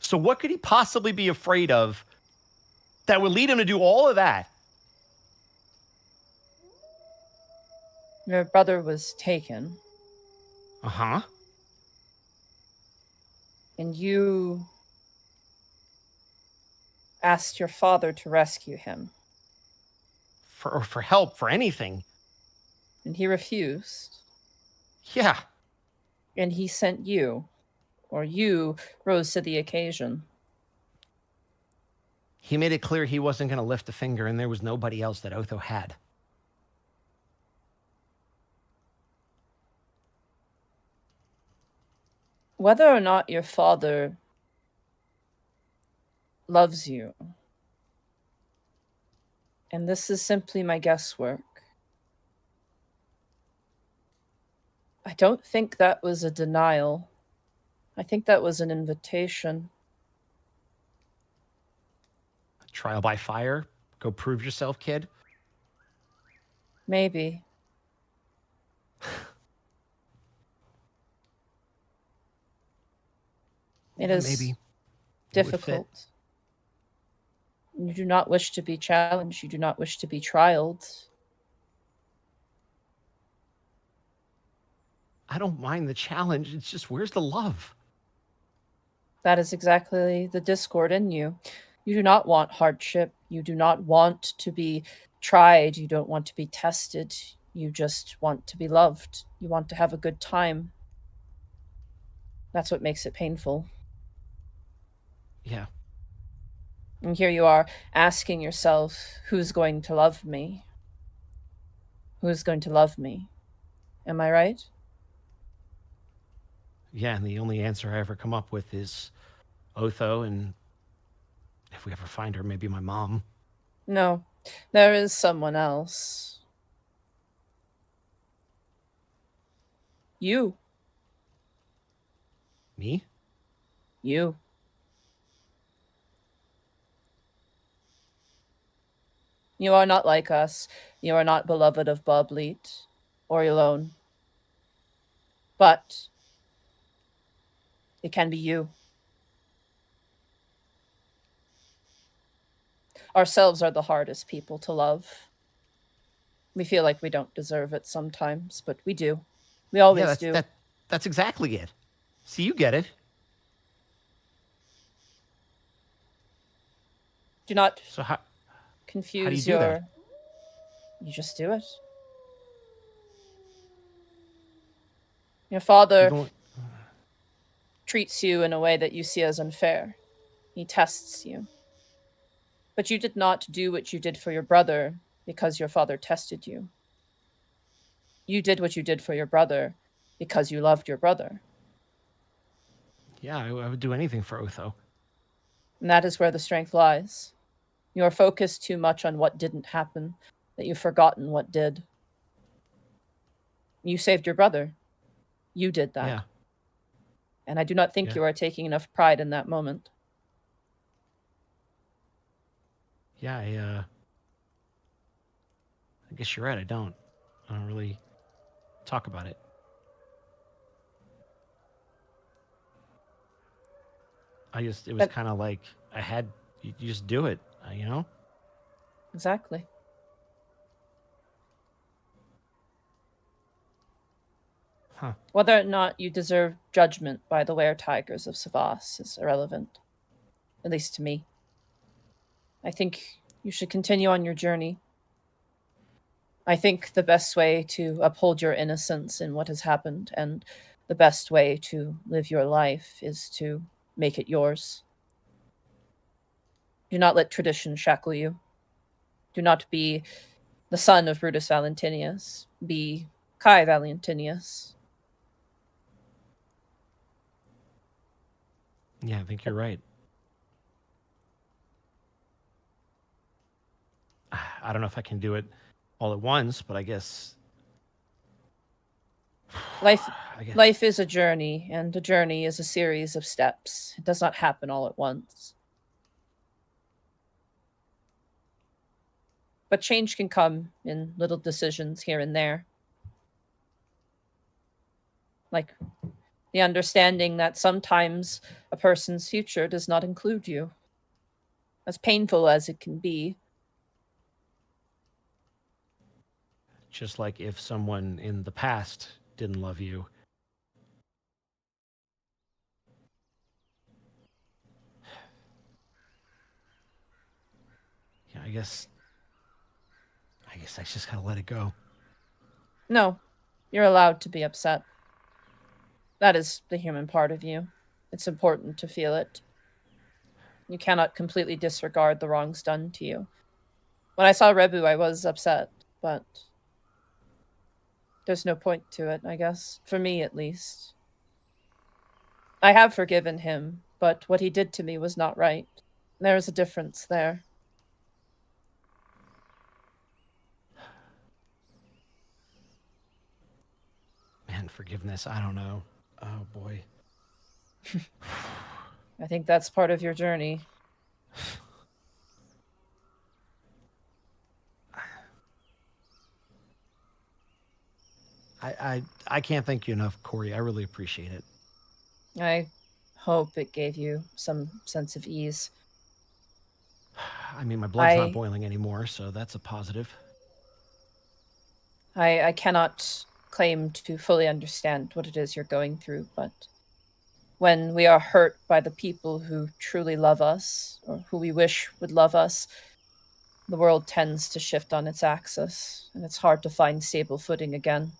So what could he possibly be afraid of that would lead him to do all of that? Your brother was taken, Uh-huh. and you asked your father to rescue him, For help, for anything. and he refused. Yeah. And he sent you, or you rose to the occasion. He made it clear he wasn't going to lift a finger, and there was nobody else that Otho had. Whether or not your father loves you, and this is simply my guesswork, I don't think that was a denial. I think that was an invitation. Trial by fire. Go prove yourself, kid. Maybe. It is Maybe. difficult. You do not wish to be challenged. You do not wish to be trialed. I don't mind the challenge. It's just, where's the love? That is exactly the discord in you. You do not want hardship. You do not want to be tried. You don't want to be tested. You just want to be loved. You want to have a good time. That's what makes it painful. Yeah. And here you are asking yourself, who's going to love me? Who's going to love me? Am I right? Yeah, and the only answer I ever come up with is Otho, and if we ever find her, maybe my mom. No, there is someone else. You. Me? You. You are not like us. You are not beloved of Bobleat or alone. But it can be you. Ourselves are the hardest people to love. We feel like we don't deserve it sometimes, but we do. We always do. That's exactly it. See, you get it. Do not So how confuse do that? You just do it. Your father treats you in a way that you see as unfair. He tests you. But you did not do what you did for your brother because your father tested you. You did what you did for your brother because you loved your brother. Yeah, I would do anything for Otho. And that is where the strength lies. You are focused too much on what didn't happen, that you've forgotten what did. You saved your brother. You did that. Yeah. And I do not think Yeah. you are taking enough pride in that moment. Yeah, I guess you're right. I don't really talk about it. It was But- kind of like you just do it, you know? Exactly. Huh. Whether or not you deserve judgment by the were-tigers of Savas is irrelevant. At least to me. I think you should continue on your journey. I think the best way to uphold your innocence in what has happened and the best way to live your life is to make it yours. Do not let tradition shackle you. Do not be the son of Brutus Valentinius. Be Kai Valentinius. Yeah, I think you're right. I don't know if I can do it all at once, but I guess Life I guess Life is a journey, and a journey is a series of steps. It does not happen all at once. But change can come in little decisions here and there. Like the understanding that sometimes a person's future does not include you. As painful as it can be, just like if someone in the past didn't love you. Yeah, I guess I just gotta let it go. no, you're allowed to be upset. That is the human part of you. It's important to feel it. You cannot completely disregard the wrongs done to you. When I saw Rebu, I was upset, but there's no point to it, I guess. For me, at least. I have forgiven him, but what he did to me was not right. There is a difference there. Man, forgiveness, I don't know. Oh boy. I think that's part of your journey. I can't thank you enough, Korri. I really appreciate it. I hope it gave you some sense of ease. I mean, my blood's I- not boiling anymore, so that's a positive. I cannot claim to fully understand what it is you're going through, but when we are hurt by the people who truly love us, or who we wish would love us, the world tends to shift on its axis, and it's hard to find stable footing again.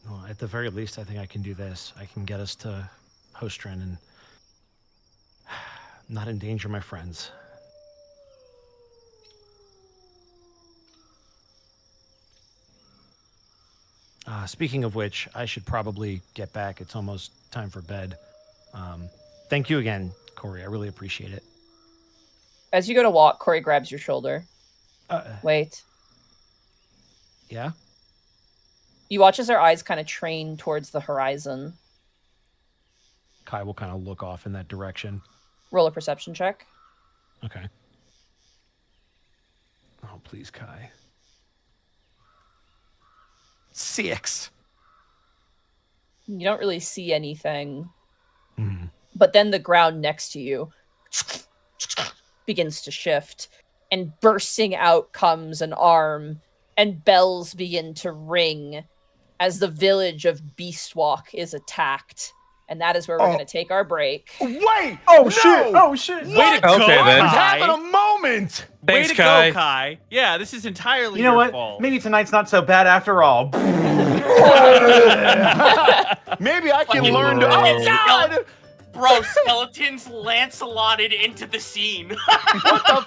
Well, at the very least, I think I can do this. I can get us to Hostren and not endanger my friends. Speaking of which, I should probably get back. It's almost time for bed. Thank you again, Korri. I really appreciate it. As you go to walk, Korri grabs your shoulder. Wait. Yeah? You watch as her eyes kind of train towards the horizon. Kai will kind of look off in that direction. Roll a perception check. Okay. Oh, please, Kai. 6. You don't really see anything, Mm. but then the ground next to you begins to shift, and bursting out comes an arm, and bells begin to ring as the village of Beastwalk is attacked. And that is where we're going to take our break. Wait! Oh no! shit! Oh shit! Way to go, Okay, then. I'm Kai. having a moment! Way Thanks, to Kai. go, Kai. Yeah, this is entirely You know your what? fault. Maybe tonight's not so bad after all. Maybe I can Fucking learn to. fucking Oh, God! Bro, skeletons Lancelotted into the scene. What the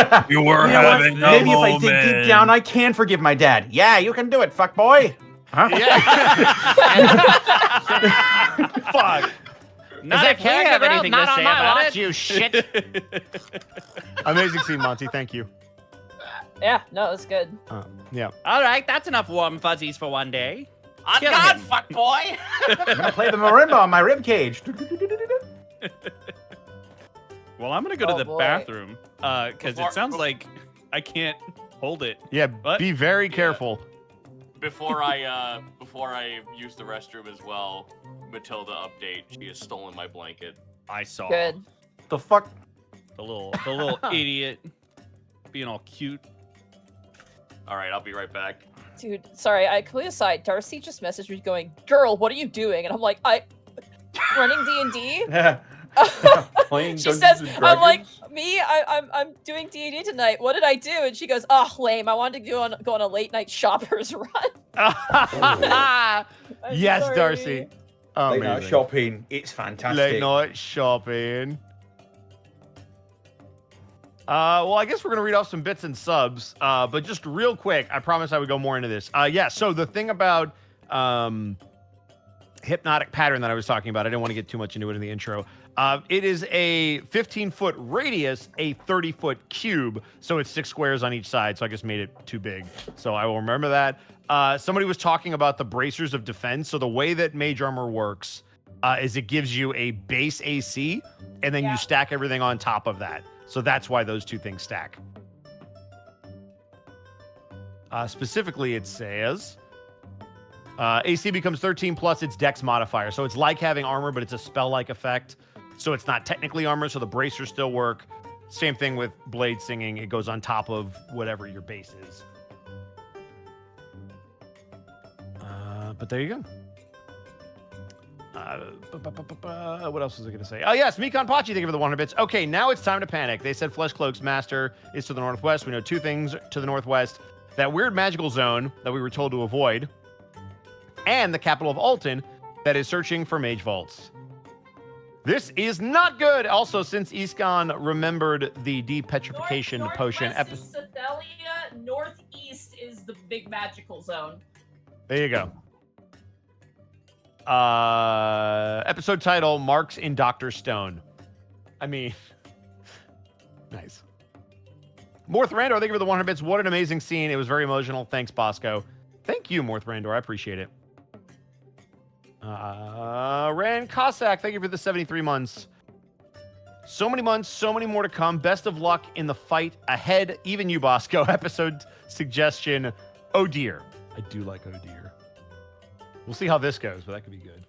fuck? You were You know what? having a Maybe if I moment. dig deep down, I can forgive my dad. Yeah, you can do it, fuckboy. Huh? Fuck. Not if we have anything to say about it. you shit. Amazing scene, Monty. Thank you. Yeah, no, it's good. Yeah. All right, that's enough warm fuzzies for one day. On Kill God, him. fuckboy. I'm gonna play the marimba on my rib cage. Well, I'm gonna go to Oh, the boy. bathroom because Before- it sounds like I can't hold it. Yeah, What? be very careful. Before I use the restroom as well, Matilda update. She has stolen my blanket. I saw Good. The fuck? the little idiot being all cute. All right, I'll be right back. Dude, sorry, I completely aside. Darcy just messaged me going, "Girl, what are you doing?" And I'm like, running D&D. Playing She Dungeons says, and I'm like, Dragons? me, I'm doing D&D tonight. What did I do? And she goes, oh, lame. I wanted to go on a late night shoppers run. I'm Yes, sorry. Darcy. Late night Amazing. shopping. It's fantastic. Late night shopping. Well, I guess we're going to read off some bits and subs, but just real quick, I promised I would go more into this. Yeah, so the thing about hypnotic pattern that I was talking about, I didn't want to get too much into it in the intro. It is a 15-foot radius, a 30-foot cube, so it's 6 squares on each side, so I just made it too big. So I will remember that. Somebody was talking about the bracers of defense. So the way that Mage Armor works is it gives you a base AC, and then you stack everything on top of that. So that's why those two things stack. Specifically, it says AC becomes 13 plus its Dex modifier. So it's like having armor, but it's a spell-like effect. So it's not technically armor, so the bracers still work. Same thing with Blade Singing. It goes on top of whatever your base is. But there you go. What else was I going to say? Oh, yes, Mikon Pachi, thank you for the 100 bits. Okay, now it's time to panic. They said Flesh Cloak's master is to the northwest. We know 2 things to the northwest. That weird magical zone that we were told to avoid. And the capital of Alton that is searching for mage vaults. This is not good. Also, since Iskan remembered the depetrification potion. Northwest is Sethelia, northeast is the big magical zone. There you go. Episode title, Marks in Dr. Stone. I mean, nice. Morth Randor, thank you for the 100 bits. What an amazing scene. It was very emotional. Thanks, Bosco. Thank you, Morth Randor. I appreciate it. Rand Cossack, thank you for the 73 months. So many months, so many more to come. Best of luck in the fight ahead. Even you, Bosco. Episode suggestion, oh dear. I do like oh dear. We'll see how this goes, but that could be good.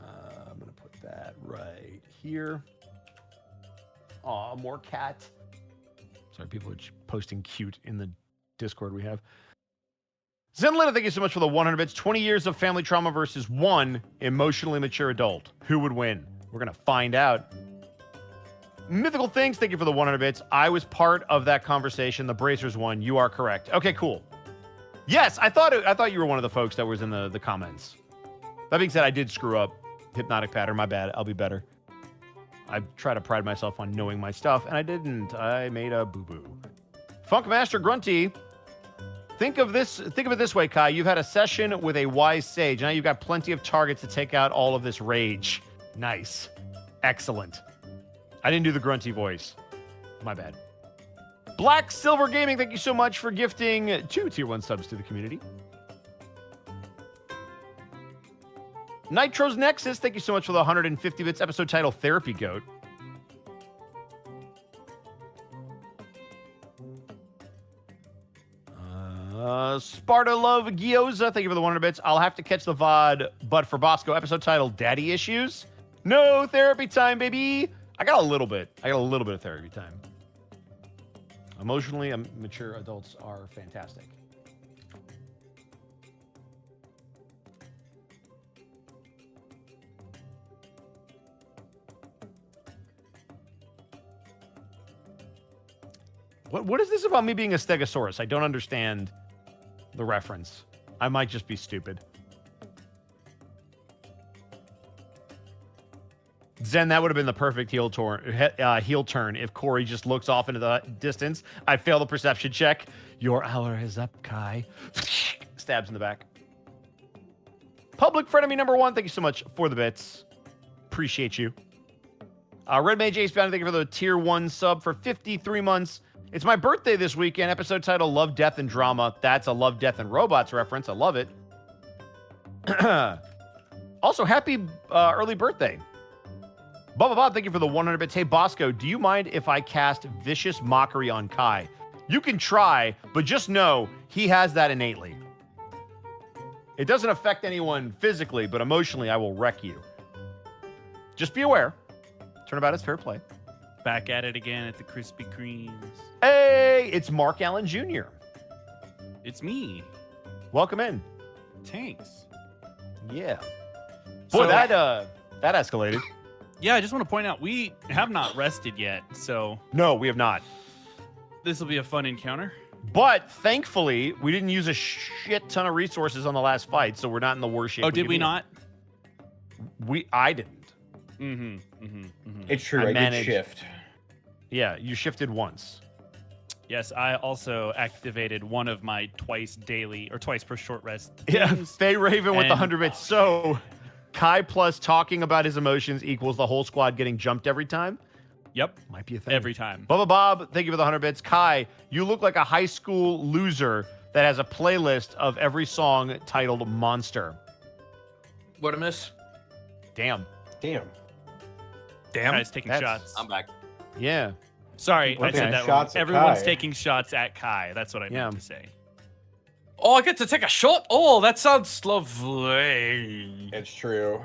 I'm going to put that right here. Aw, more cat. Sorry, people are posting cute in the Discord we have. Zenlita, thank you so much for the 100 bits. 20 years of family trauma versus 1 emotionally mature adult. Who would win? We're going to find out. Mythical Things, thank you for the 100 bits. I was part of that conversation. The Bracers won. You are correct. Okay, cool. Yes, I thought you were one of the folks that was in the comments. That being said, I did screw up. Hypnotic pattern, my bad. I'll be better. I try to pride myself on knowing my stuff, and I didn't. I made a boo-boo. Funkmaster Grunty, think of it this way, Kai. You've had a session with a wise sage. Now you've got plenty of targets to take out all of this rage. Nice. Excellent. I didn't do the Grunty voice. My bad. Black Silver Gaming, thank you so much for gifting 2 tier 1 subs to the community. Nitro's Nexus, thank you so much for the 150 bits. Episode title, Therapy Goat. Sparta Love Gyoza, thank you for the 100 bits. I'll have to catch the VOD, but for Bosco, episode title, Daddy Issues. No therapy time, baby. I got a little bit of therapy time. Emotionally mature adults are fantastic. What is this about me being a stegosaurus? I don't understand the reference. I might just be stupid. Zen, that would have been the perfect heel turn if Korri just looks off into the distance. I fail the perception check. Your hour is up, Kai. Stabs in the back. Public frenemy number 1, thank you so much for the bits. Appreciate you. Red Mage Ace Bounty, thank you for the tier 1 sub for 53 months. It's my birthday this weekend. Episode title, Love, Death, and Drama. That's a Love, Death, and Robots reference. I love it. Also, happy early birthday. Bubba Bob, thank you for the 100 bits. Hey, Bosco, do you mind if I cast Vicious Mockery on Kai? You can try, but just know he has that innately. It doesn't affect anyone physically, but emotionally, I will wreck you. Just be aware. Turnabout is fair play. Back at it again at the Krispy Kremes. Hey, it's Mark Allen Jr. It's me, Welcome in. Tanks. Yeah. Boy, So- that escalated. Yeah, I just want to point out we have not rested yet, so No, we have not. this will be a fun encounter. But thankfully, we didn't use a shit ton of resources on the last fight, so we're not in the worst shape. Oh, did could we be in. not? I didn't. It's true. I I did managed- shift. Yeah, you shifted once. Yes, I also activated one of my twice daily or twice per short rest. Yeah, things. Faye Raven with the And- 100 bits. So, Kai plus talking about his emotions equals the whole squad getting jumped every time. Yep, Might be a thing. every time. Bubba Bob, thank you for the 100 bits. Kai, you look like a high school loser that has a playlist of every song titled Monster. What a miss. Damn. Damn. Damn. Guys taking That's- shots. I'm back. Yeah. Sorry, I Okay. said that wrong. Shots at Everyone's Kai. taking shots at Kai. That's what I Yeah. meant to say. Oh, I get to take a shot? Oh, that sounds lovely. It's true.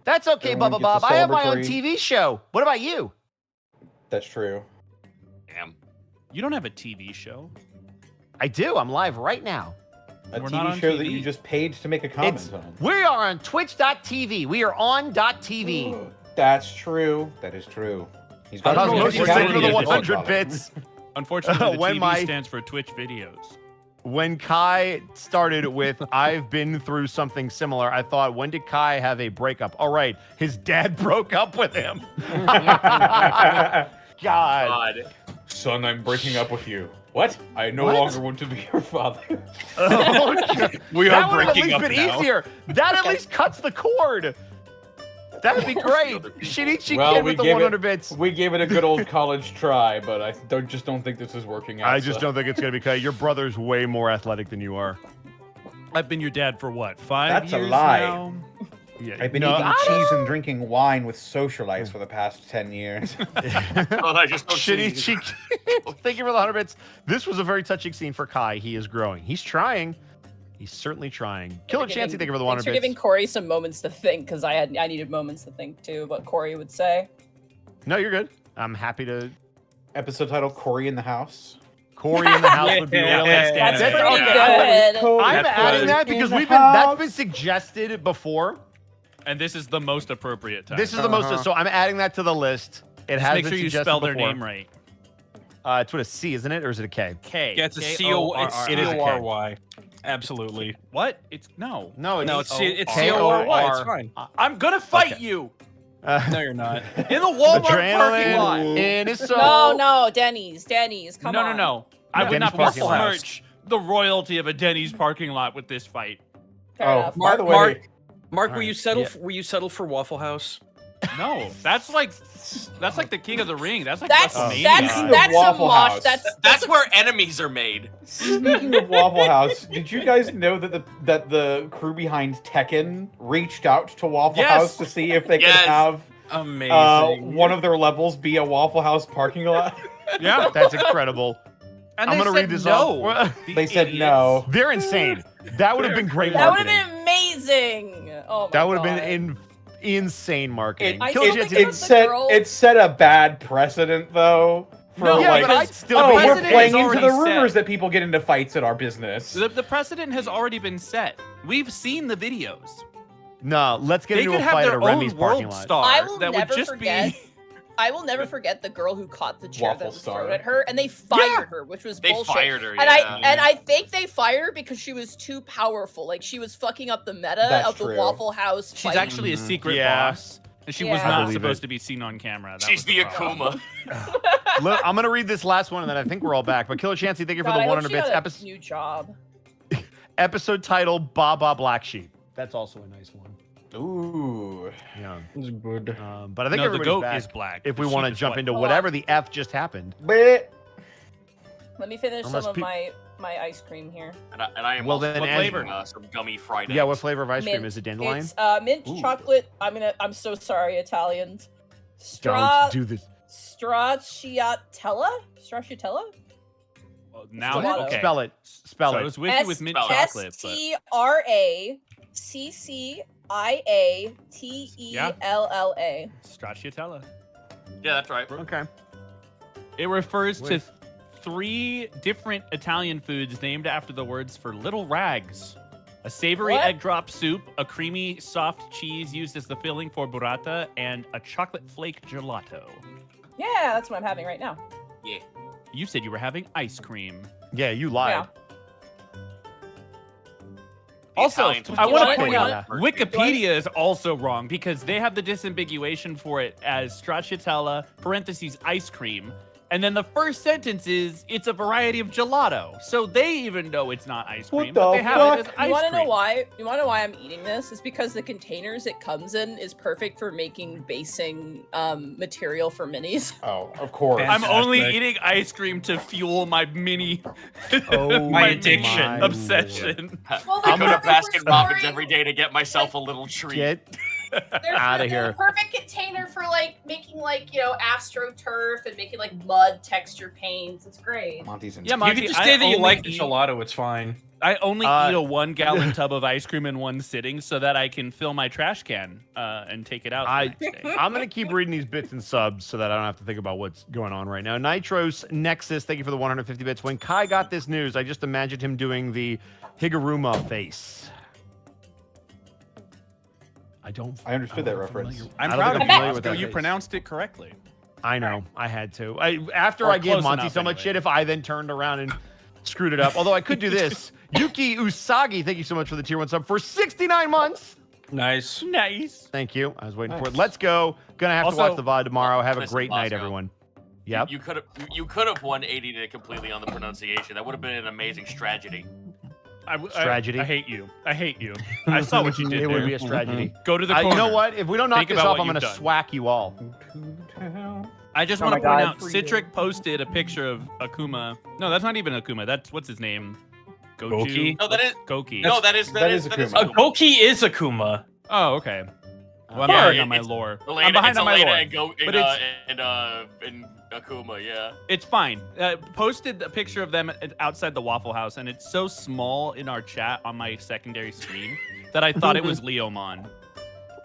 That's okay, Everyone Bubba gets a Bob. I have my own celebratory- TV show. What about you? That's true. Damn. You don't have a TV show. I do. I'm live right now. A We're not TV on show that TV. you just paid to make a comment It's, on. we are on twitch.tv. We are on .tv. That's true. That is true. He's How's don't know most if you you're say doing for the it. 100 bits? Unfortunately, the When TV my- stands for Twitch videos. When Kai started with, I've been through something similar, I thought, when did Kai have a breakup? All right, his dad broke up with him. God. God. Son, I'm breaking up with you. What? I no What? longer want to be your father. Oh, God. We that are would have at breaking least up been now. easier. That at least cuts the cord. That'd be great. Shinichi Well, Kid we with the gave 100 it, bits. we gave it a good old college try, but I just don't think this is working out. I just so. don't think it's going to be Kai. Your brother's way more athletic than you are. I've been your dad for what, 5 That's a years lie. now? Yeah, I've been no, eating cheese and drinking wine with socialites for the past 10 years. Well, I just don't see. Shinichi Kid. Thank you for the 100 bits. This was a very touching scene for Kai. He is growing. He's trying. He's certainly trying. Killer Chansey, thank you for the 100 Thanks for bits. giving Korri some moments to think, because I needed moments to think too. What Korri would say. No, you're good. I'm happy to. Episode title: Corey in the House. Corey in the house would be Yeah, really. that's That's Yeah. pretty Yeah. good. I'm That's adding good. that because In the that's been house. suggested before. And this is the most appropriate time. This is the most. So I'm adding that to the list. It Just has make been sure you suggested spell their before. name right. It's with a C, isn't it, or is it a K? K. Yeah, it's a K-O-R-R-I. C-O, It is a K. C-O-R-Y. Absolutely. What? It's no. No, No, it's K-O-R. C-O-R-Y. It's fine. I'm gonna fight Okay. you Uh, No, you're not. in the Walmart parking lot. adrenaline in his soul. No, Denny's, come on. No. I would Denny's not parking lot. besmirch the royalty of a Denny's parking lot with this fight. Fair Oh, enough. by the way, Mark, All were you right. settled? Yeah. Were you settled for Waffle House? No, that's like the King of the Ring. That's like That's WrestleMania. that's a Waffle mosh. House. That's where enemies are made. speaking of Waffle House, did you guys know that the crew behind Tekken reached out to Waffle Yes. House to see if they Yes. could have Amazing. one of their levels be a Waffle House parking lot? Yeah, That's incredible. and I'm they gonna said read this no. off. The They said idiots. no. They're insane. That would have been great That would have marketing. been amazing. Oh my That would have God. been insane marketing. I Killer still Chansey, think it was the girl- it set a bad precedent though. For No, yeah, like, but I'd still oh, be we're precedent playing is into the already rumors set. that people get into fights at our business. The precedent has already been set. We've seen the videos. No, let's get They into could a have fight at their a Remy's own parking world lot. star. I will that would never just forget. be. I will never forget the girl who caught the chair Waffle that was star. thrown at her, and they fired her, which was They bullshit. fired her. And I think they fired her because she was too powerful. Like she was fucking up the meta That's of the true. Waffle House. She's fight. actually a secret Yeah. boss, and she was Yeah. I not believe supposed it. to be seen on camera. That She's was the problem. Akuma. Look, I'm gonna read this last one, and then I think we're all back. But Killer Chansey, thank you for God, the I hope 100 she bits. got a new job. Episode title: Baba Black Sheep. That's also a nice one. Ooh, Yeah. It's good. But I think No, the everybody's goat back is black. if The we want to sheep is jump white. into Hold whatever on. the F just happened. but Let me finish Unless some of peop- my ice cream here. And I am Well, also then, eating, flavor? some gummy fried Yeah, what eggs. flavor of ice cream Mint. is it? Dandelion. It's mint Ooh. chocolate. I'm so sorry, Italians. Don't do this. Stracciatella? Stracciatella? Well, now, Gelato. okay. Spell it. Spell So I it. was with you with mint chocolate, but Stracciatella. stracciatella. Yeah, that's right. Okay. It refers to With- 3 different Italian foods named after the words for little rags. A savory What? egg drop soup, a creamy soft cheese used as the filling for burrata, and a chocolate flake gelato. Yeah, that's what I'm having right now. Yeah. You said you were having ice cream. Yeah, you lied. Yeah. Also, Italian I You want want to it? point You out want Wikipedia is also wrong because they have the disambiguation for it as stracciatella parentheses ice cream. And then the first sentence is it's a variety of gelato. So they even know it's not ice What cream, but the they have it as fuck? ice You want to cream. know why? You want to know why I'm eating this? It's because the containers it comes in is perfect for making basing material for minis. Oh, of course. I'm only Fantastic. eating ice cream to fuel my mini Oh, My mini addiction. my obsession. Well, I they're go to perfect Baskin for Robbins storing- every day to get myself a little treat. Get They're outta they're here. a perfect container for like making like astroturf and making like mud texture paints. It's great. Monty's in. Yeah, You Monty, can just I say that you only like the eat- gelato. It's fine. I only Uh, eat a 1-gallon tub of ice cream in one sitting so that I can fill my trash can and take it out the next day. I'm gonna keep reading these bits and subs so that I don't have to think about what's going on right now. Nitros Nexus, thank you for the 150 bits. When Kai got this news, I just imagined him doing the Higuruma face. I understood that reference. I'm I don't proud think of I'm you, familiar with Roscoe. that You face. pronounced it correctly. I know, I had to. After Or I gave close Monty enough, so much anyway. shit, if I then turned around and screwed it up. Although I could do this. Yuki Usagi, thank you so much for the tier 1 sub for 69 months. Nice. Nice. Thank you. I was waiting for it. Nice. Let's go. Gonna have to Also- watch the VOD tomorrow. Have a Listen, great night, Bosco. everyone. Yep. You could have 180'd it completely on the pronunciation. That would have been an amazing strategy. Strategy. I hate you. I hate you. I saw what you did It would there. be a tragedy. Go to the corner. You know what? If we don't knock Think this about off, what I'm gonna you've done. swack you all. I just Oh want to my point God. out, Citric posted a picture of Akuma. No, that's not even Akuma. That's what's his name? Goki? No, that is Goki. no, that is Akuma. Goki is Akuma. Oh, okay. Well, I'm Yeah, behind on my it's lore. Elena, I'm behind it's on my Elena lore. and Go But and Akuma, yeah. It's fine. Posted a picture of them outside the Waffle House, and it's so small in our chat on my secondary screen that I thought it was Leomon.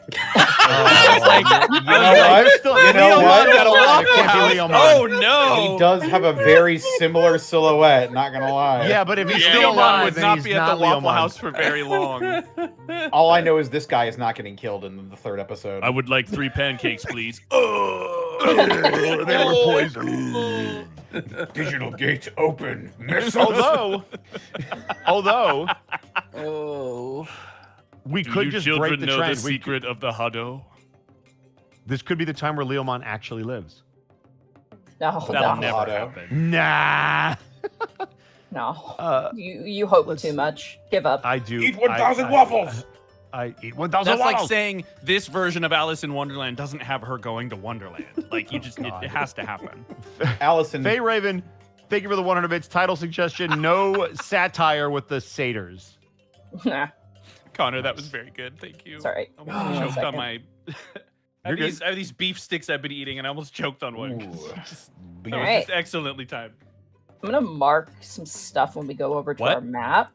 I was like, You know what? Leomon's at a Waffle It can't House. be Leomon. Oh He no! does have a very similar silhouette. Not gonna lie. Yeah, but if he's Yeah, still Leomon alive, would then not he's be at not the Waffle Leomon. House for very long. All I know is this guy is not getting killed in the 3rd episode. I would like 3 pancakes, please. They were poisoned. Digital gates open. Although Oh. we Do could you just children break the know trend. the secret of the Hado? This could be the time where Leomon actually lives. No, That'll no, never Hado. happen. Nah. no. You hope too much. Give up. I do. Eat 1,000 waffles. I eat 1,000 That's like waffles. saying this version of Alice in Wonderland doesn't have her going to Wonderland. Like you just, it has to happen. Allison. Faye Raven, thank you for the 100 bits. Title suggestion: no satire with the satyrs. Nah, Connor, that was very good. Thank you. sorry. I almost choked on Second. my. I You're have these beef sticks I've been eating, and I almost choked on one. Ooh. Just- All It was right. just excellently timed. I'm gonna mark some stuff when we go over to What? our map.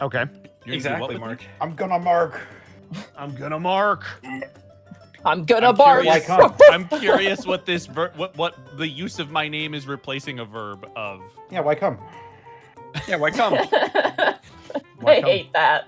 Okay. You're gonna do what Exactly, with Mark. me? I'm gonna mark. I'm gonna mark. I'm gonna I'm bark. curious- Why come? I'm curious what this what the use of my name is replacing a verb of. Yeah, why come? Yeah, why come? I Why come? hate that.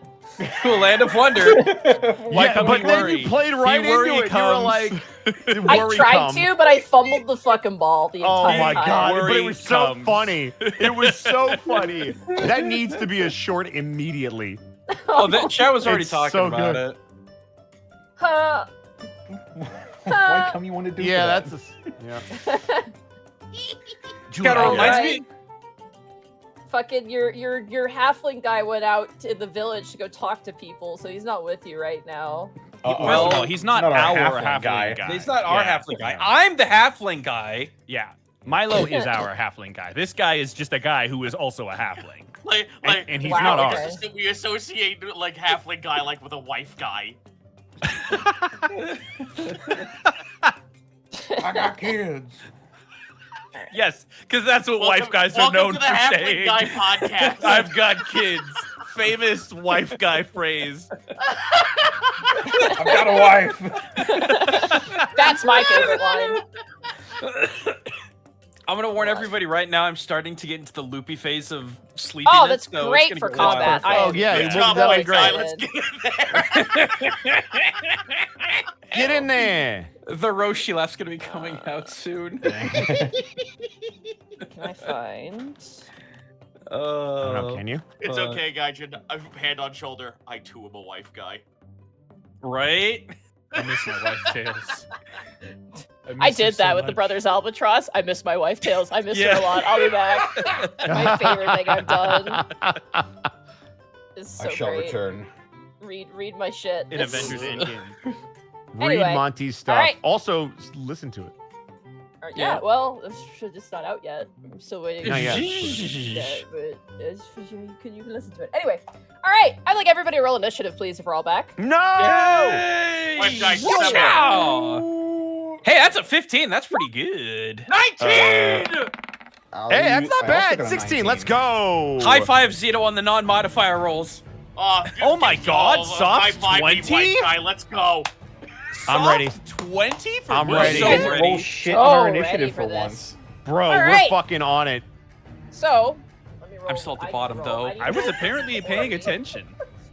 To a land of wonder. Why Yeah, come but he then worry? you played right He worry into it. comes. You were like, I worry tried come. to, but I fumbled the fucking ball the Oh entire my time. god! But it Worry was so comes. funny. It was so funny. That needs to be a short immediately. Oh, that chat was already It's talking so about good. it. Huh. Why come you want to do Yeah, that? that's yeah. Kind of reminds Alright. me. Fucking your halfling guy went out to the village to go talk to people, so he's not with you right now. Uh-oh. First of all, he's not, Not our our halfling halfling guy. guy. He's not our Yeah. halfling guy. I'm the halfling guy. Yeah. Milo is our halfling guy. This guy is just a guy who is also a halfling. And he's Wow, not okay. ours. We associate like halfling guy like with a wife guy. I got kids. Yes, because that's what Welcome- wife guys are welcome known to the for Halfling saying. Guy podcast. I've got kids. Famous wife guy phrase. I've got a wife. That's my favorite line. I'm gonna warn everybody right now. I'm starting to get into the loopy phase of sleepiness. Oh, that's so it's great gonna for get wild. combat. I Oh am yeah, Good it job, will white be guy. great. Let's get in there. Get in there. The Roshi laugh's gonna be coming out soon. Can I find? I don't know, can you? It's okay, Gaijin. Hand on shoulder. I too am a wife guy. Right? I miss my wife tails. I did that with the Brothers Albatross. I miss my wife Tails. I miss her a lot. I'll be back. My favorite thing I've done. It's so I shall great. return. Read my shit. In Avengers Endgame. Anyway, Read Monty's stuff. alright. Also, listen to it. Yeah, well, it's not out yet. I'm still waiting. Not yet. Yeah, but you can listen to it. Anyway, all right. I'd like everybody to roll initiative, please, if we're all back. No! Wife guy, Wow. 7. Hey, that's a 15. That's pretty good. 19! Hey, that's not bad. 16. Let's go. High five, Zito, on the non-modifier rolls. Oh my God, High soft five me, 20? wife guy. Let's go. I'm ready. 20 for I'm me? ready. You guys So roll ready. shit So on our ready initiative for for this. once. Bro, All we're right. fucking on it. So, let me roll. I'm still at the I bottom, need to roll. though. need I was to- apparently paying attention.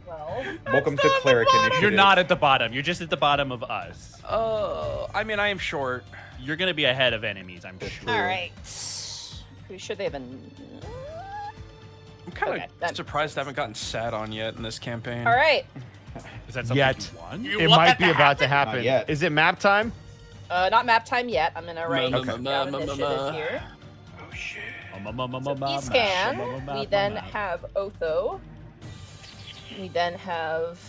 12. Welcome to Cleric Initiative. You're not at the bottom. You're just at the bottom of us. I mean, I am short. You're gonna be ahead of enemies, I'm sure. All right. Pretty sure they have I'm kind of Okay, that- surprised I haven't gotten sat on yet in this campaign. All right. Is that something Yet. you won? You It want might that be about to happen? happen. yet. Is it map time? Not map time yet. I'm gonna write Okay. down initiative here. Oh shit. So E-scan. We then have Otho. We then have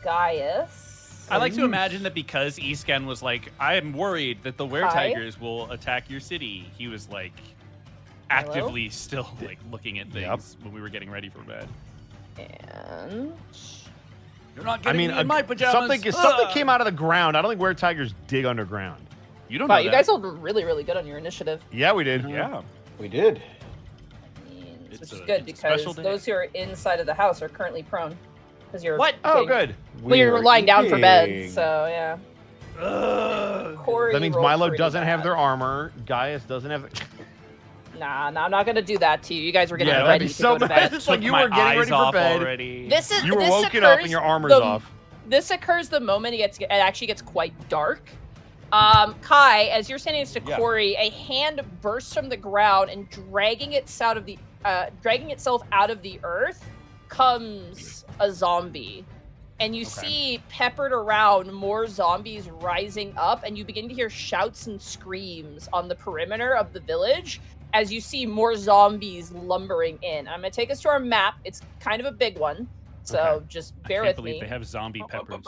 Gaius. I like to imagine that because Escan was like, I am worried that the were-tigers will attack your city. He was like actively still like looking at things when we were getting ready for bed. And You're not I getting mean, me in my pajamas. something came out of the ground. I don't think were-tigers dig underground. You don't wow, know you that. guys all did really, really good on your initiative. Yeah, we did. Yeah. We did. It's Which is a- good it's a special because day. those who are inside of the house are currently prone. Because you're What? Oh, getting- good. Well, you're We're lying down for bed, eating. so yeah. Korri That means rolled Milo pretty doesn't have bad. their armor. Gaius doesn't have. Nah, I'm not gonna do that to you. You guys were getting Yeah, that'd ready be to so go to bad. bed. It's like Took you my were getting eyes ready for off bed. already. This is You were this woken up and occurs your armor's the- off. This occurs the moment it actually gets quite dark. Kai, as you're standing next to Yeah. Korri, a hand bursts from the ground and dragging itself out of the earth comes a zombie. And you see peppered around more zombies rising up, and you begin to hear shouts and screams on the perimeter of the village as you see more zombies lumbering in. I'm gonna take us to our map. It's kind of a big one, so Okay. just I bear can't with believe me. they have zombie peppers.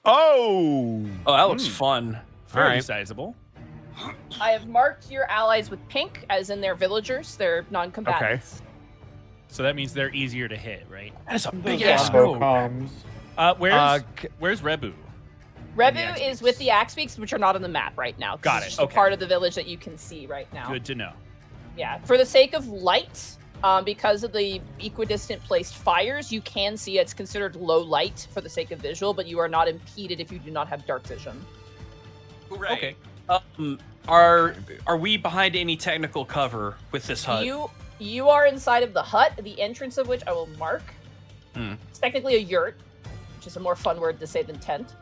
Oh. Oh, that looks fun. Very Alright. sizable. I have marked your allies with pink, as in they're villagers. They're non-combatants. So that means they're easier to hit, right? That is a Those big Yeah. ass combo move. comms. Where's Rebu? Rebu axe is beaks. with the axe beaks, which are not on the map right now. 'cause Got it's it, just a okay. part of the village that you can see right now. Good to know. Yeah. For the sake of light, because of the equidistant placed fires, you can see it's considered low light for the sake of visual, but you are not impeded if you do not have dark vision. Okay. Are we behind any technical cover with this hut? You are inside of the hut, the entrance of which I will mark. It's technically a yurt, which is a more fun word to say than tent.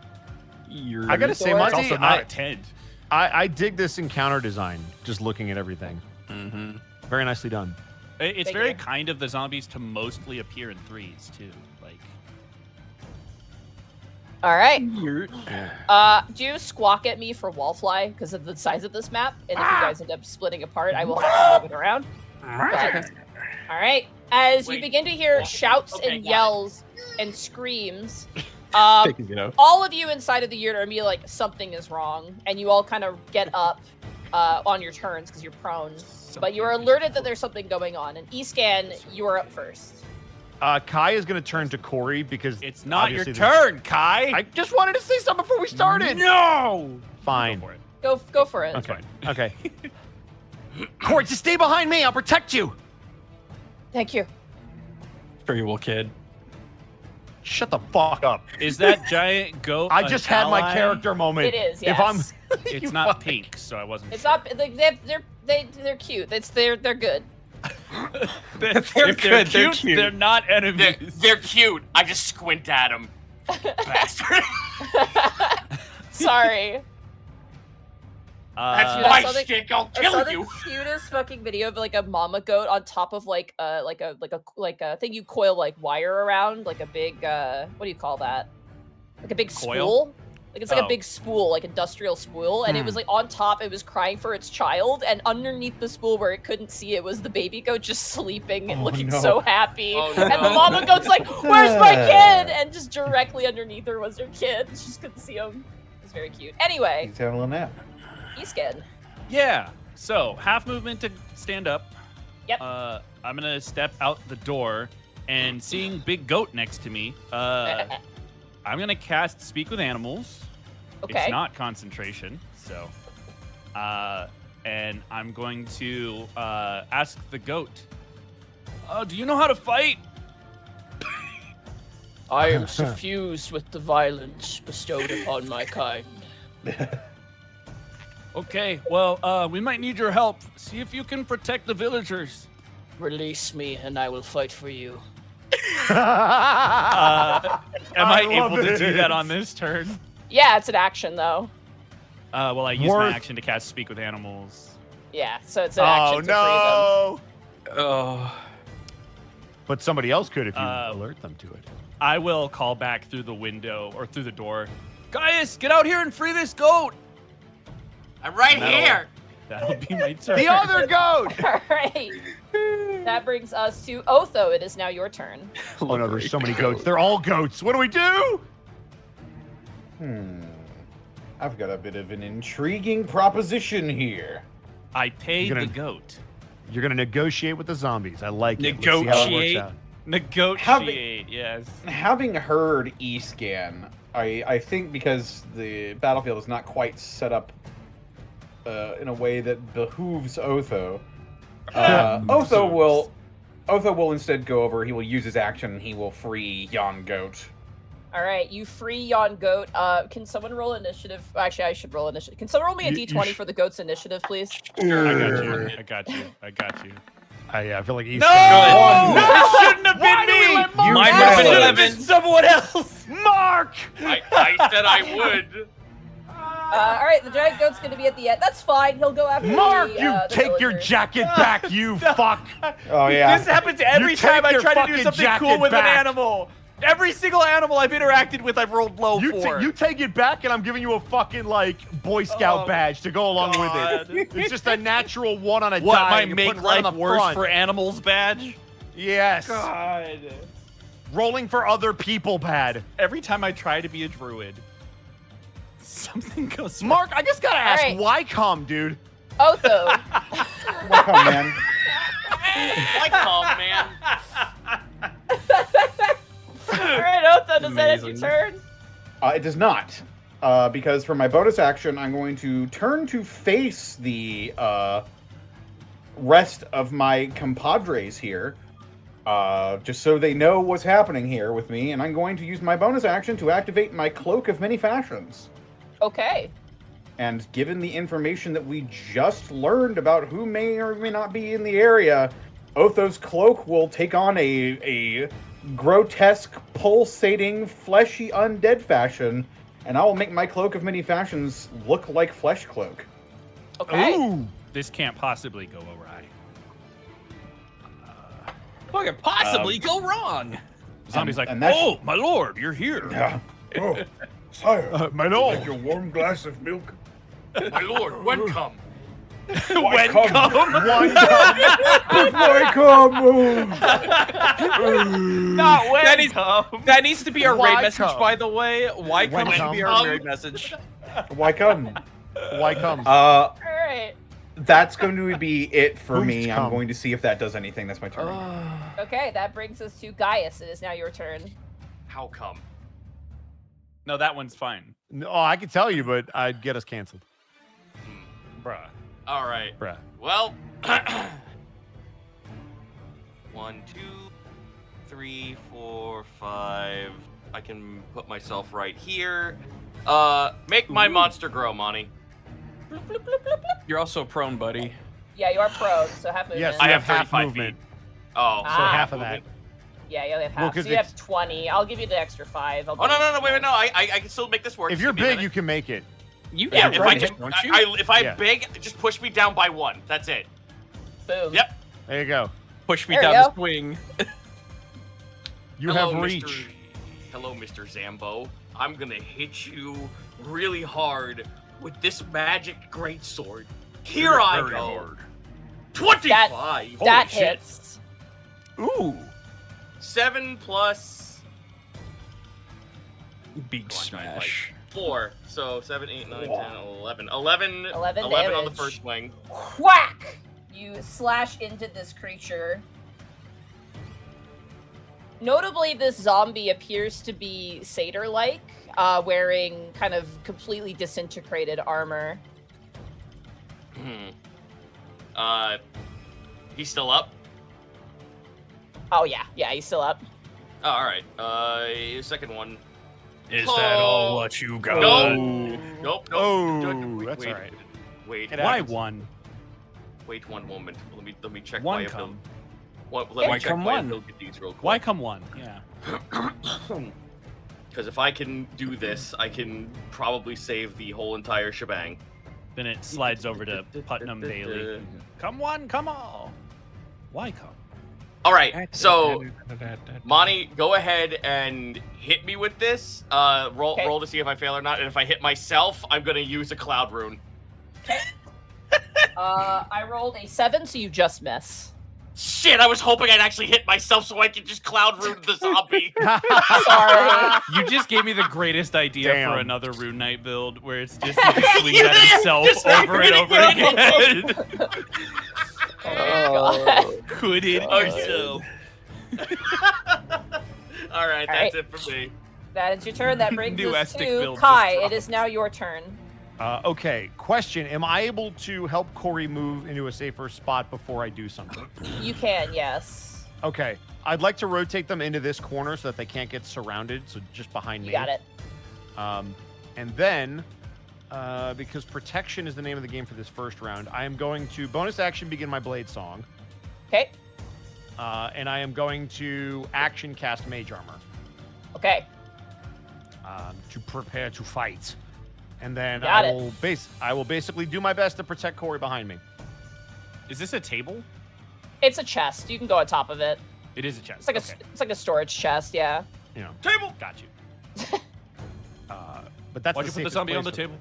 I gotta say, Door. It's Monty, also not a tent. I dig this encounter design. Just looking at everything. Mm-hmm. Very nicely done. It's Thank very you. kind of the zombies to mostly appear in threes too. Like All right. Yeah. Do squawk at me for wallfly because of the size of this map, and if you guys end up splitting apart, I will have to move it around. But- all right. As you Wait. begin to hear shouts Okay, and got it. yells and screams, You know. all of you inside of the yurt are immediately like, something is wrong, and you all kind of get up on your turns because you're prone. But you are alerted that there's something going on. And E-scan, you are up first. Kai is going to turn to Korri because It's not your obviously turn, Kai. I just wanted to say something before we started. No. Fine. Go for it. Go for it. Okay. Okay. Korri, just stay behind me. I'll protect you. Thank you. Sure you will, kid. Shut the fuck up. Is that giant goat? I an just had my ally? character moment. It is, If I'm, yes. It's You not fucking- pink, so I wasn't. It's sure. not. They're cute. They're good. They're If they're good, they're cute, cute. they're not enemies. They're cute. I just squint at them. Bastard. Sorry. That's Dude, I my saw the- stick. I'll I saw kill you. the cutest fucking video of like a mama goat on top of like a thing you coil like wire around, like a big what do you call that? Like a big Coil? spool. Like it's like Oh. a big spool, like industrial spool, and it was like on top. It was crying for its child, and underneath the spool where it couldn't see, it was the baby goat just sleeping and Oh, looking no. so happy. Oh, And the no. mama goat's like, "Where's my kid?" And just directly underneath her was her kid. She just couldn't see him. It was very cute. Anyway, He's having a nap. Eskin. Yeah. So half movement to stand up. Yep. I'm gonna step out the door, and seeing big goat next to me, I'm gonna cast Speak with Animals. Okay. It's not concentration, so. And I'm going to ask the goat. Do you know how to fight? I am suffused with the violence bestowed upon my kind. Okay. Well, we might need your help. See if you can protect the villagers. Release me, and I will fight for you. Am I love able to do it. that on this turn? Yeah, it's an action though. Well, I use my Worth- action to cast Speak with Animals. Yeah, so it's an Oh action to free no! Oh. But somebody else could if you Uh, alert them to it. I will call back through the window or through the door. Gaius, get out here and free this goat. I'm right That'll- here. That'll be my turn. The other goat. them. All right. That brings us to Otho. It is now your turn. Oh no, there's so many goats. They're all goats. What do we do? I've got a bit of an intriguing proposition here. I pay You're gonna- the goat. You're gonna negotiate with the zombies. I like it. Let's see how it works Negotiate? out. Negotiate, yes. Having heard E-scan, I think because the battlefield is not quite set up in a way that behooves Otho, Otho will instead go over. He will use his action. He will free Yon Goat. All right, you free Yon Goat. Can someone roll initiative? Actually, I should roll initiative. Can someone roll me a You d20 sh- for the goat's initiative, please? I got you. I got you. I got you. I feel like he's No! One. It shouldn't have been me! You Mine know would've been it. Should have been someone else! Mark. I said I would. All right, the giant goat's going to be at the end. That's fine. He'll go after Mark, the, you the take your villagers. jacket back, you fuck. Oh yeah. This happens every You time take I your try to do fucking something cool jacket with back. an animal. Every single animal I've interacted with, I've rolled low for. You take it back, and I'm giving you a fucking like Boy Scout Oh, badge to go along God. with it. It's just a natural one on a What, die. my you make put right on life the worse front. for animals badge? Yes. God. Rolling for other people bad. Every time I try to be a druid, something goes wrong. Mark, I just gotta ask, right. why come, dude? Otho. Welcome, man. Like, oh man. All right, Otho, does that end your Amazing. turn? It does not, because for my bonus action, I'm going to turn to face the rest of my compadres here, just so they know what's happening here with me, and I'm going to use my bonus action to activate my Cloak of Many Fashions. Okay. And given the information that we just learned about who may or may not be in the area, Otho's cloak will take on a grotesque, pulsating, fleshy undead fashion, and I will make my Cloak of Many Fashions look like Flesh Cloak. Okay. Ooh. This can't possibly go awry. What could possibly go wrong? Zombie's like, and that's- oh, my lord, you're here. Yeah. Oh, sire, My lord. your warm glass of milk? My lord, when come? When come? come? One I come! Not when That is- come. That needs to be our Why raid message, come? by the way. Why come should be our come? raid message? Why come? Why come? Uh, All right. That's going to be it for Who's me. come? I'm going to see if that does anything. That's my turn. Okay, that brings us to Gaius. It is now your turn. How come? No, that one's fine. No, I could tell you, but I'd get us canceled. Bruh. All right. Bruh. Well, 1, 2, 3, 4, 5. I can put myself right here. Make my monster grow, Monty. Bloop, bloop, bloop, bloop, bloop. You're also prone, buddy. Yeah, you are prone, so half movement. Yes, I you have have half 35 movement. feet. Oh, So Ah. half of that. Yeah, you only have Well, half. 'cause so you it's- have 20. I'll give you the extra 5. Oh no, wait, no, I can still make this work. If Just you're give me a big, minute. you can make it. You Yeah, get if I right, just, don't you? if I'm Yeah. big, just push me down by 1. That's it. Boom. Yep. There you go. Push me There we down the go. swing. You Hello, have Mr. reach. Hello, Mr. Zambo. I'm gonna hit you really hard with this magic greatsword. Here I Very go. hard. 25. That shit. hits. Ooh. 7 plus Big smash. 4. So 7, 8, 9, 10, 11. 11 11 on the damage. first swing. Whack! You slash into this creature. Notably, this zombie appears to be satyr-like, wearing kind of completely disintegrated armor. He's still up? Oh yeah, he's still up. Oh, alright. Second one. Is that all what you got? Nope. Oh, Wait, that's wait, all right. Wait, It Why happens. one? wait one moment. Let me check One my come. Let Why me check come my one? abilities real quick. Why come one? Yeah. Because if I can do this, I can probably save the whole entire shebang. Then it slides over to Putnam Bailey. Come one, come all. Why come? All right, so Monty, go ahead and hit me with this. Roll Okay. roll to see if I fail or not, and if I hit myself, I'm gonna use a cloud rune. I rolled a 7, so you just miss. Shit, I was hoping I'd actually hit myself so I could just cloud rune the zombie. Sorry. You just gave me the greatest idea Damn. for another Rune Knight build where it's just he just swings at himself Just over and over again. again. God. Could hit yourself. All right, that's it for me. That is your turn. That brings New us Estic to build Kai. just It is now your turn. Okay, question. Am I able to help Korri move into a safer spot before I do something? You can, yes. Okay, I'd like to rotate them into this corner so that they can't get surrounded, so just behind You me. got it. And then, because protection is the name of the game for this first round, I am going to bonus action begin my blade song, Okay. and I am going to action cast mage armor Okay. to prepare to fight. And then Got I it. will basically do my best to protect Korri behind me. Is this a table? It's a chest. You can go on top of it. It is a chest. It's like okay. it's like a storage chest. Yeah. You know, Table. Got you. but that's Why'd the you put the safest zombie on place the for me table?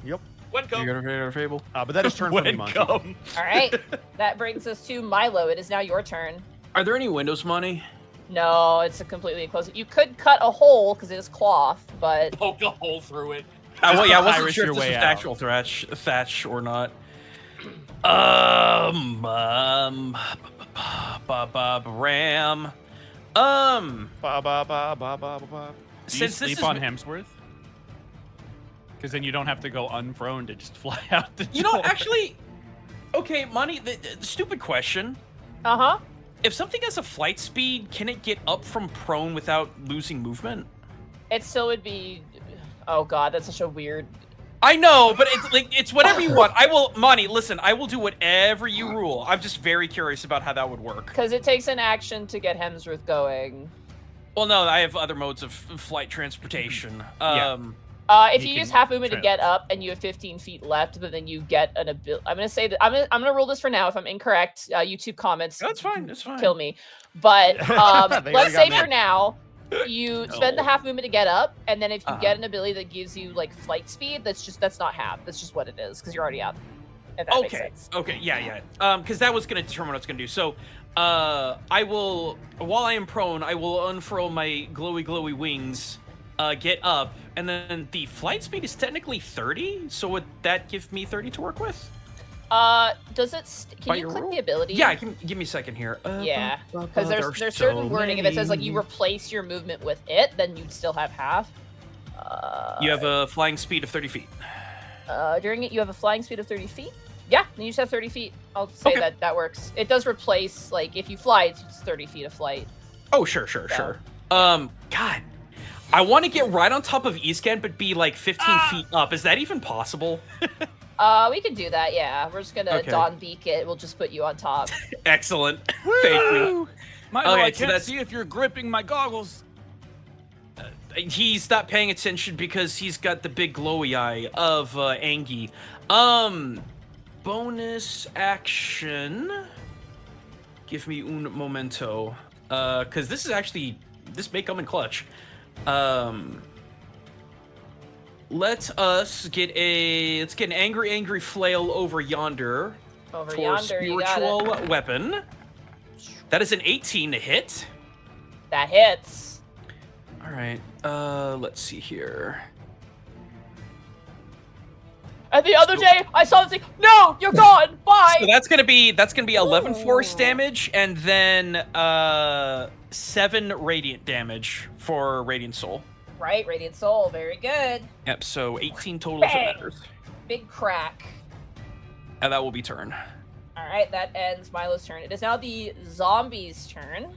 now. Yep. When come. a fable? But that is turn for me, When Monty. come. All right. That brings us to Milo. It is now your turn. Are there any windows, money? No, it's a completely enclosed. You could cut a hole because it is cloth, but Poke a hole through it. Well, yeah, I wasn't Irish sure your if this way was out. actual thatch or not. Ram. Ba, ba, ba, ba, ba, ba, ba. Do you Since this sleep is on Hemsworth? Because then you don't have to go unprone to just fly out the You know, door. actually, okay, Monty, the stupid question. uh-huh. If something has a flight speed, can it get up from prone without losing movement? It still would be. Oh god, that's such a weird. I know, but it's like it's whatever you want. I will, Monty, listen, I will do whatever you rule. I'm just very curious about how that would work. Because it takes an action to get Hemsworth going. Well, no, I have other modes of flight transportation. Yeah. If You you use can half movement to get trans. up and you have 15 feet left, but then you get an ability. I'm gonna say that I'm gonna rule this for now. If I'm incorrect, YouTube comments. That's fine. That's fine. Kill me. But They already let's got say me. for now, you spend the half movement to get up, and then if you Uh-huh. get an ability that gives you like flight speed, that's not half. That's just what it is because you're already up. If that makes Okay. sense. Okay. Yeah. Because that was gonna determine what it's gonna do. So, I will, while I am prone, I will unfurl my glowy wings, get up, and then the flight speed is technically 30. So would that give me 30 to work with? Does it? Can By you your click rule? the ability? Yeah, give me a second here. Yeah, because there's certain wording. If it says like you replace your movement with it, then you'd still have half. You have a flying speed of 30 feet. During it, you have a flying speed of 30 feet. Yeah, then you just have 30 feet. I'll say Okay. that works. It does replace, like, if you fly, it's 30 feet of flight. Oh, sure. God, I want to get right on top of Eastcan, but be like 15 feet up. Is that even possible? We could do that, yeah. We're just gonna Okay. Dawn Beak it. We'll just put you on top. Excellent. Thank you. Milo, Okay, I so can't that's- see if you're gripping my goggles. He's not paying attention because he's got the big glowy eye of Angie. Bonus action. Give me un momento. Because this may come in clutch. Let's get an angry flail over yonder. Over for yonder, you got spiritual it. weapon. That is an 18 to hit. That hits. All right. Let's see here. And the other day, I saw this thing. No, you're gone. Bye. So that's gonna be 11 force damage, and then 7 radiant damage for Radiant Soul. Right, Radiant Soul. Very good. Yep. So 18 total if it Bang. matters, Big crack. and that will be turn. All right, that ends Milo's turn. It is now the zombies' turn.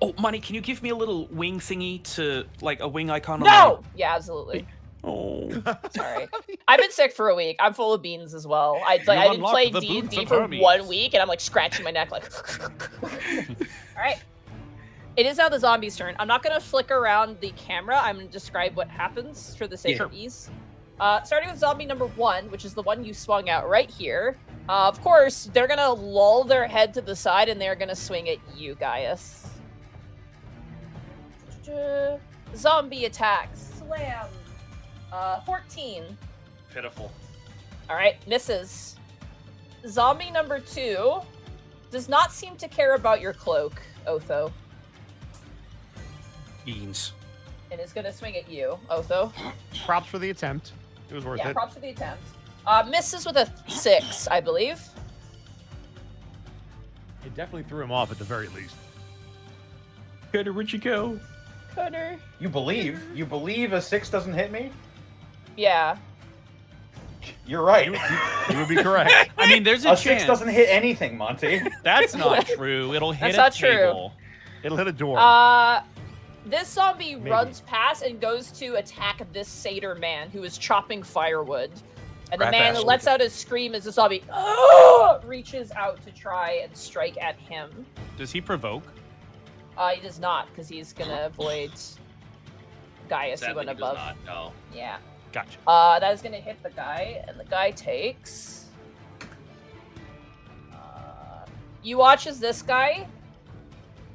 Oh, Money, can you give me a little wing thingy to like a wing icon? No. Yeah, absolutely. Oh. Sorry. I've been sick for a week. I'm full of beans as well. I didn't unlocked play the D&D boots of for Hermes. 1 week, and I'm like scratching my neck like. All right. It is now the zombies' turn. I'm not gonna flick around the camera. I'm gonna describe what happens for the sake of ease. Starting with zombie number 1, which is the one you swung at right here. Of course, they're gonna lull their head to the side, and they're gonna swing at you, Gaius. Zombie attack. Slam. 14. Pitiful. All right, misses. Zombie number 2 does not seem to care about your cloak, Otho, Beans. and is going to swing at you, Otho. Props for the attempt. It was worth Yeah, it. props for the attempt. Misses with a 6, I believe. It definitely threw him off at the very least. Cutter, where'd you go? Cutter. You believe a 6 doesn't hit me? Yeah. You're right. You would be correct. I mean, there's a A chance. 6 doesn't hit anything, Monty. That's not true. It'll hit That's a not true. table. It'll hit a door. This zombie runs past and goes to attack this satyr man who is chopping firewood. And the Rat man bastard. lets out a scream as the zombie reaches out to try and strike at him. Does he provoke? He does not, because he's gonna avoid Gaius. He Sadly, went he does above. not. No. Yeah. Gotcha. That is gonna hit the guy, and the guy takes. You watch as this guy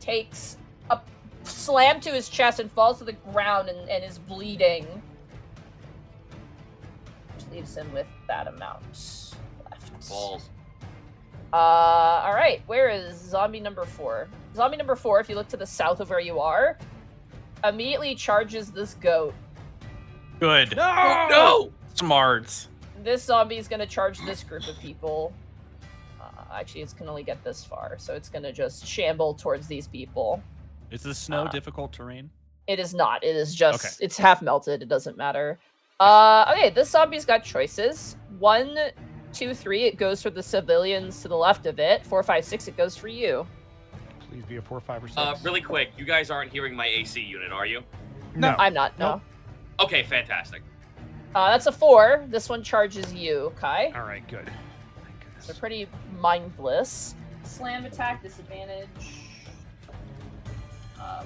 takes a slam to his chest and falls to the ground and is bleeding. Which leaves him with that amount left. Balls. All right. Where is zombie number 4? Zombie number 4, if you look to the south of where you are, immediately charges this goat. Good. No! Smarts. This zombie is going to charge this group of people. Actually, it can only get this far, so it's going to just shamble towards these people. Is the snow difficult terrain? It is not. It is just, Okay. it's half melted. It doesn't matter. Okay, this zombie's got choices. 1, 2, 3, it goes for the civilians to the left of it. 4, 5, 6, it goes for you. Please be a 4, 5, or 6. Really quick, you guys aren't hearing my AC unit, are you? No. I'm not, no. Nope. Okay, fantastic. That's a 4. This one charges you, Kai. All right, good. Thank goodness. They're pretty mindless. Slam attack, disadvantage.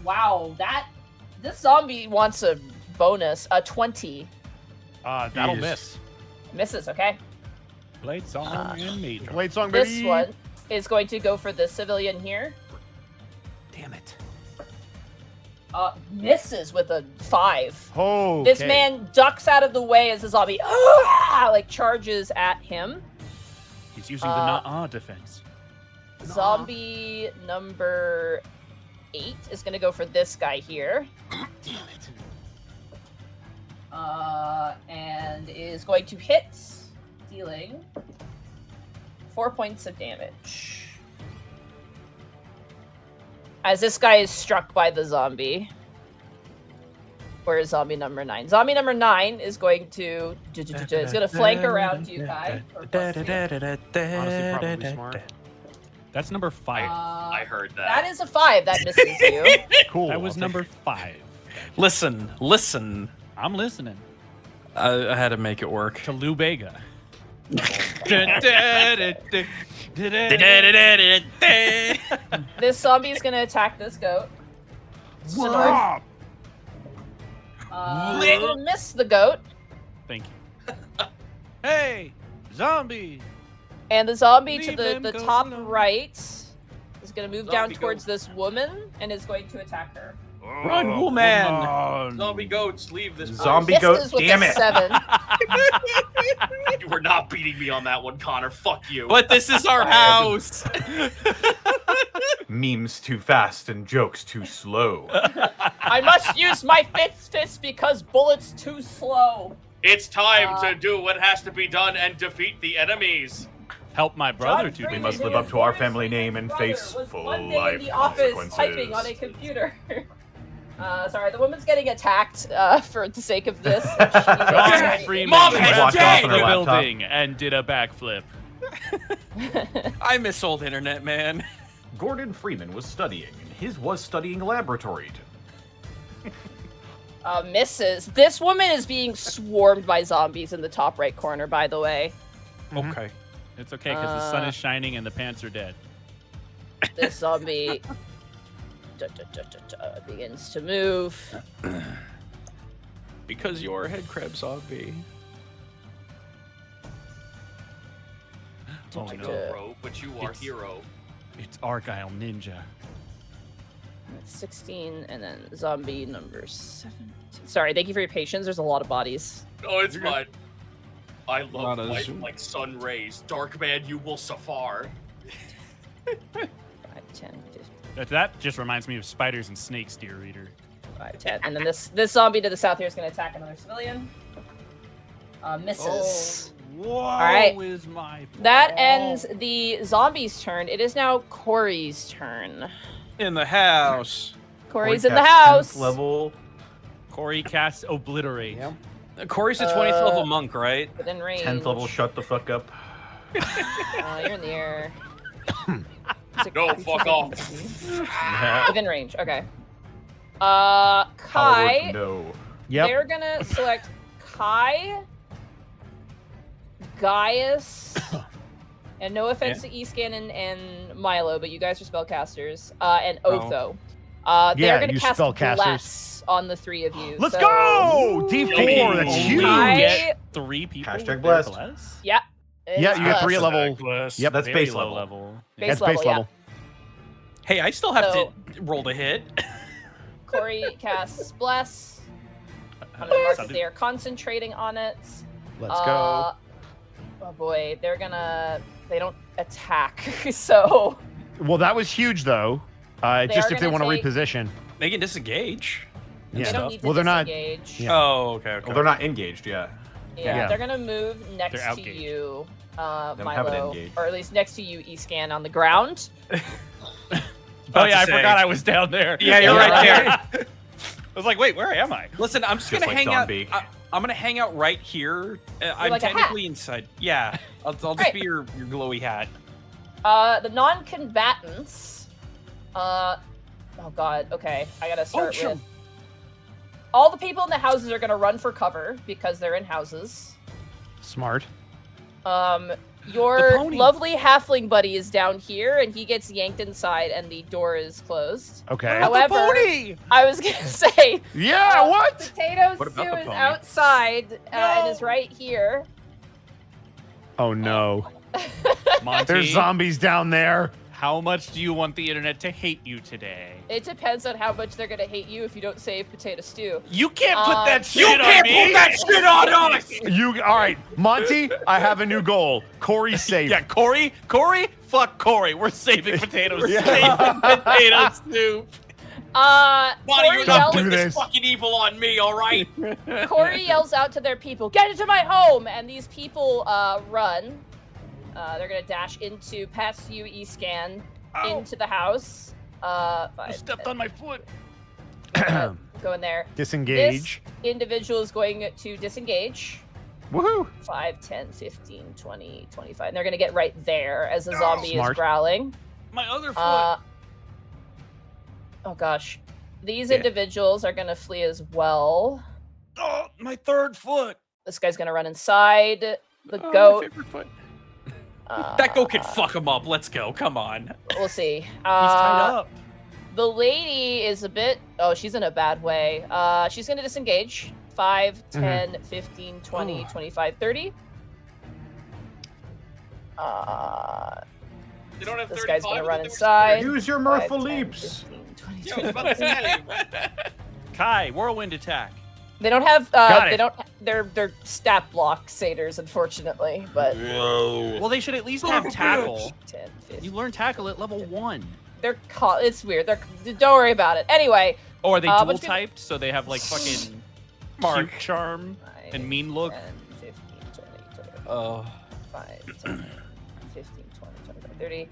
Wow, this zombie wants a bonus. A 20. That'll Jeez. miss. Misses, okay? Blade song and major. Blade song, baby. This one is going to go for this civilian here. Damn it. Misses with a 5. Oh. This man ducks out of the way as the zombie like charges at him. He's using the nah defense. Zombie number 8 is going to go for this guy here. Damn it. And is going to hit, dealing 4 points of damage. As this guy is struck by the zombie. Where is zombie number 9? Zombie number 9 is going to flank around you, Kai. Honestly, probably smart. That's number 5. I heard that. That is a 5. That misses you. Cool. That was number 5. Listen. I'm listening. I had to make it work. To Lou Bega. This zombie is going to attack this goat. Stop! I'm going to miss the goat. Thank you. Hey, zombie! And the zombie Leave to them the goats top alone. right is going to move down Zombie towards goat. this woman and is going to attack her. Run, woman! Zombie goats, leave this. Zombie Misses goat, with damn a it. 7. You were not beating me on that one, Connor. Fuck you. But this is our house. Memes too fast and jokes too slow. I must use my fist because bullets too slow. It's time to do what has to be done and defeat the enemies. Help my brother John to We Freeman, must be. live who up is to our Boris family Freeman's name and brother, face was full one day in life the office consequences. typing on a computer. Sorry, the woman's getting attacked for the sake of this. and she needs John to- Freeman Mom ran has off died! the On her laptop. building and did a backflip. I miss old internet, man. Gordon Freeman was studying, and his was studying laboratory. Misses. This woman is being swarmed by zombies in the top right corner, by the way. Okay. It's okay because the sun is shining and the pants are dead. This zombie begins to move. Because you're a head crab zombie. Oh I no, know, bro, but you are It's- hero. it's Argyle Ninja. That's 16, and then zombie number 17. Sorry, thank you for your patience. There's a lot of bodies. Oh, it's You're good. fine. I love Not a light zoom. like sun rays. Dark man, you will suffer. 5, 10, 15, That just reminds me of spiders and snakes, dear reader. 5, 10. And then this zombie to the south here is going to attack another civilian. Misses. Whoa, right. is my That ball. ends the zombie's turn. It is now Korri's turn. In the house. Korri's Corey in the casts 10th house. level. Corey casts Obliterate. Yep. Corey's a 20th level monk, right? Within range. 10th level, shut the fuck up. You're in the air. No, fuck off. Within range. Okay. Howard, Kai. no. Yep. They're gonna select Kai, Gaius, and no offense to Escan and Milo, but you guys are spellcasters, and Otho. Yeah, They're gonna you cast spellcasters. Bless on the 3 of you. Let's so- go! You D4, that's only huge. get 3 people. Hashtag with blessed. their bless? Yeah. it's Yeah, you get 3 Bless. level. Yep, That's Very base low level. Base That's level, base yeah. level. Hey, I still have So- to roll to hit. Corey casts Bless. I'm gonna mark that Something- they are concentrating on it. Let's go. Oh boy, they don't attack, so Well, that was huge, though. They Just are if they gonna want to take- reposition. They can disengage. they Yeah. don't need to Well, they're not. disengage. Yeah. Oh, okay, okay. Well, they're not engaged, yeah. Yeah, Yeah. they're gonna move next They're to outgauged. you, They don't have it Milo, engaged. or at least next to you, Escan, on the ground. Oh yeah, I say. forgot I was down there. Yeah, you're right there. I was like, wait, where am I? Listen, I'm just Just gonna like hang Don out. Beek. I'm gonna hang out right here. I'm like a hat. technically inside. Yeah, I'll just Right. be your glowy hat. The non-combatants. Oh god. Okay, I gotta start sure. with. All the people in the houses are gonna run for cover because they're in houses. Smart. Your pony. lovely halfling buddy is down here, and he gets yanked inside, and the door is closed. Okay. However, I was gonna say, Yeah, what? Potato What Stew about the is pony? outside and is right here. Oh, no. Monty, There's zombies down there. how much do you want the internet to hate you today? It depends on how much they're gonna hate you if you don't save Potato Stew. You can't put that shit You on can't me. put that shit on us! All right, Monty, I have a new goal. Corey safe. Yeah, Corey, fuck Corey. We're saving potatoes. Yeah. Saving potato soup. Bonnie, Corey you're not yells, do putting this this. fucking evil on me, alright? Corey yells out to their people, "Get into my home!" And these people run. They're gonna dash past you, E-scan, Ow. into the house. I 5, stepped 10, on my foot. go in there. Disengage. This individual is going to disengage. Woohoo! 5, 10, 15, 20, 25. And they're going to get right there as the zombie Smart. is growling. My other foot. Oh gosh. These Yeah. individuals are going to flee as well. Oh, my third foot. This guy's going to run inside. The Oh, my goat. favorite foot. That goat could fuck him up. Let's go. Come on. We'll see. He's tied up. The lady is a bit... Oh, she's in a bad way. She's going to disengage. 5, 10, 15, 20, 25, 30. They don't have This 35, guy's gonna I run thought they were inside. Use your 5, mirthful 10, leaps. 15, 20, Yeah, I was about to say. Kai, whirlwind attack. They don't have Got they it. don't they're stat block satyrs, unfortunately, but Well, they should at least have tackle. 10, 15. You learn tackle at level 1. It's weird. Don't worry about it. Anyway, Or are they But dual you- typed, so they have like fucking Mark. cute charm 5, and mean look? 10, 15, 20, 20, Oh. 5, 10, 15, 20, 25, 30.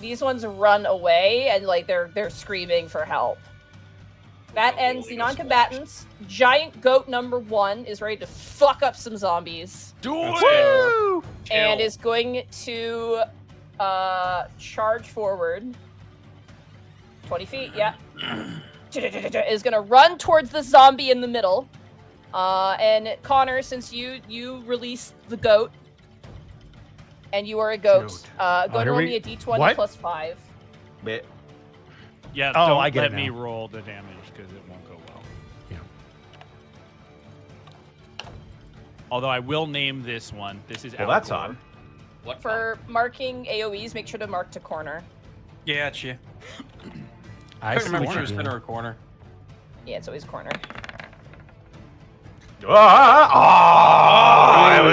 These ones run away and like they're screaming for help. That Oh, ends holy the ghost non-combatants. Giant goat number 1 is ready to fuck up some zombies Do Let's it! go. and Kill. is going to charge forward 20 feet. Yeah. Is going to run towards the zombie in the middle. And Connor, since you released the goat and you are a goat, go and here roll we- me a d20 what? plus 5. Bit. Yeah, Oh, don't I get let it me now. roll the damage because it won't go well. Yeah. Although I will name this one. This is Well, that's Algor. odd. What For marking AoEs, make sure to mark to corner. Gotcha. I Couldn't remember if she see was what center you or corner. Yeah, it's always corner. It was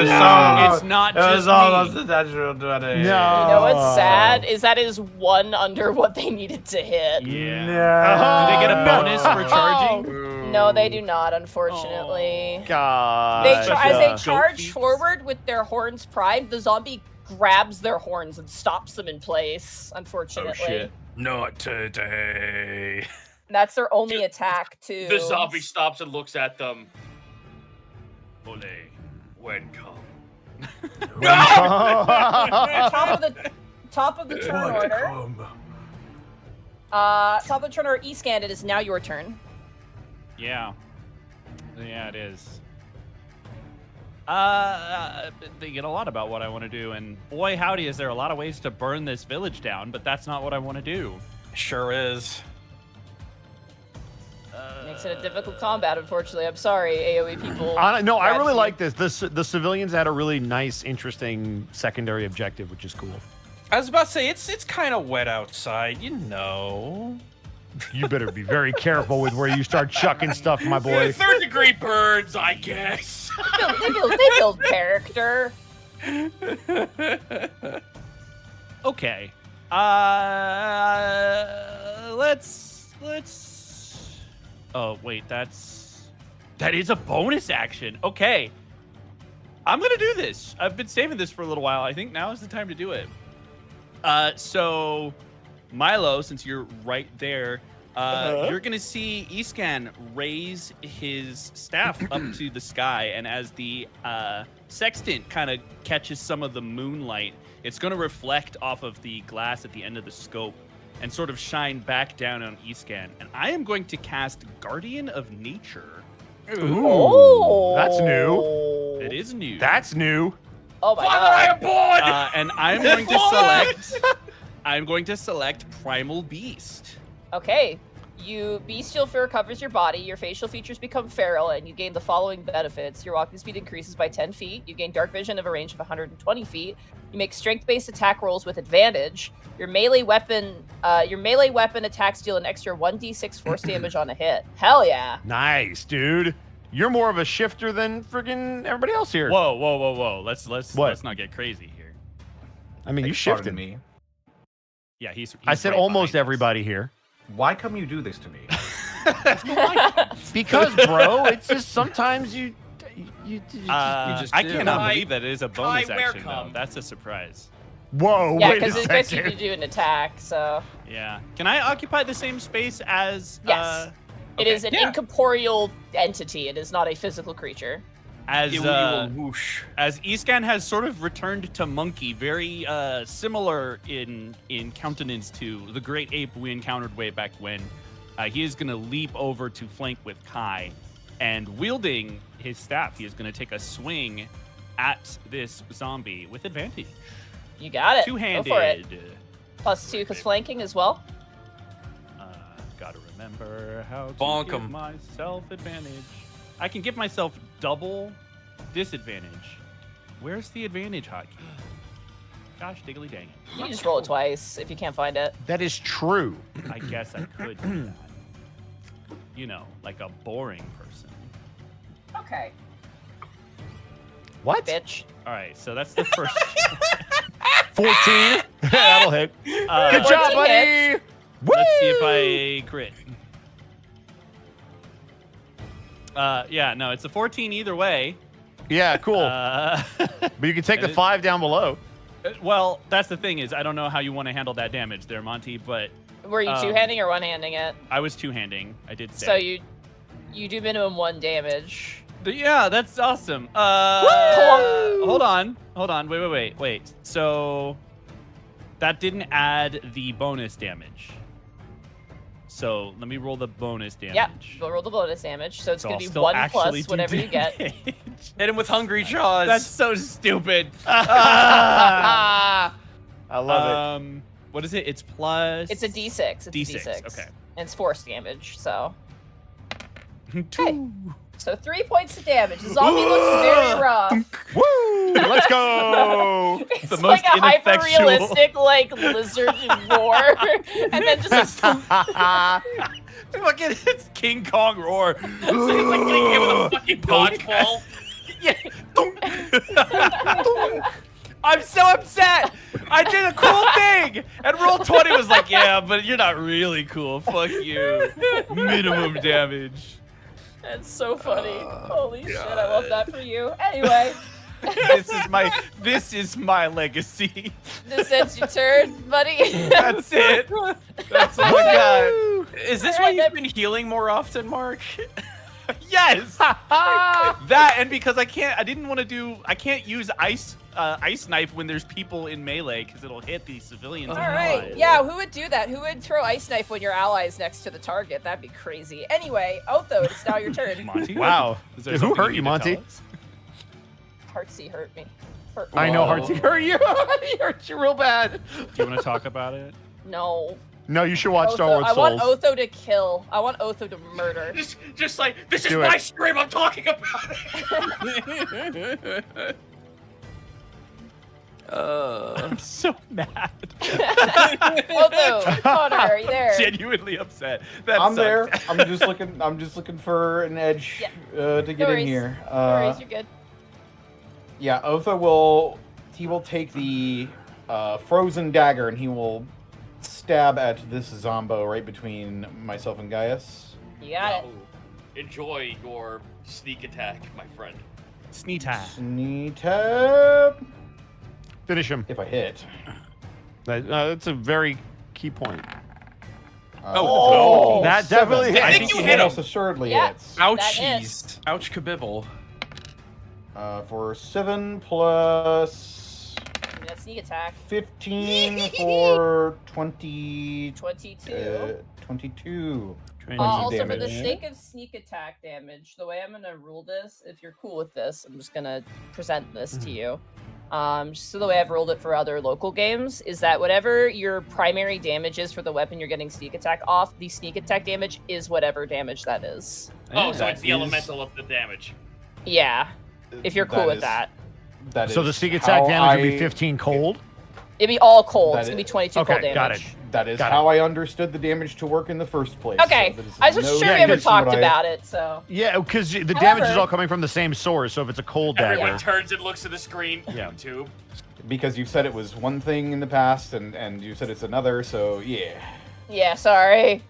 so. It's not It was just almost me. a natural 20. No. You know what's sad is that is 1 under what they needed to hit. Yeah. No. Do they get a bonus for charging? No, they do not, unfortunately. God. As they Goat charge feet. forward with their horns primed, the zombie grabs their horns and stops them in place, unfortunately. shit. Not today. That's their only attack, too. The zombie stops and looks at them. Ole. When come. Top of the turn order. Top of the turn order, E-scan, it is now your turn. Yeah. Yeah, it is. Thinking a lot about what I want to do, and boy, howdy, is there a lot of ways to burn this village down, but that's not what I want to do. Sure is. Makes it a difficult combat, unfortunately. I'm sorry, AoE people. No, I Grabs really you. like this. The civilians had a really nice, interesting secondary objective, which is cool. I was about to say it's kind of wet outside, you know. You better be very careful with where you start chucking stuff, my boy. 3rd degree burns, I guess. They build character. Okay. Let's. Oh wait, that is a bonus action. Okay. I'm gonna do this. I've been saving this for a little while. I think now is the time to do it. So Milo, since you're right there, you're gonna see Escan raise his staff up to the sky, and as the sextant kind of catches some of the moonlight, it's gonna reflect off of the glass at the end of the scope and sort of shine back down on Escan. And I am going to cast Guardian of Nature. Ooh, Oh, that's new. It is new. That's new. Oh my Father, I god. am born! And I'm going to select. I'm going to select Primal Beast. Okay. Bestial fur covers your body, your facial features become feral, and you gain the following benefits. Your walking speed increases by 10 feet. You gain dark vision of a range of 120 feet. You make strength-based attack rolls with advantage. Your melee weapon attacks deal an extra 1d6 force damage on a hit. Hell yeah. Nice, dude. You're more of a shifter than friggin' everybody else here. Whoa! Let's What? not get crazy here. I mean, you Pardon shifted. me. Yeah, he's I said right almost behind us. everybody here. Why come you do this to me? Because, bro, it's just sometimes just I do. cannot Kai- believe that it is a bonus Kai, where action, though. come? That's a surprise. Whoa, Yeah, wait a because it gets you second. to do an attack. So Yeah. Can I occupy the same space as... Yes. it okay. is an incorporeal entity. It is not a physical creature. As It will whoosh. as Escan has sort of returned to monkey, very similar in countenance to the great ape we encountered way back when, he is going to leap over to flank with Kai, and wielding his staff, he is going to take a swing at this zombie with advantage. You got it. Two-handed. Go for it. +2 because flanking as well. Gotta remember how to Bonk give 'em. myself advantage. I can give myself double disadvantage. Where's the advantage hotkey? Gosh, diggly dang it. You can just roll it twice if you can't find it. That is true. I guess I could do that. You know, like a boring person. Okay. What? Bitch. All right, so that's the first. 14. That'll hit. Good job, 14 buddy. hits. Let's see if I crit. Yeah, no, it's a 14 either way. Yeah, cool. But you can take the 5 down below. Well, that's the thing is I don't know how you want to handle that damage there, Monty, but Were you two-handing or one-handing it? I was two-handing. I did say. So you do minimum 1 damage. Yeah, that's awesome. Hold on. Wait. So that didn't add the bonus damage. So let me roll the bonus damage. Yep. Go roll the bonus damage. So it's So gonna I'll be still 1 actually plus do whatever you get. damage. Hit him with hungry jaws. That's so stupid. I love it. What is it? It's plus. It's a D6. It's D6, a D6. okay. And it's force damage. So 2. so 3 points of damage. The zombie looks very rough. Woo! Let's go. It's The like most a hyper ineffectual. realistic like lizard roar, and then just Fucking it's King Kong roar. It's like getting hit with a fucking dodgeball. I'm so upset. I did a cool thing, and roll 20 was like, yeah, but you're not really cool. Fuck you. Minimum damage. That's so funny. Holy shit, I love that for you. Anyway, This is my legacy. this ends your turn, buddy. That's it. That's all I Is this All why right, you've then. been healing more often, Mark? got. Yes. That and because I can't use ice knife when there's people in melee because it'll hit the civilians. All and right. allies. Yeah, who would do that? Who would throw ice knife when your ally's next to the target? That'd be crazy. Anyway, Otho, it's now your turn. Monty. Wow. Is there Dude, who something hurt you, need to tell Monty? us? Heartsy hurt me. Hurt I know, Whoa. Heartsy hurt you. He hurt you real bad. Do you want to talk about it? No. No, you should watch Star Otho, Wars I want Souls. Otho to kill. I want Otho to murder. Just like this is Do my it. stream. I'm talking about it. I'm so mad. Otho, Connor, are you there? Genuinely upset. That I'm sucked. there. I'm just looking for an edge to get No in worries. here. No worries, you're good. Yeah, Otho will take the frozen dagger and he will stab at this Zombo right between myself and Gaius. You got it. Enjoy your sneak attack, my friend. Sneeta. Sneak tap. Finish him. If I hit. That's a very key point. Oh, That seven. definitely hit. I think you hit him. Almost assuredly Yeah. hits. That Ouchies. Ouch kabibble. For 7 plus Give me that sneak attack. 15 for 20. 22. 22. Also, for the damage. sake of sneak attack damage, the way I'm gonna rule this, if you're cool with this, I'm just gonna present this to you. Just so the way I've ruled it for other local games is that whatever your primary damage is for the weapon you're getting sneak attack off, the sneak attack damage is whatever damage that is. Oh, so That it's the is- elemental of the damage. Yeah, if you're cool with is- that. That So is the sneak attack how damage would be I- 15 cold? It'd be all cold. That It's gonna be is- 22 okay, cold damage. got it. That is Got how I understood the damage to work in the first place. Okay, So that is I was just no sure we yeah, ever different from talked what I- about it, so. Yeah, because the damage is However- all coming from the same source, so if it's a cold dagger. Everyone turns and looks at the screen. Yeah. YouTube. Because you said it was one thing in the past, and you said it's another, so yeah. Yeah, sorry.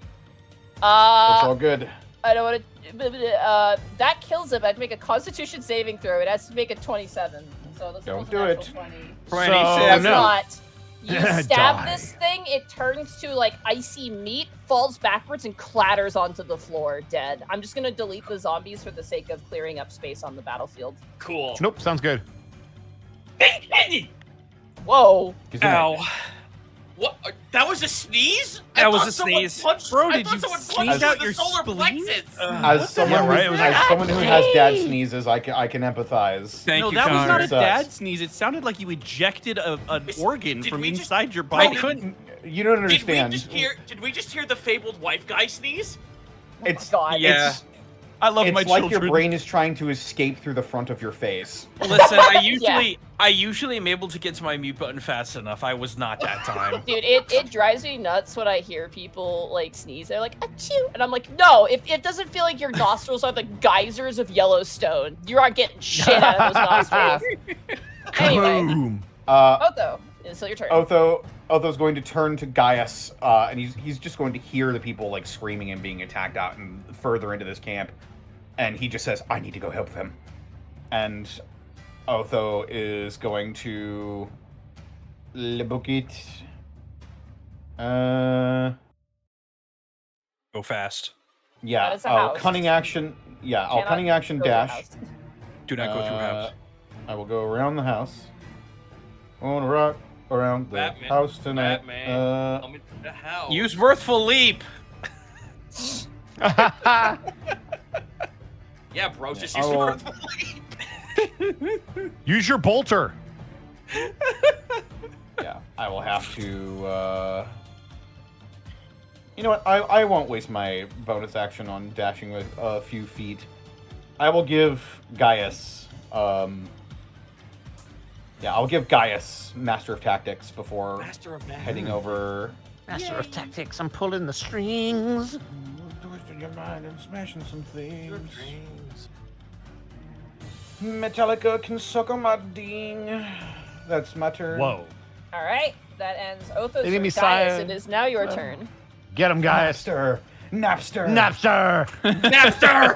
It's all good. I don't want to. that kills him. I'd make a Constitution saving throw. It has to make a 27. So this Don't was a do natural it. 20. So, Does no. not. You stab Die. this thing, it turns to like icy meat, falls backwards, and clatters onto the floor, dead. I'm just gonna delete the zombies for the sake of clearing up space on the battlefield. Cool. Nope, sounds good. Whoa. He's in it. Ow. What? That was a sneeze? That I was thought a someone sneeze. Punched, Bro, I did thought you someone sneeze punched out through your the solar spleen? plexus. As someone, hell, right? It was like, as someone who has dad sneezes, I can empathize. Thank No, you, that was Connor. not a Sucks. dad sneeze. It sounded like you ejected an organ did from we just- inside your I body. couldn't. You don't Did we understand. just hear? Did we just hear the fabled wife guy sneeze? It's God. Yeah. It's, I love it's my like children. your brain is trying to escape through the front of your face. Listen, I usually am able to get to my mute button fast enough. I was not that time. Dude, it drives me nuts when I hear people like sneeze. They're like, achoo! And I'm like, no, if it doesn't feel like your nostrils are the geysers of Yellowstone, you aren't getting shit out of those nostrils. Anyway, Boom. Otho, it's still your turn. Otho's going to turn to Gaius, and he's just going to hear the people like screaming and being attacked out and further into this camp, and he just says, "I need to go help them." And Otho is going to book it. Go fast. Yeah. That is a house. Cunning action. Yeah, I'll Cannot cunning action go to the dash. house. Do not go through house. I will go around the house. I want to rock around the Batman. house tonight. Batman. Come into the house. Use mirthful leap. Yeah, bro. Just I use will- the Use your bolter. Yeah, I will have to. You know what? I won't waste my bonus action on dashing with a few feet. I will give Gaius. Yeah, I'll give Gaius Master of Tactics before Master of Magic. heading over. Master of Tactics, I'm pulling the strings. Twisting your mind and smashing some things. Metallica can suck on my ding. That's my turn. Whoa. All right, that ends Otho's Enemy turn. Gaius, sire. it is now your turn. Get him, guys. Napster. Napster. Napster.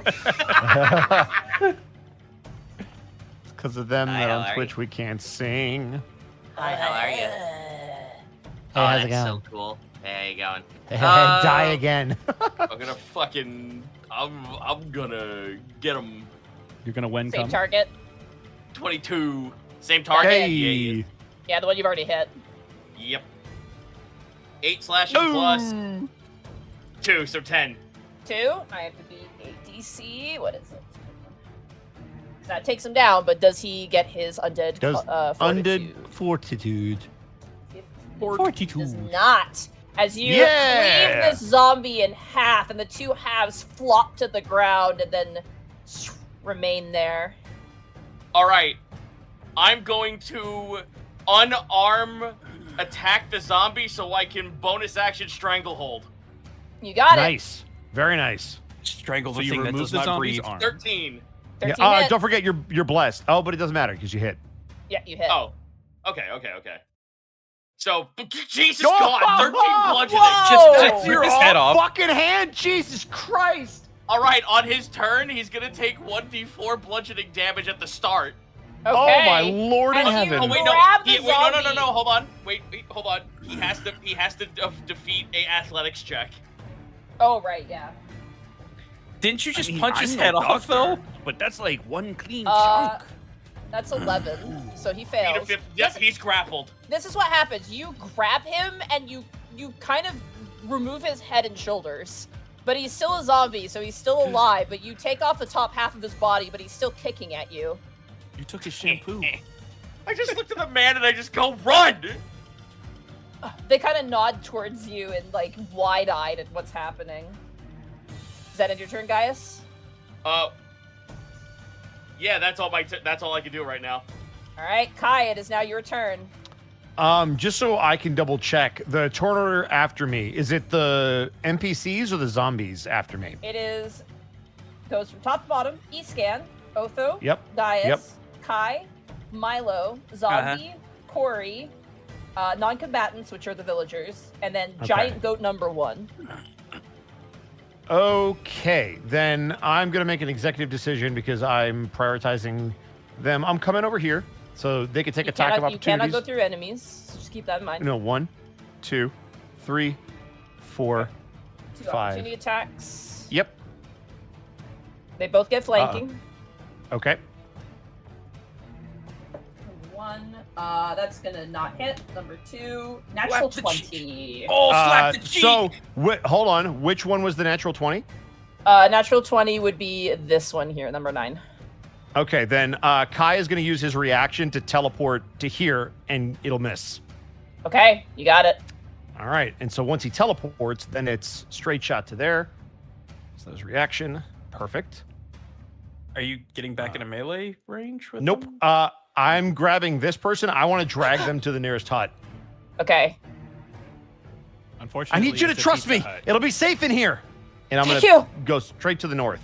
Napster! Because of them Hi, that how on are Twitch we can't sing. Hi, how are you? Hey, Oh, how's it that's going? so cool. Hey, how you going? Hey, die again. I'm gonna fucking. I'm gonna get him. You're gonna win. Same Come. target. 22. Same target. Hey. Yeah. Yeah, the one you've already hit. Yep. 8 slashing plus Ooh. 2, so 10. 2. I have to beat a DC. What is it? That takes him down, but does he get his undead? Does fortitude? undead fortitude. Does not. As you Yeah! cleave this zombie in half, and the two halves flop to the ground and then remain there. All right. I'm going to unarm attack the zombie so I can bonus action stranglehold. You got it. Nice. Very nice. Strangle So the you thing that remove does the not zombie's breathe. arm. 13. 13 Yeah, hit. don't forget you're blessed. Oh, but it doesn't matter because you hit. Yeah, you hit. Oh. Okay. So, Jesus Oh, God, 13 bludgeoning. Whoa! Just rip his head off. Fucking hand, Jesus Christ! All right, on his turn, he's going to take 1d4 bludgeoning damage at the start. Okay. Oh my Lord in As you heaven! Oh wait, no. Grab the Wait, no, zombie. hold on. Wait, hold on. He has to defeat a athletics check. Oh, right, yeah. Didn't you just I mean, punch his I'm no head off though? doctor, But that's like one clean Uh, chunk. That's 11, so he Beat a fails. fifth. Yep, he's grappled. This is what happens. You grab him and you kind of remove his head and shoulders. But he's still a zombie, so he's still alive, but you take off the top half of his body, but he's still kicking at you. You took his shampoo. I just looked at the man and I just go, run! They kind of nod towards you and like wide-eyed at what's happening. Is that end your turn, Gaius? Yeah, that's all that's all I can do right now. All right, Kai, it is now your turn. Just so I can double check, the Tornor after me, is it the NPCs or the zombies after me? It is goes from top to bottom. E-scan, Otho, Yep. Gaius, Yep. Kai, Milo, Zombie, Korri, non-combatants, which are the villagers, and then Okay. Giant Goat number 1. Okay, then I'm gonna make an executive decision because I'm prioritizing them. I'm coming over here so they can take attack of You cannot opportunities. go through enemies. So just keep that in mind. No, 1, 2, 3, 4, 2 5. opportunity attacks. Yep. They both get flanking. Okay. 1, that's gonna not hit. Number 2, natural Slap the 20. Oh, slap the cheek! So, hold on. Which one was the natural 20? Natural 20 would be this one here, number 9. Okay, then Kai is going to use his reaction to teleport to here, and it'll miss. Okay, you got it. All right, and so once he teleports, then it's straight shot to there. So there's reaction. Perfect. Are you getting back in a melee range with Nope. them? I'm grabbing this person. I want to drag them to the nearest hut. Okay. I Unfortunately, need you to it's a trust pizza me. hut. It'll be safe in here. And I'm Thank going to you. go straight to the north.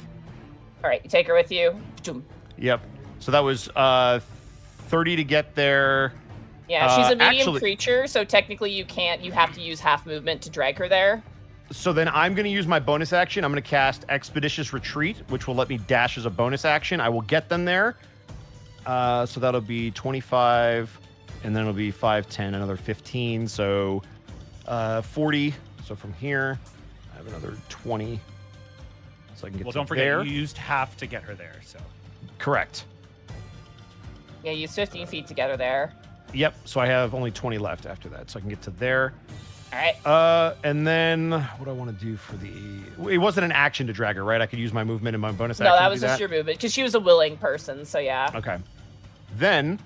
All right, you take her with you. Boom. Yep. So that was 30 to get there. Yeah, she's a medium actually- creature, so technically you can't. You have to use half movement to drag her there. So then I'm going to use my bonus action. I'm going to cast Expeditious Retreat, which will let me dash as a bonus action. I will get them there. So that'll be 25, and then it'll be 5, 10, another 15. So 40. So from here, I have another 20. So I can get Well, to don't forget, there. you used half to get her there, so. Correct. Yeah, use 15 feet to get her there. Yep. So I have only 20 left after that. So I can get to there. All right. And then what do I want to do for the... It wasn't an action to drag her, right? I could use my movement and my bonus action No, that to was do just your movement because she was a willing person. So yeah. Okay. Then,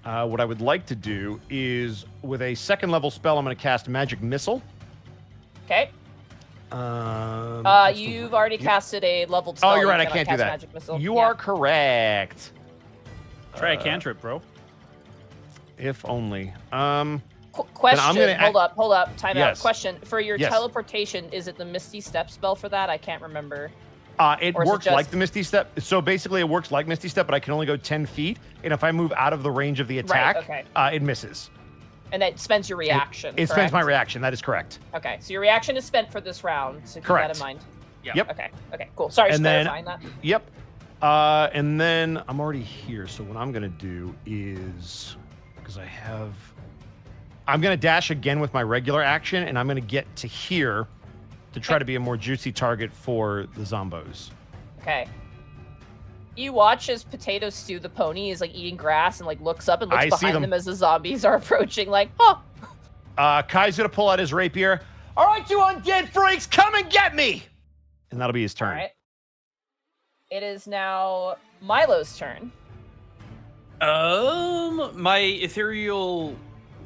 what I would like to do is, with a second level spell, I'm going to cast Magic Missile. Okay. What's the You've word? already casted a leveled spell. Oh, you're right. You I cannot can't do cast that. Magic missile. You Yeah. are correct. Try a cantrip, bro. If only. Question. I'm gonna Hold up. Time Yes. out. Question. For your Yes. teleportation, is it the Misty Step spell for that? I can't remember. It Or is it works like just- the Misty Step. So basically, it works like Misty Step, but I can only go 10 feet. And if I move out of the range of the attack, okay. It misses. And that spends your reaction. It spends my correct? reaction. That is correct. Okay, so your reaction is spent for this round. So keep Correct. that in mind. Yep. Okay. Okay. Cool. Sorry, just And then- clarifying that. Yep. And then I'm already here. So what I'm going to do is, because I'm going to dash again with my regular action, and I'm going to get to here to try to be a more juicy target for the zombos. Okay. You watch as Potato Stew the pony is like eating grass and like looks up and looks I see behind them. them as the zombies are approaching. Like, oh, Kai's going to pull out his rapier. All right, you undead freaks, come and get me! And that'll be his turn. all right. It is now Milo's turn. My ethereal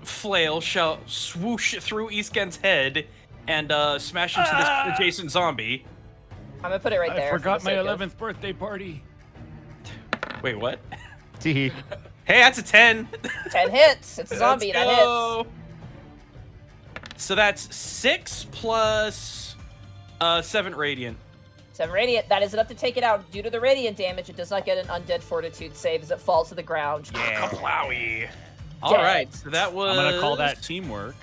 flail shall swoosh through Eastgen's head and smash into this adjacent zombie. I'm gonna put it right there. I forgot for my the sake of- 11th birthday party. Wait, what? Teehee. Hey, that's a 10. 10 hits. It's a zombie Let's that go. So that's 6 plus 7 radiant. hits. 7 radiant. That is enough to take it out. Due to the radiant damage, it does not get an undead fortitude save as it falls to the ground. Yeah. Wowie. All right, so that was. I'm gonna call that teamwork.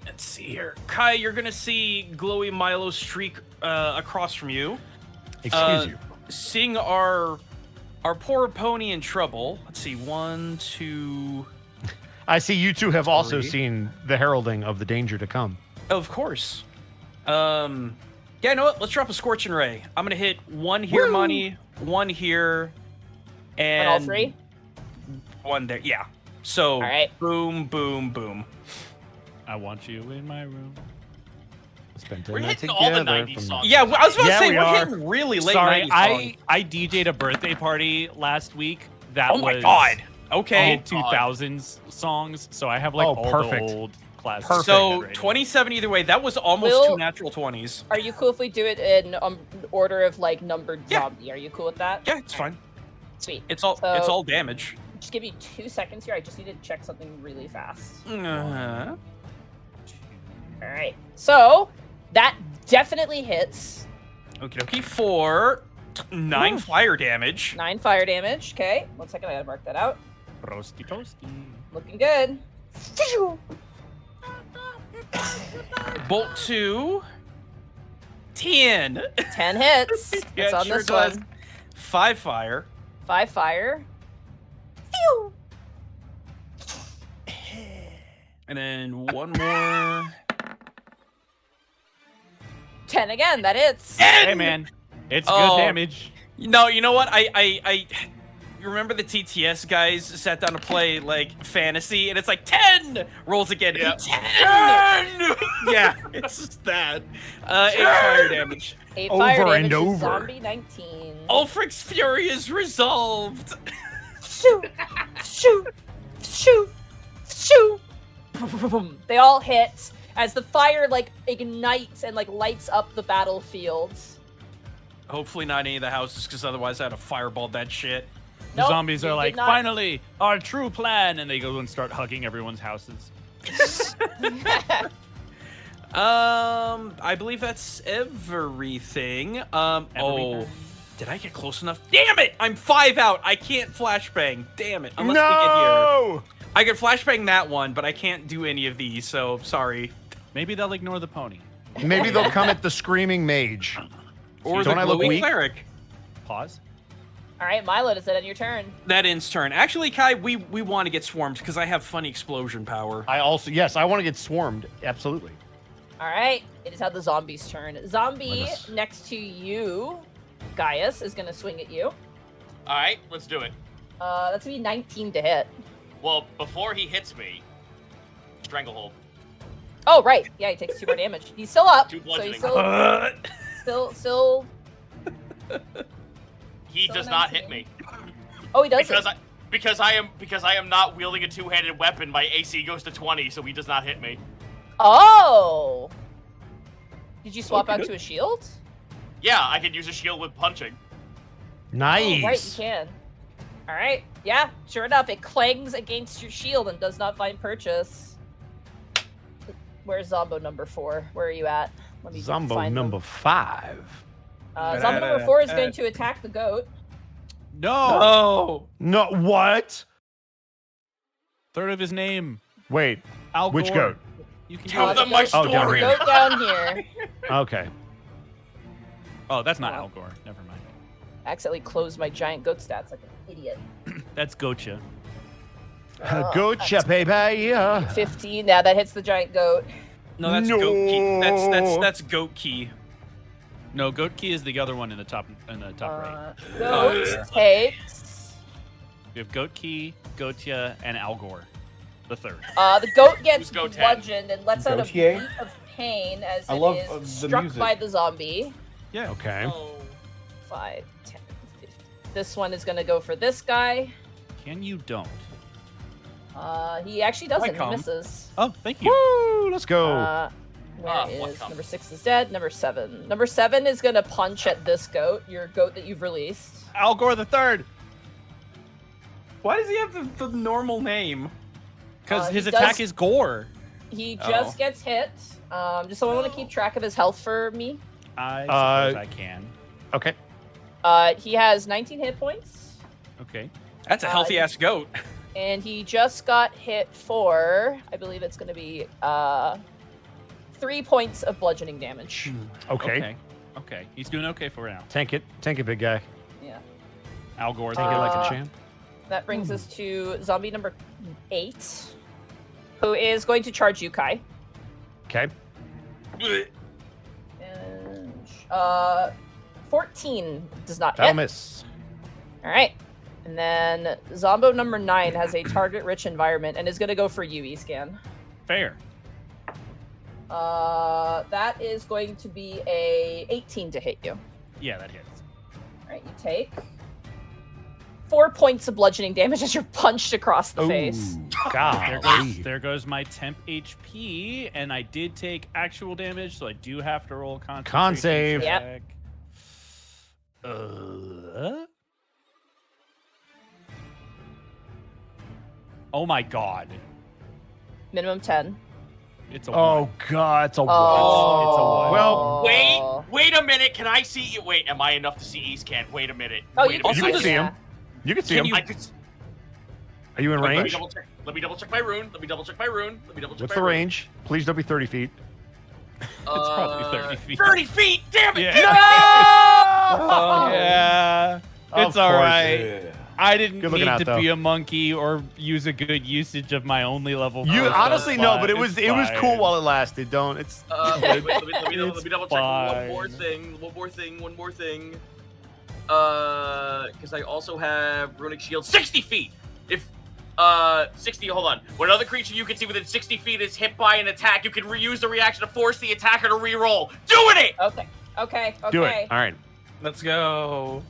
Let's see here, Kai. You're gonna see glowy Milo streak across from you. Excuse you. Seeing our poor pony in trouble. Let's see, 1, 2. I see you two have also 3. seen the heralding of the danger to come. Of course. Yeah, you know what? Let's drop a Scorching Ray. I'm gonna hit 1 here, Woo! Money, 1 here, and all 3? 1 there. Yeah. So All right. boom, boom, boom. I want you in my room. Spent We're a night hitting all the together 90s from- songs. Yeah, I was about Yeah, to say we we're are. hitting really late. Sorry, 90s songs. I DJ'd a birthday party last week. That Oh my was god. Okay. mid 2000s songs, so I have like Oh, all perfect. the old classics. Perfect. So right 27 either way. That was almost Will- 2 natural 20s. Are you cool if we do it in order of like numbered Yeah. zombie? Are you cool with that? Yeah, it's fine. Sweet. It's all So- damage. Just give me 2 seconds here. I just need to check something really fast. Uh-huh. All right. So that definitely hits. Okie dokie. For 9 fire damage. 9 fire damage. Okay. 1 second. I gotta mark that out. Roasty toasty. Looking good. Bolt 2. 10. 10 hits. Yeah, It's it on sure this does. one. 5 fire. 5 fire. Phew. And then one more. 10 again. That hits. Hey, man. It's Oh. good damage. No, you know what? I you remember the TTS guys sat down to play like fantasy, and it's like 10 rolls again. Yeah. 10. Yeah, it's just that. 8 fire damage. 8 Over fire and damage. over. Zombie 19. Ulfric's fury is resolved. Shoot! Shoot! Shoot! Shoot! They all hit as the fire like ignites and like lights up the battlefield. Hopefully not any of the houses, because otherwise I'd have fireballed that shit. The Nope, zombies you are did like, not- finally, our true plan. And they go and start hugging everyone's houses. I believe that's everything. Oh, did I get close enough? Damn it! I'm 5 out. I can't flashbang. Damn it. Unless we get here. No! I could flashbang that one, but I can't do any of these, so sorry. Maybe they'll ignore the pony. Maybe they'll come at the screaming mage. Or Don't the I look glowy weak? cleric. Pause. All right, Milo, does it end your turn? That ends turn. Actually, Kai, we want to get swarmed because I have funny explosion power. I also, yes, I want to get swarmed. Absolutely. All right, it is now the zombie's turn. Zombie Let us- next to you, Gaius, is going to swing at you. All right, let's do it. That's going to be 19 to hit. Well, before he hits me, stranglehold. Oh, right. Yeah, he takes 2 more damage. He's still up. 2 So bludgeoning. he's still. He So does not 19. hit me Oh, he does. because I am not wielding a 2-handed weapon. My AC goes to 20, so he does not hit me. Oh. Did you swap out to a shield? Yeah, I can use a shield with punching. Nice. Oh, right, you can. All right. Yeah, sure enough, it clangs against your shield and does not find purchase. Where's Zombo number 4? Where are you at? Let me Zombo find them. number 5. Zombo number 4 is going to attack the goat. No. Oh. No, what? Third of his name. Wait, Al which Gore. goat? You can Tell use them it. my Oh, down story. here. Goat down here. Okay. Oh, that's not Al Gore. Never mind. Accidentally closed my giant goat stats like an idiot. That's Gocha. Gotcha, baby. 15. Yeah, that hits the giant goat. No, that's No. goat key. That's goat key. No, Goat Key is the other one in the top right. Goat yeah. takes. We have Goat Key, Gotia, and Al Gore, the third. The goat gets Who's goat 10? bludgeoned and lets out a Gautier? beat of pain as I it love, is the struck music. by the zombie. Yeah. Okay. Oh. 5, 10, 15. This one is going to go for this guy. Can you don't? He actually doesn't. He come. misses. Oh, thank you. Woo, let's go. Where what is come? number 6 is dead. Number 7. Number 7 is going to punch at this goat, your goat that you've released. Al Gore the third. Why does he have the normal name? Because He his does- attack is Gore. He just gets hit. Just someone want to keep track of his health for me. I suppose I can. Okay. He has 19 hit points, Okay. That's a healthy ass goat. and he just got hit for, I believe it's going to be 3 points of bludgeoning damage. Okay. Okay. He's doing okay for now. Tank it, big guy. Yeah. Al Gore. Tank it like Uh, a champ. That brings us to zombie number 8, who is going to charge you, Kai. Okay. And 14 does not That'll hit. miss. All right. And then Zombo number 9 has a target-rich environment and is going to go for you, E-Scan. Fair. That is going to be a 18 to hit you. Yeah, that hits. All right, you take 4 points of bludgeoning damage as you're punched across the face. There goes my temp HP, and I did take actual damage, so I do have to roll a concentration Con save. Yep. check. Oh my god. Minimum 10. It's a Oh one. god, it's a what? It's a one. Well, Wait a minute. Can I see you? Wait, am I enough to see East Can? Wait a minute. Oh, Wait you a can you minute. can see him. You can see him. I could. Are you in Let me range? double check. Let me double check my rune. Let me double check my rune. Let me double check What's my the rune. range? Please don't be 30 feet. It's probably 30 feet. 30 feet! Damn it! Yeah. Damn it! Yeah. Of It's all course. right. I didn't Good looking need out, to though. be a monkey or use a good usage of my only level. You 4 honestly spell no, but slot. it was cool fine. while it lasted. Don't. It's Wait, let me It's double check one more fine. thing. One more thing. Because I also have runic shield 60 feet. If 60. Hold on. When another creature you can see within 60 feet is hit by an attack, you can reuse the reaction to force the attacker to reroll. Doing it. Okay. do it. All right. Let's go.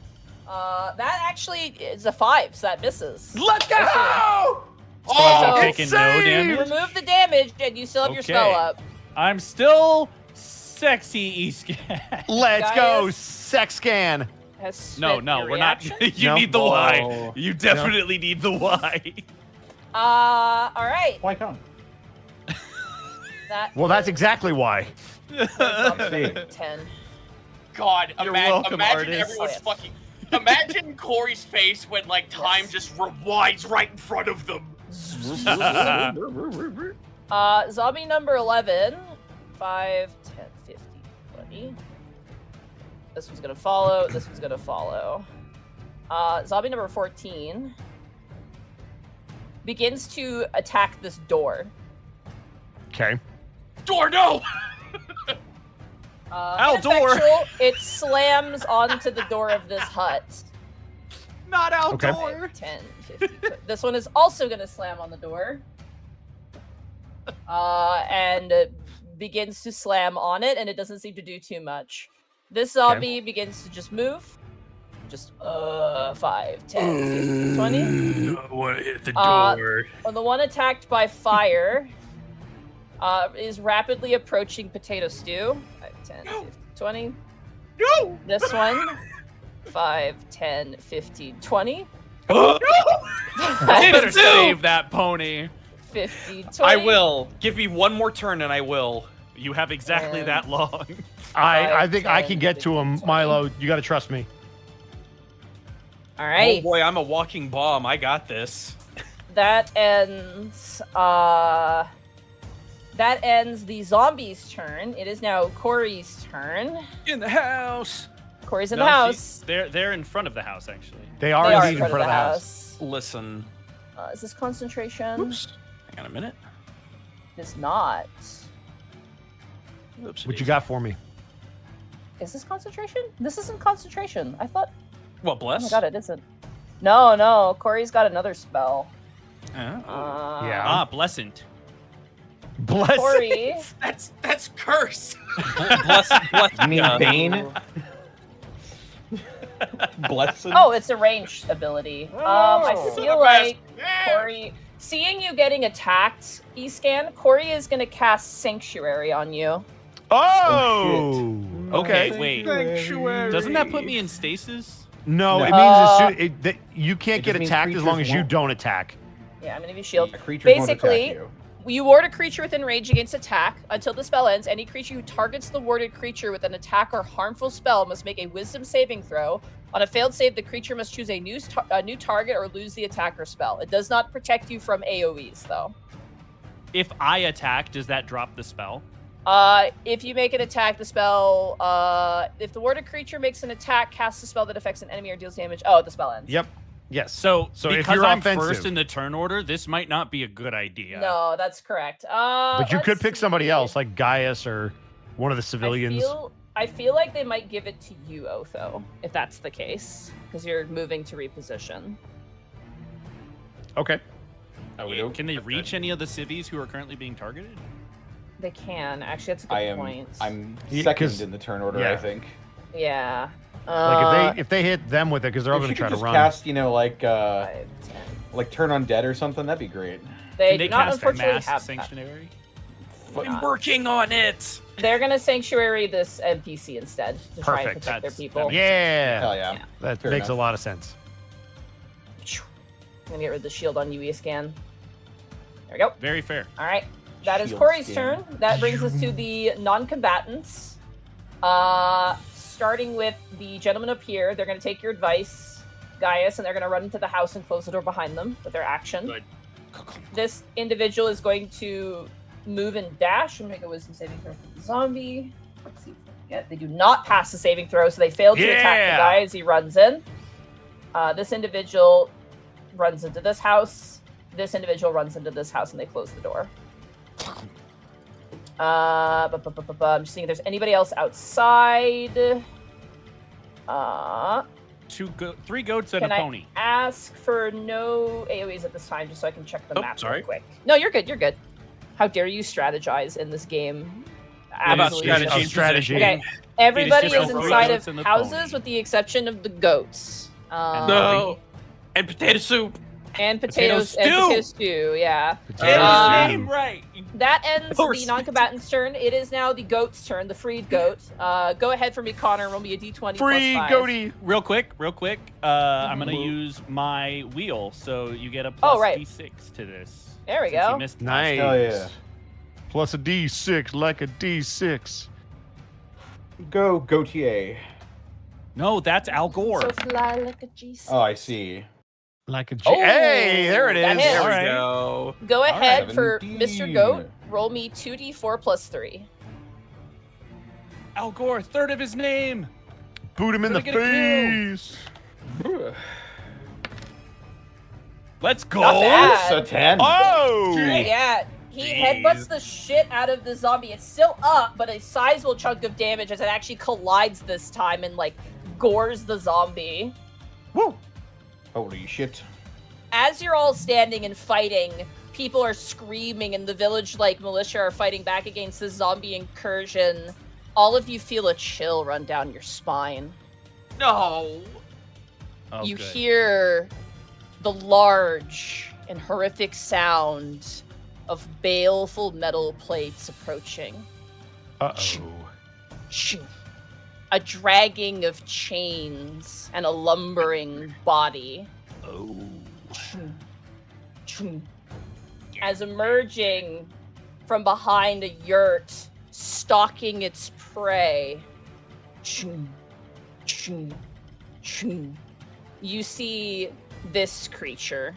That actually is a 5, so that misses. Let's go. Oh, So- Taking no damage. Remove the damage, and you still have your spell Okay. up. I'm still sexy Escan. Let's go. Gaius? Sex scan. Has No, spent your we're not. reaction. You No. need the Y. Whoa. You definitely need the Y. All right. Why can't? That Well, that's exactly why. See. 10. God, You're welcome, imagine artist. everyone's Yes. fucking. Imagine Corey's face when like time just rewinds right in front of them. Zombie number 11. 5, 10, 15, 20. This one's gonna follow. This one's gonna follow. Zombie number 14 begins to attack this door. Okay. Door, no! Ow, door. Ineffectual, it slams onto the door of this hut. Not Okay. outdoor. 10, 15. This one is also going to slam on the door. And begins to slam on it, and it doesn't seem to do too much. This zombie begins to just move. Just 5, 10, 15, 20. I want to hit the Uh, door. Well, the one attacked by fire is rapidly approaching Potato Stew. 5, 10, 15, 20. No! This one, 5, 10, 15, 20. I better save that pony. 15, 20. I will. Give me one more turn and I will. You have exactly And- that long. I think I 10, can get to him, 15, Milo. You got to trust me. All right. Oh boy, I'm a walking bomb. I got this. That ends. That ends the zombie's turn. It is now Korri's turn. In the house. Korri's in No, the she- house. They're in front of the house, actually. They are They are indeed in front of the house. Listen. Is this concentration? Oops. Hang on a minute. It's not. Oops. What you got for me? Is this concentration? This isn't concentration. I thought. What, Oh bless? my god, it isn't. No. Korri's got another spell. Oh. Yeah. Ah, blessed. Bless. Korri. That's curse. Bless. You mean Bane? Blessed. Oh, it's a ranged ability. I Oh. feel like Korri, seeing you getting attacked, E-scan, Korri is gonna cast Sanctuary on you. Oh. Okay, Okay. wait. Doesn't that put me in stasis? No, No. it means as soon, that you can't It get just means attacked as long as creatures you won't. don't attack. Yeah, I'm gonna give you shield. A creature Basically, won't attack you. You ward a creature within range against attack. Until the spell ends, any creature who targets the warded creature with an attack or harmful spell must make a wisdom saving throw. On a failed save, the creature must choose a new target or lose the attack or spell. It does not protect you from AoEs, though. If I attack, does that drop the spell? If you make an attack, the spell, if the warded creature makes an attack, casts a spell that affects an enemy or deals damage. Oh, the spell ends. Yep. Yes. So if because you're I'm offensive, first in the turn order, this might not be a good idea. No, that's correct. but you could let's pick somebody see. else, like Gaius or one of the civilians. I feel like they might give it to you, Otho, if that's the case, because you're moving to reposition. Okay. Can they reach any of the civvies who are currently being targeted? They can. Actually, that's a good point. I'm Yeah, second 'cause- in the turn order, yeah. I think. Yeah. Like if they hit them with it, because they're all If going you to try could to just run. cast, 5, 10. like turn on dead or something, that'd be great. They Can do they not cast unfortunately mass have that. sanctuary? I'm working on it. They're gonna sanctuary this NPC instead to try and Perfect. protect their That's- people. that Yeah. Hell yeah. That Fair makes enough. a lot of sense. I'm gonna get rid of the shield on UE scan. There we go. Very fair. All right. That is Shield Corey's scan. turn. That brings us to the non-combatants. Starting with the gentleman up here, they're going to take your advice, Gaius, and they're going to run into the house and close the door behind them with their action. Good. This individual is going to move and dash and make a wisdom saving throw for the zombie. Let's see if they get. They do not pass the saving throw, so they fail to attack the guy as he runs in. This individual runs into this house. This individual runs into this house, and they close the door. I'm just seeing if there's anybody else outside. Three goats and a pony. Ask for no AoEs at this time, just so I can check the map sorry. real quick. No, you're good. You're good. How dare you strategize in this game? About Absolutely. strategy. Okay, everybody just is the inside goats of and the houses pony. with the exception of the goats. No. And potato soup. And Potato potatoes and stew. potato stew, yeah. Potato Name right. That ends Oh, the non-combatant's turn. It is now the goat's turn, the freed goat. Go ahead for me, Connor, and roll me a d20 Free plus 5. goatee. Real quick. I'm gonna use my wheel, so you get a plus d6 to this. There we since go. you missed Nice. Hell yeah. Plus a D6, like a D6. Go Gautier. No, that's Al Gore. So fly like a G6. Oh, I see. Like a G. Oh, hey, there it that is. hits. There All we right. go. Go ahead right. for 17. Mr. Goat. Roll me 2d4 plus 3. Al Gore, third of his name. Boot him in the Gonna get a face. Let's go. Not bad. It's a 10. Oh! Yeah, he Jeez. headbutts the shit out of the zombie. It's still up, but a sizable chunk of damage as it actually collides this time and like gores the zombie. Woo. Holy shit. As you're all standing and fighting, people are screaming and the village like militia are fighting back against this zombie incursion. All of you feel a chill run down your spine. No. Oh, You good. hear the large and horrific sound of baleful metal plates approaching. Uh-oh. Shoo. A dragging of chains and a lumbering body. Oh. Shoo. Shoo. As emerging from behind a yurt, stalking its prey. Shoo. Shoo. Shoo. You see this creature.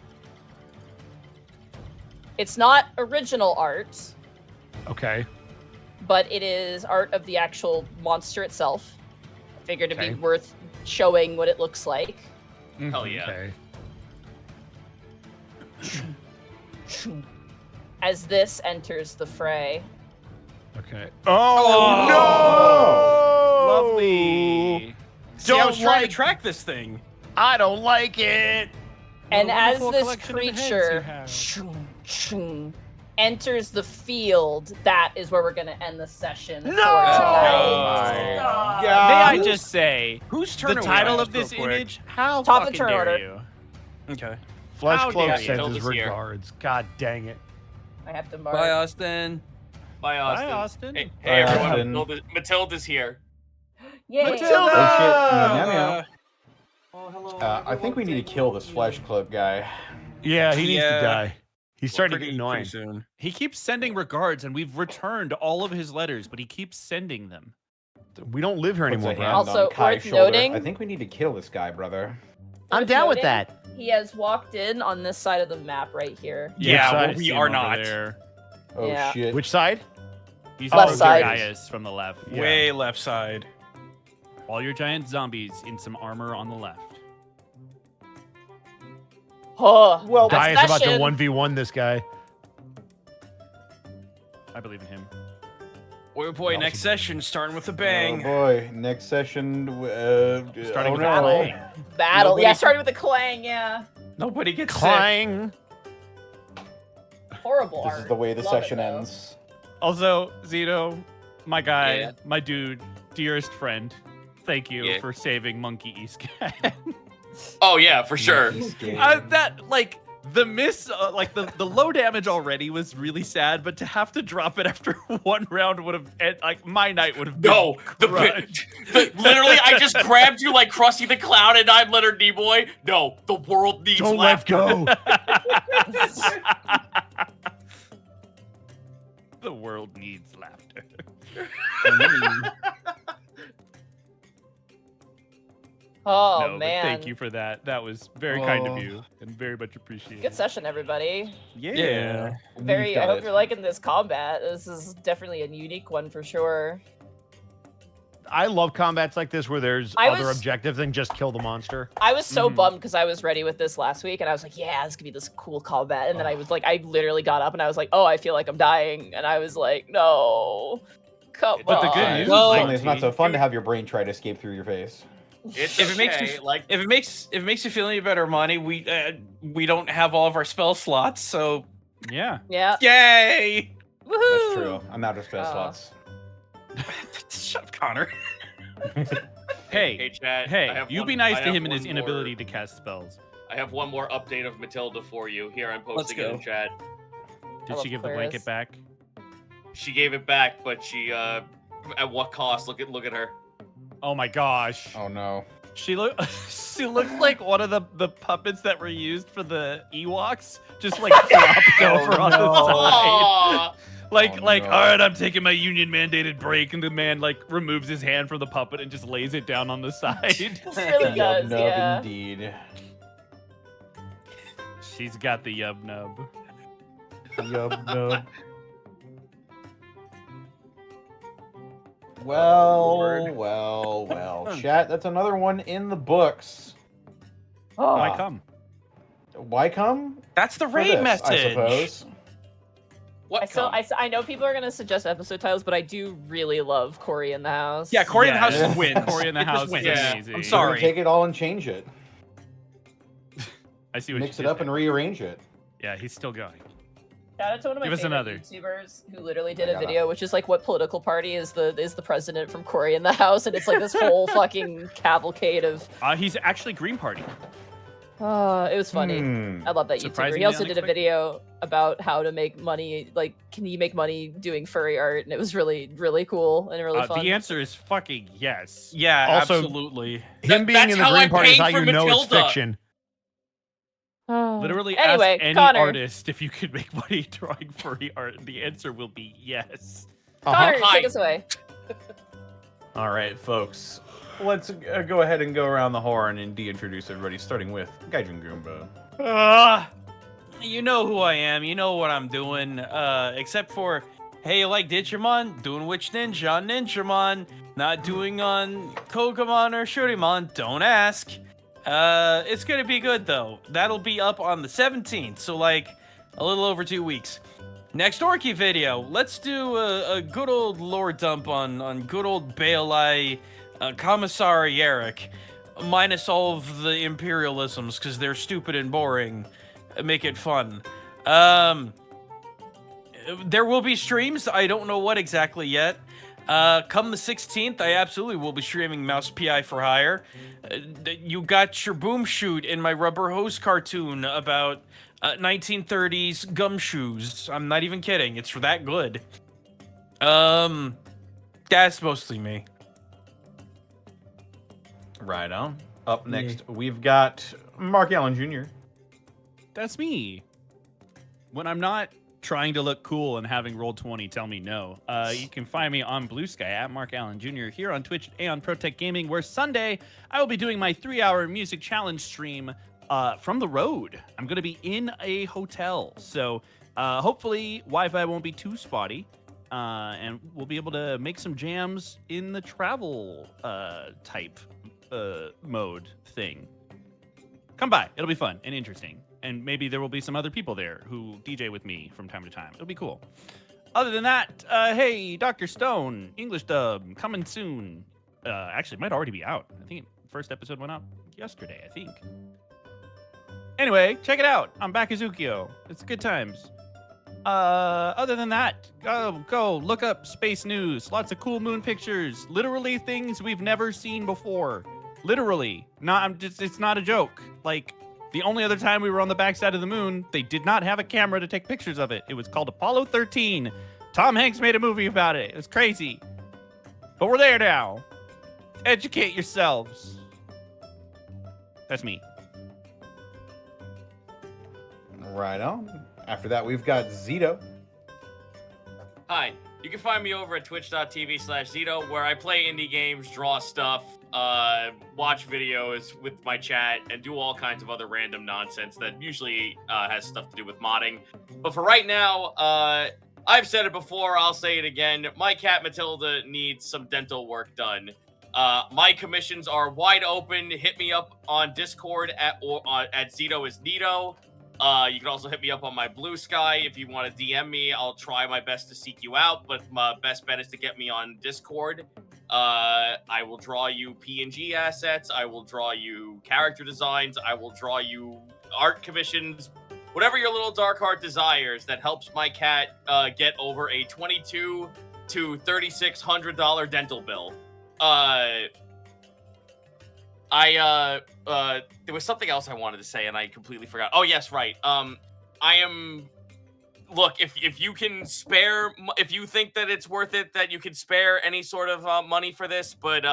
It's not original art, Okay. but it is art of the actual monster itself. I figured it'd Okay. be worth showing what it looks like. Hell yeah. Okay. As this enters the fray. Okay. Oh, no! Lovely. See, I was Don't trying like- to track this thing. I don't like it. And What a as wonderful this collection of heads you creature have. enters the field, that is where we're going to end the session for No! tonight. May I just say, Whose turn the are we title on, of this real quick? image? How Top of the fucking turn dare order. you? Okay. Flesh How Cloak dare you. sends Build his this here. regards. God dang it. I have to mark. Bye, Austin. Bye, Austin. Bye, Austin. Hey, Bye, everyone. Austin. Matilda's here. Yay. Matilda! Oh shit. Meow, meow. Oh, hello. I think we need to kill this Flesh Club guy. Yeah, he needs to Yeah. die. He's starting to Pretty- get annoying. pretty soon. He keeps sending regards, and we've returned all of his letters, but he keeps sending them. We don't live here Puts anymore, a bro. hand Also, on Kai's worth shoulder. noting- I think we need to kill this guy, brother. I'm Worth down with noting, that. He has walked in on this side of the map right here. Yeah, side? well, I we see him are over not. there. Oh Yeah. shit. Which side? He's Left on side. Gaius from the left. Yeah. Way left side. All your giant zombies in some armor on the left. Oh, Well, Guy is about to session. 1v1 this guy. I believe in him. Boy, oh boy, next session starting with a Oh bang. boy, next session. Starting with no. a clang. Battle. Nobody- Yeah, starting with the clang, yeah. Nobody gets sick. Clang. Horrible This art. is the way the Love it, session though. ends. Also, Zito, my guy, Yeah. my dude, dearest friend, thank you Yeah. for saving Monkey East. Oh yeah, for sure. That like the miss, the low damage already was really sad, but to have to drop it after one round would have like my night would have been No, crushed. literally, I just grabbed you like Krusty the Clown, and I'm Leonard Nimoy. No, the world needs Don't let laughter. go. The world needs laughter. Oh no, but man. thank you for that. That was very kind of you and very much appreciated. Good session, everybody. Yeah. Very. I got hope it. you're liking this combat. This is definitely a unique one for sure. I love combats like this where there's I other was- objectives than just kill the monster. I was so bummed because I was ready with this last week, and I was like, "Yeah, this could be this cool combat." And then I was like, I literally got up and I was like, "Oh, I feel like I'm dying," and I was like, "No, come But the on." good news Well, is, Only it's not so fun to have your brain try to escape through your face. It's If it makes okay, you like if it makes you feel any better, Monty, we don't have all of our spell slots, so Yeah. Yeah. yay! Woohoo! That's true. I'm out of spell Oh. slots. Shut up, Connor. Hey, chat. I hey, have you one- be nice I to have him and his one inability more- to cast spells. I have one more update of Matilda for you. Here, I'm Let's posting it in go. chat. Did love she give the Claris. blanket back? She gave it back, but she at what cost? Look at her. Oh my gosh. Oh no. She she looks like one of the puppets that were used for the Ewoks, just like flopped over on the side. Aw. Like, Oh, like, no. all right, I'm taking my union mandated break, and the man like removes his hand from the puppet and just lays it down on the side. It really does, Nub yeah. indeed. She's got the yub nub. Yub nub. Well, Lord. well. Chat, that's another one in the books. Oh, Why come? Why come? That's the For raid this, message. I suppose. What? I know people are gonna suggest episode titles, but I do really love Korri in the house. Yeah, Corey in the Yes. house wins. Corey in the It just house wins. is Yeah. amazing. I'm We're sorry. gonna take it all and change it. I see what Mix you it did up and there. rearrange it. Yeah, he's still going. Shout out to one of my Give us favorite another. YouTubers who literally did a gotta- video, which is like, what political party is the president from Korri in the house, and it's like this whole fucking cavalcade of. He's actually Green Party. It was funny. I love that YouTuber. Surprisingly He also did a unexpected. video about how to make money. Like, can you make money doing furry art? And it was really, really cool and really fun. The answer is fucking yes. Yeah, Also- absolutely. Him being that's in the how Green I'm Party is paying how for you know it's Matilda. fiction. Literally Anyway, ask any Connor. artist if you could make money drawing furry art, and the answer will be yes. Connor, Hi. take us away. All right, folks. Let's go ahead and go around the horn and de-introduce everybody, starting with Gaijin Goomba. You know who I am. You know what I'm doing. Except for, hey, you like Digimon? Doing Witch Ninja on Ninjamon. Not doing on Kogamon or Shurimon. Don't ask. It's gonna be good though. That'll be up on the 17th, so like a little over 2 weeks. Next Orky video, let's do a good old lore dump on good old Baelai, Commissary Eric, minus all of the imperialisms because they're stupid and boring. Make it fun. There will be streams. I don't know what exactly yet. Come the 16th, I absolutely will be streaming Mouse PI for Hire. You got your boom shoot in my rubber hose cartoon about 1930s gumshoes. I'm not even kidding. It's that good. That's mostly me. Right on. Up next, we've got Mark Allen Jr. That's me. When I'm not trying to look cool and having Roll20 tell me no, you can find me on Blue Sky at Mark Allen Jr. here on Twitch and on Protect Gaming, where Sunday I will be doing my 3-hour music challenge stream from the road. I'm going to be in a hotel, so hopefully Wi-Fi won't be too spotty, and we'll be able to make some jams in the travel type mode thing. Come by. It'll be fun and interesting. And maybe there will be some other people there who DJ with me from time to time. It'll be cool. Other than that, hey, Dr. Stone, English dub, coming soon. Actually, it might already be out. I think first episode went out yesterday, I think. Anyway, check it out. I'm back as Ukio. It's good times. Other than that, go look up space news. Lots of cool moon pictures. Literally things we've never seen before. Literally. It's not a joke. Like, the only other time we were on the backside of the moon, they did not have a camera to take pictures of it. It was called Apollo 13. Tom Hanks made a movie about it. It was crazy. But we're there now. Educate yourselves. That's me. Right on. After that, we've got Zito. Hi, you can find me over at twitch.tv/Zito, where I play indie games, draw stuff, watch videos with my chat, and do all kinds of other random nonsense that usually has stuff to do with modding. But for right now, I've said it before, I'll say it again. My cat Matilda needs some dental work done. My commissions are wide open. Hit me up on Discord at Zito is Nito. You can also hit me up on my Blue Sky if you want to DM me. I'll try my best to seek you out, but my best bet is to get me on Discord. I will draw you PNG assets. I will draw you character designs. I will draw you art commissions. Whatever your little dark heart desires that helps my cat get over a $2,200 to $3,600 dental bill. There was something else I wanted to say and I completely forgot. Oh yes, right. Look, if you can spare, if you think that it's worth it, that you can spare any sort of money for this, but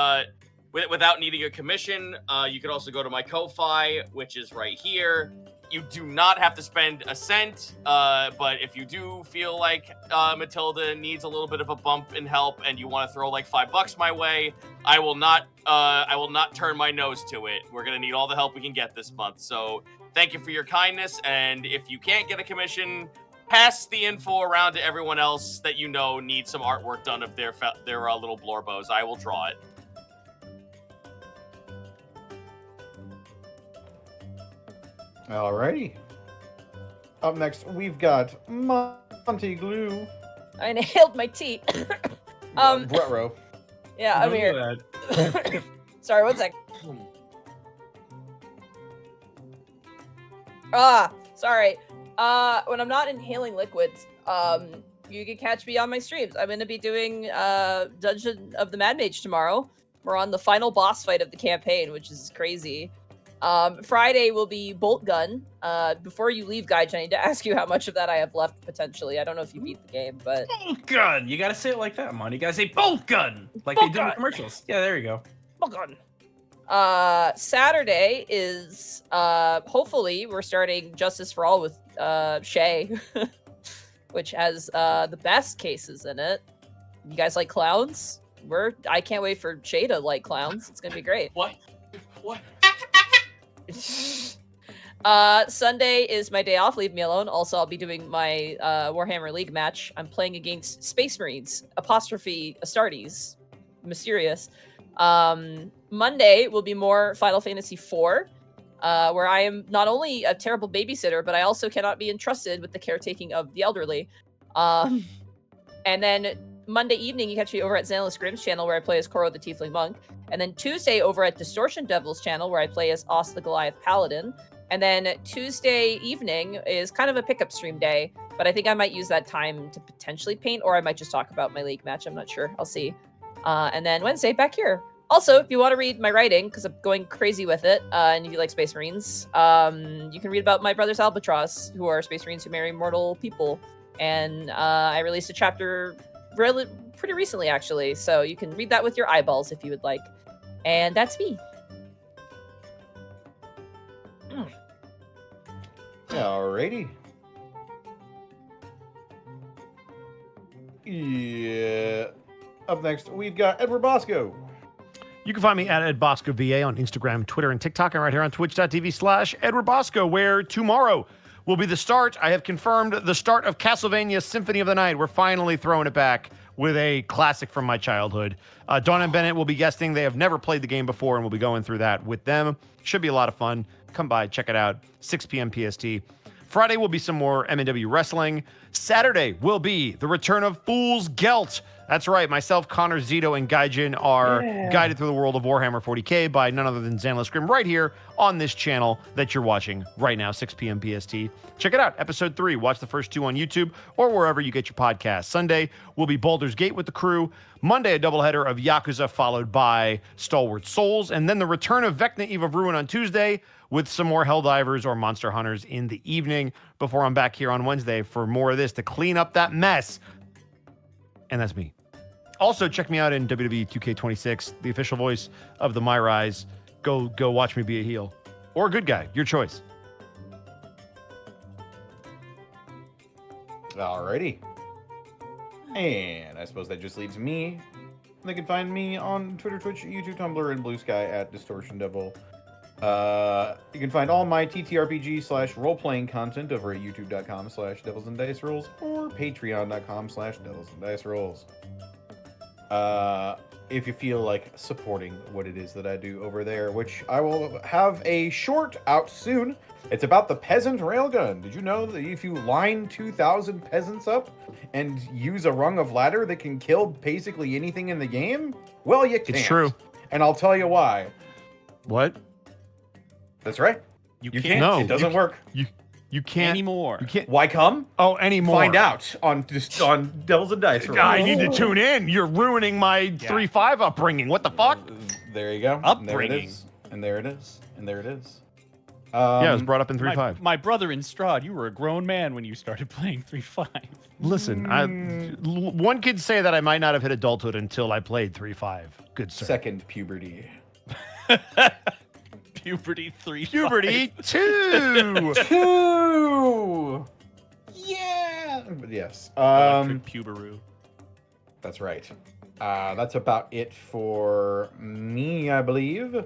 without needing a commission, you could also go to my Ko-Fi, which is right here. You do not have to spend a cent, but if you do feel like Matilda needs a little bit of a bump in help and you want to throw like $5 my way, I will not turn my nose to it. We're gonna need all the help we can get this month. So thank you for your kindness, and if you can't get a commission, pass the info around to everyone else that you know needs some artwork done of their little blorbos. I will draw it. Alrighty. Up next, we've got Monty Glue. I inhaled my teeth. Brutro. Yeah, I'm here. Sorry, one sec. Sorry. When I'm not inhaling liquids, you can catch me on my streams. I'm gonna be doing Dungeon of the Mad Mage tomorrow. We're on the final boss fight of the campaign, which is crazy. Friday will be Bolt Gun. Before you leave, Gaij, I need to ask you how much of that I have left potentially. I don't know if you beat the game, but Bolt gun. You gotta say it like that, man. You gotta say bolt gun, like Bolt they do in gun. the commercials. Yeah, there you go. Bolt Gun. Saturday is hopefully we're starting Justice for All with Shay, which has the best cases in it. You guys like clowns? I can't wait for Shay to like clowns. It's gonna be great. What? Sunday is my day off. Leave me alone. Also, I'll be doing my Warhammer League match. I'm playing against Space Marines, apostrophe Astartes, mysterious. Monday will be more Final Fantasy IV, where I am not only a terrible babysitter, but I also cannot be entrusted with the caretaking of the elderly. And then Monday evening, you catch me over at Xanalis Grimm's channel, where I play as Korri the Tiefling Monk. And then Tuesday over at Distortion Devil's channel, where I play as Os the Goliath Paladin. And then Tuesday evening is kind of a pickup stream day, but I think I might use that time to potentially paint, or I might just talk about my league match. I'm not sure. I'll see. And then Wednesday back here. Also, if you want to read my writing, because I'm going crazy with it, and if you like Space Marines, you can read about my brothers Albatross, who are Space Marines who marry mortal people. And I released a chapter pretty recently, actually, so you can read that with your eyeballs if you would like. And that's me. Alrighty. Yeah. Up next, we've got Edward Bosco. You can find me at EdBoscoVA on Instagram, Twitter, and TikTok, and right here on twitch.tv/Edward Bosco, where tomorrow will be the start. I have confirmed the start of Castlevania Symphony of the Night. We're finally throwing it back with a classic from my childhood. Dawn and Bennett will be guesting. They have never played the game before, and we'll be going through that with them. Should be a lot of fun. Come by, check it out. 6 p.m. PST. Friday will be some more MNW wrestling. Saturday will be the return of Fool's Gelt. That's right. Myself, Connor, Zito, and Gaijin are guided through the world of Warhammer 40k by none other than Xanalis Grimm right here on this channel that you're watching right now, 6 p.m. PST. Check it out. Episode 3. Watch the first 2 on YouTube or wherever you get your podcasts. Sunday will be Baldur's Gate with the crew. Monday, a doubleheader of Yakuza followed by Stalwart Souls. And then the return of Vecna Eve of Ruin on Tuesday with some more Helldivers or Monster Hunters in the evening before I'm back here on Wednesday for more of this to clean up that mess. And that's me. Also, check me out in WWE 2K26, the official voice of the My Rise. Go watch me be a heel. Or a good guy. Your choice. Alrighty. And I suppose that just leaves me They can find me on Twitter, Twitch, YouTube, Tumblr, and Blue Sky at Distortion Devil. You can find all my TTRPG / role-playing content over at youtube.com/Devils and Dice Rolls or patreon.com/Devils and Dice Rolls. If you feel like supporting what it is that I do over there, which I will have a short out soon. It's about the peasant railgun. Did you know that if you line 2,000 peasants up and use a rung of ladder that can kill basically anything in the game? Well, you can't. It's true. And I'll tell you why. What? That's right. You You can't can't. No, It doesn't work. You can't anymore. You can't. Why come? Oh, anymore. Find out on Devils and Dice Rolls. I need to tune in. You're ruining my 3-5 upbringing. What the fuck? There you go. Upbringing. There it is. And there it is. And there it is. Yeah, it was brought up in My, 3-5. my brother in Strahd, you were a grown man when you started playing 3-5. Listen, one could say that I might not have hit adulthood until I played 3-5. Good sir. Second puberty. Puberty 3-5. Puberty 2. 2. Yeah. But yes. Electric puberoo. That's right. That's about it for me, I believe.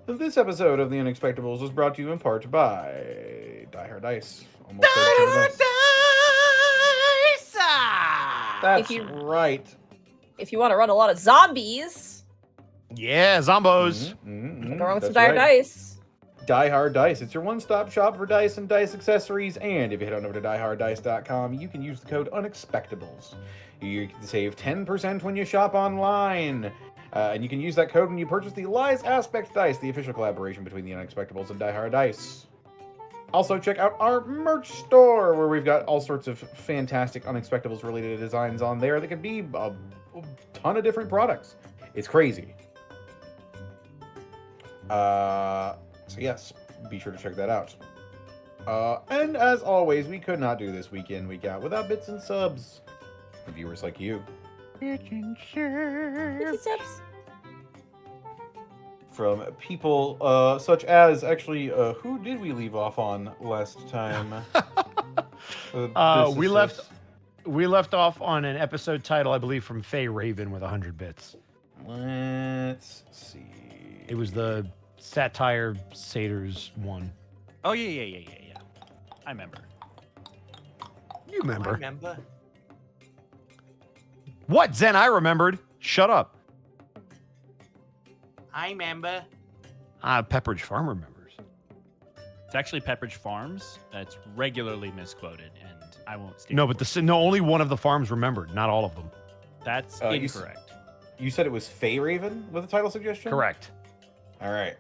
This episode of The Unexpectables was brought to you in part by Die Hard Dice. Almost Dice! That's If you- right. If you want to run a lot of zombies, Yeah, zombos. go wrong with some That's dire right. dice. Die Hard Dice. It's your one-stop shop for dice and dice accessories. And if you head on over to dieharddice.com, you can use the code Unexpectables. You can save 10% when you shop online. And you can use that code when you purchase the Lies Aspect Dice, the official collaboration between the Unexpectables and Die Hard Dice. Also, check out our merch store, where we've got all sorts of fantastic Unexpectables-related designs on there that can be a ton of different products. It's crazy. So yes, be sure to check that out. And as always, we could not do this week in, week out without bits and subs. For viewers like you. Mickey subs. From people such as, actually, who did we leave off on last time? We left off on an episode title, I believe, from Faye Raven with 100 bits. Let's see. It was the Satire Satyrs one. Oh, yeah. I remember. You remember? Remember? What, Zen? I remembered. Shut up. I remember. Pepperidge Farm remembers. It's actually Pepperidge Farms. That's regularly misquoted, and I won't stand No, for but it. only one of the farms remembered, not all of them. That's You incorrect. You said it was Faye Raven with a title suggestion? Correct. All right.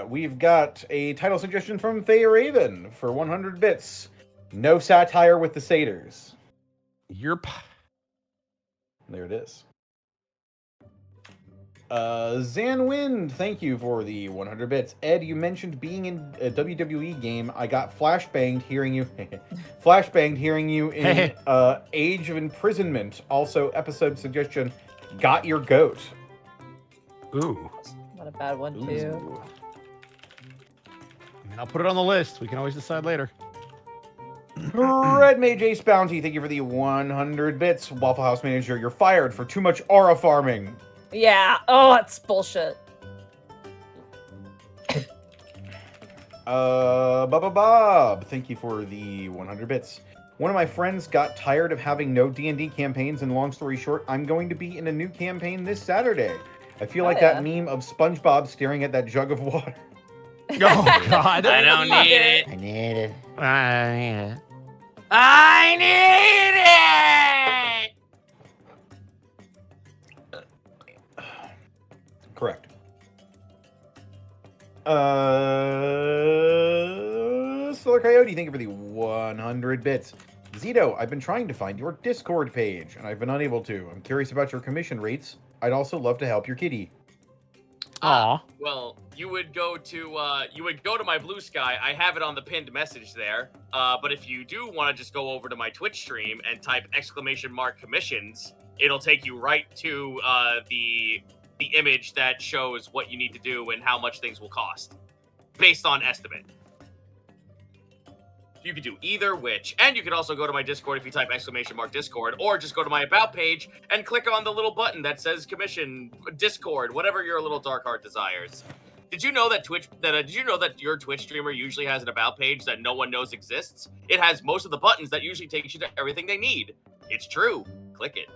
We've got a title suggestion from Faye Raven for 100 bits. No satire with the satyrs. Yerp. There it is. Zan Wind, thank you for the 100 bits. Ed, you mentioned being in a WWE game. I got flashbanged hearing you. Flashbanged hearing you in Age of Imprisonment. Also, episode suggestion. Got your goat. Ooh. Not a bad one, too. I mean, I'll put it on the list. We can always decide later. Red Mage Ace Bounty, thank you for the 100 bits. Waffle House Manager, you're fired for too much aura farming. Yeah. Oh, that's bullshit. Bubba Bob, thank you for the 100 bits. One of my friends got tired of having no D&D campaigns, and long story short, I'm going to be in a new campaign this Saturday. I feel like that meme of SpongeBob staring at that jug of water. Oh, God. I don't need it. I need it. Yeah. I need it. Correct. Solar Coyote, thank you for the 100 bits. Zito, I've been trying to find your Discord page, and I've been unable to. I'm curious about your commission rates. I'd also love to help your kitty. Aw. Well, you would go to my Blue Sky. I have it on the pinned message there. But if you do want to just go over to my Twitch stream and type !commissions, it'll take you right to the image that shows what you need to do and how much things will cost, based on estimate. You could do either which. And you can also go to my Discord if you type !Discord, or just go to my About page and click on the little button that says Commission, Discord, whatever your little dark heart desires. Did you know that did you know that your Twitch streamer usually has an About page that no one knows exists? It has most of the buttons that usually takes you to everything they need. It's true. Click it.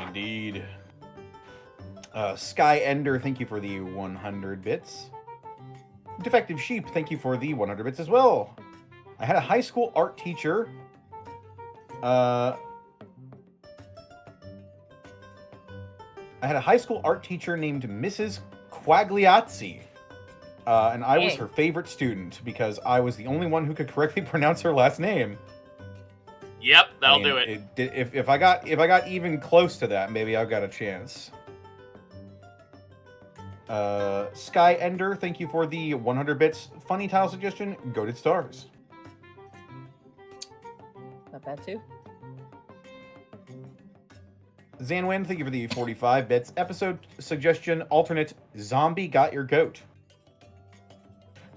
Indeed. Sky Ender, thank you for the 100 bits. Defective Sheep, thank you for the 100 bits as well. I had a high school art teacher. I had a high school art teacher named Mrs. Quagliazzi. And I was her favorite student because I was the only one who could correctly pronounce her last name. Yep, that'll do it. If I got even close to that, maybe I've got a chance. Sky Ender, thank you for the 100 bits. Funny tile suggestion, Goated Stars. Not bad too. Zanwin, thank you for the 45 bits. Episode suggestion, alternate, Zombie Got Your Goat.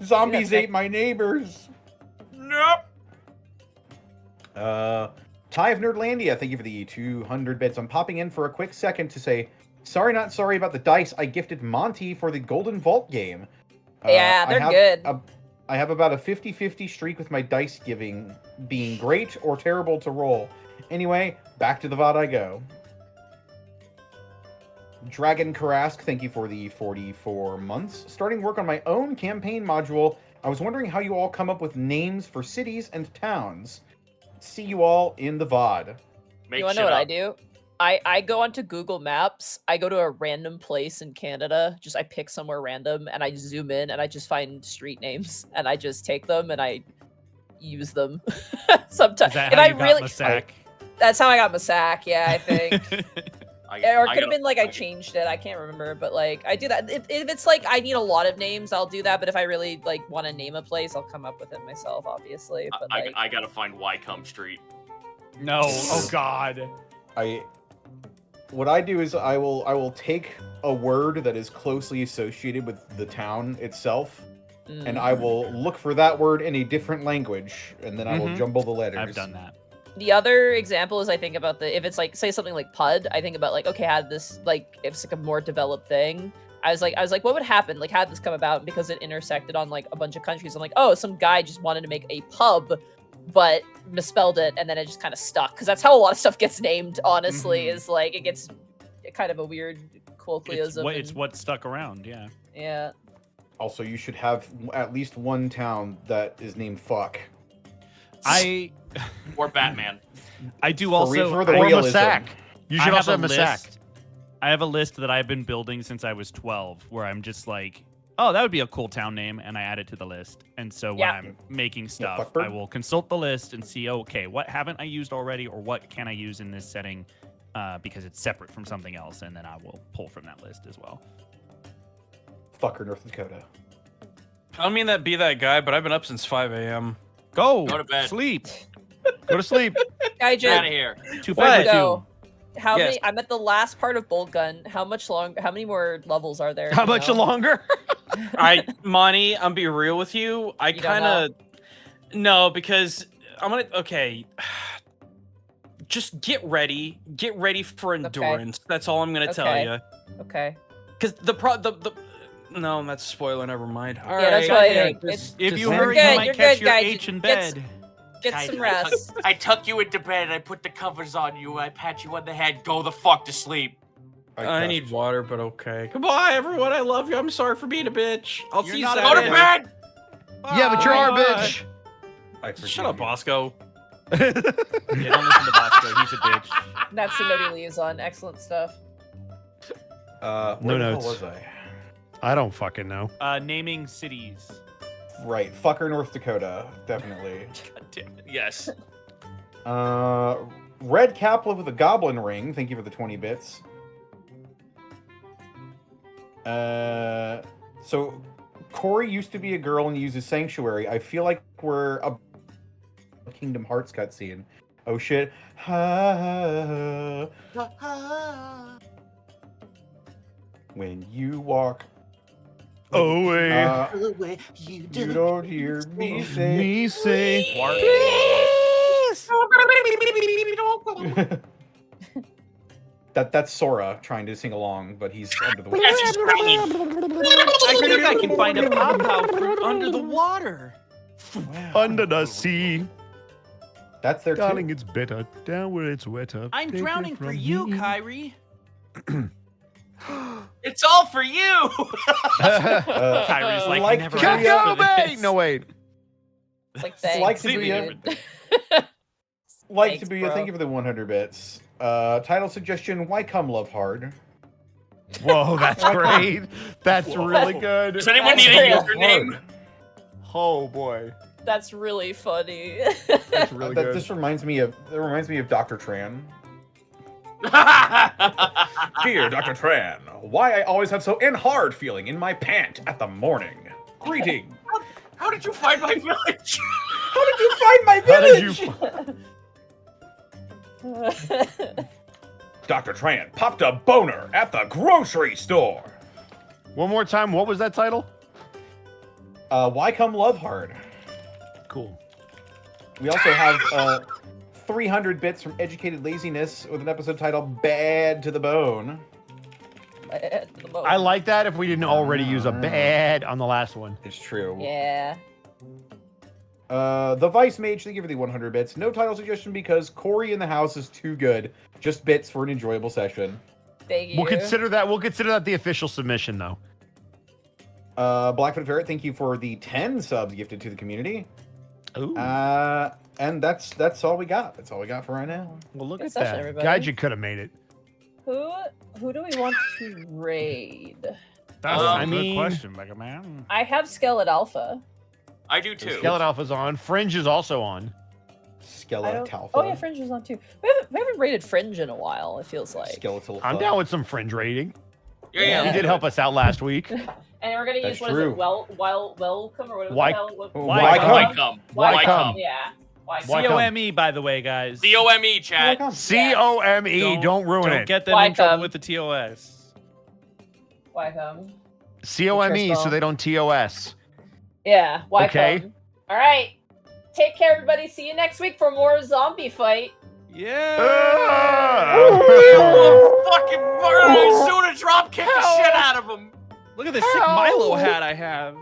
Zombies ate my neighbors. Nope. Ty of Nerdlandia, thank you for the 200 bits. I'm popping in for a quick second to say, sorry not sorry about the dice I gifted Monty for the Golden Vault game. Yeah, they're good. I have about a 50-50 streak with my dice giving being great or terrible to roll. Anyway, back to the VOD I go. Dragon Karask, thank you for the 44 months. Starting work on my own campaign module, I was wondering how you all come up with names for cities and towns. See you all in the VOD. You want to know what I do? I go onto Google Maps. I go to a random place in Canada. I pick somewhere random and I zoom in and I just find street names and I just take them and I use them sometimes. Is that if how I you got really, Masak? that's how I got Masak. Yeah, I think. Or it could have been like I got- changed it. I can't remember, but like I do that. If it's like I need a lot of names, I'll do that. But if I really like want to name a place, I'll come up with it myself, obviously. But I gotta find Wycombe Street. No. Oh God. What I do is I will take a word that is closely associated with the town itself, and I will look for that word in a different language, and then I will jumble the letters. I've done that. The other example is I think about if it's like, say something like PUD, I think about like, okay, had this, like, if it's like a more developed thing, I was like, what would happen? Like, how did this come about? And because it intersected on like a bunch of countries, I'm like, oh, some guy just wanted to make a pub, but misspelled it, and then it just kind of stuck. Because that's how a lot of stuff gets named, honestly, is like, it gets kind of a weird colloquialism. It's what stuck around, yeah. Yeah. Also, you should have at least one town that is named Fuck. Or Batman. I do also. For the Or realism. Masak. You should also have a Masak. list. I have a list that I've been building since I was 12, where I'm just like, oh, that would be a cool town name, and I add it to the list. And so when I'm making stuff, I will consult the list and see, okay, what haven't I used already, or what can I use in this setting, because it's separate from something else, and then I will pull from that list as well. Fucker, North Dakota. I don't mean that be that guy, but I've been up since 5 a.m. Go to bed. Sleep. Go to sleep. Guy Get out of here. 252. Go. How Yes. many? I'm at the last part of Bolt Gun. How many more levels are there? How You much know? longer? Monty, I'm be real with you. I You don't kind of no, because I'm gonna just get ready for endurance. That's all I'm gonna tell Okay. you. Okay. Because no, that's a spoiler. Never mind. All Yeah, that's right, what I yeah, think. just- If just- you You're hurry, good, you might you're catch good, your guy. H in Get- bed. Get some rest. I tuck you into bed. I put the covers on you. I pat you on the head. Go the fuck to sleep. I need water, but okay. Goodbye, everyone. I love you. I'm sorry for being a bitch. I'll You're see you not a Go to Saturday. bed. Yeah, but you're our Bye. bitch. Shut up, Bosco. Yeah, don't listen to Bosco. He's a bitch. That's the note he leaves on. Excellent stuff. Where No the hell notes. was I? I don't fucking know. Naming cities. Right, fucker North Dakota, definitely. God damn it. Yes. Red Caplet with a goblin ring. Thank you for the 20 bits. So Korri used to be a girl and uses Sanctuary. I feel like we're a Kingdom Hearts cutscene. Oh shit. When you walk Away. You don't hear me say. Me say. That's Sora trying to sing along, but he's under the water. As he's screaming. I think I can find a pow fruit under the water. Under the sea. That's their Darling, tune. it's better down where it's wetter. I'm Take it drowning for from you, me. Kyrie. It's all for you. Kyrie's like, like never to asked be a- for this. No, wait. It's like, Like thanks. to be a- dude. Like Thanks, to be bro. thank you for the 100 bits. Title suggestion: Why Come Love Hard? Whoa, that's great. That's really good. Does anyone That's need a real username? Oh boy, That's really funny. that's really good. This reminds me of Dr. Tran. Dear Dr. Tran, why I always have so hard feeling in my pant at the morning. Greeting. How did you find my village? How did you find my How did you village? Dr. Tran popped a boner at the grocery store. One more time. What was that title? Why Come Love Hard? Cool. We also have 300 bits from Educated Laziness with an episode titled Bad to the Bone. I like that if we didn't already use a bad on the last one. It's true. Yeah. The Vice Mage, thank you for the 100 bits. No title suggestion because Korri in the house is too good. Just bits for an enjoyable session. Thank you. We'll consider that the official submission though. Blackfoot Ferret, thank you for the 10 subs gifted to the community. Ooh. And that's all we got. That's all we got for right now. Well, look Good at session, that. everybody. Guys, you could have made it. Who do we want to raid? That's I a mean- good question, Mega Man. I have Skeleton Alpha. I do too. Skeleton Alpha's on. Fringe is also on. Skeletal. Oh yeah, Fringe is on too. We haven't raided Fringe in a while. It feels like. Skeletal. I'm down with some Fringe rating. Yeah. You did help us out last week. And we're gonna That's use what is true. it? Welcome or what? Why- Why Why come? come? Why come? Yeah. Why Why come? COME, by the way, guys. COME, chat. COME. Don't ruin Don't it. get them Why in trouble come? with the TOS. Why come? COME so they don't TOS. Yeah. Why Okay. come? All right. Take care, everybody. See you next week for more zombie fight. Yeah. Oh, fucking murder! Soon to drop kick the shit out of him. Look at the sick Milo hat I have.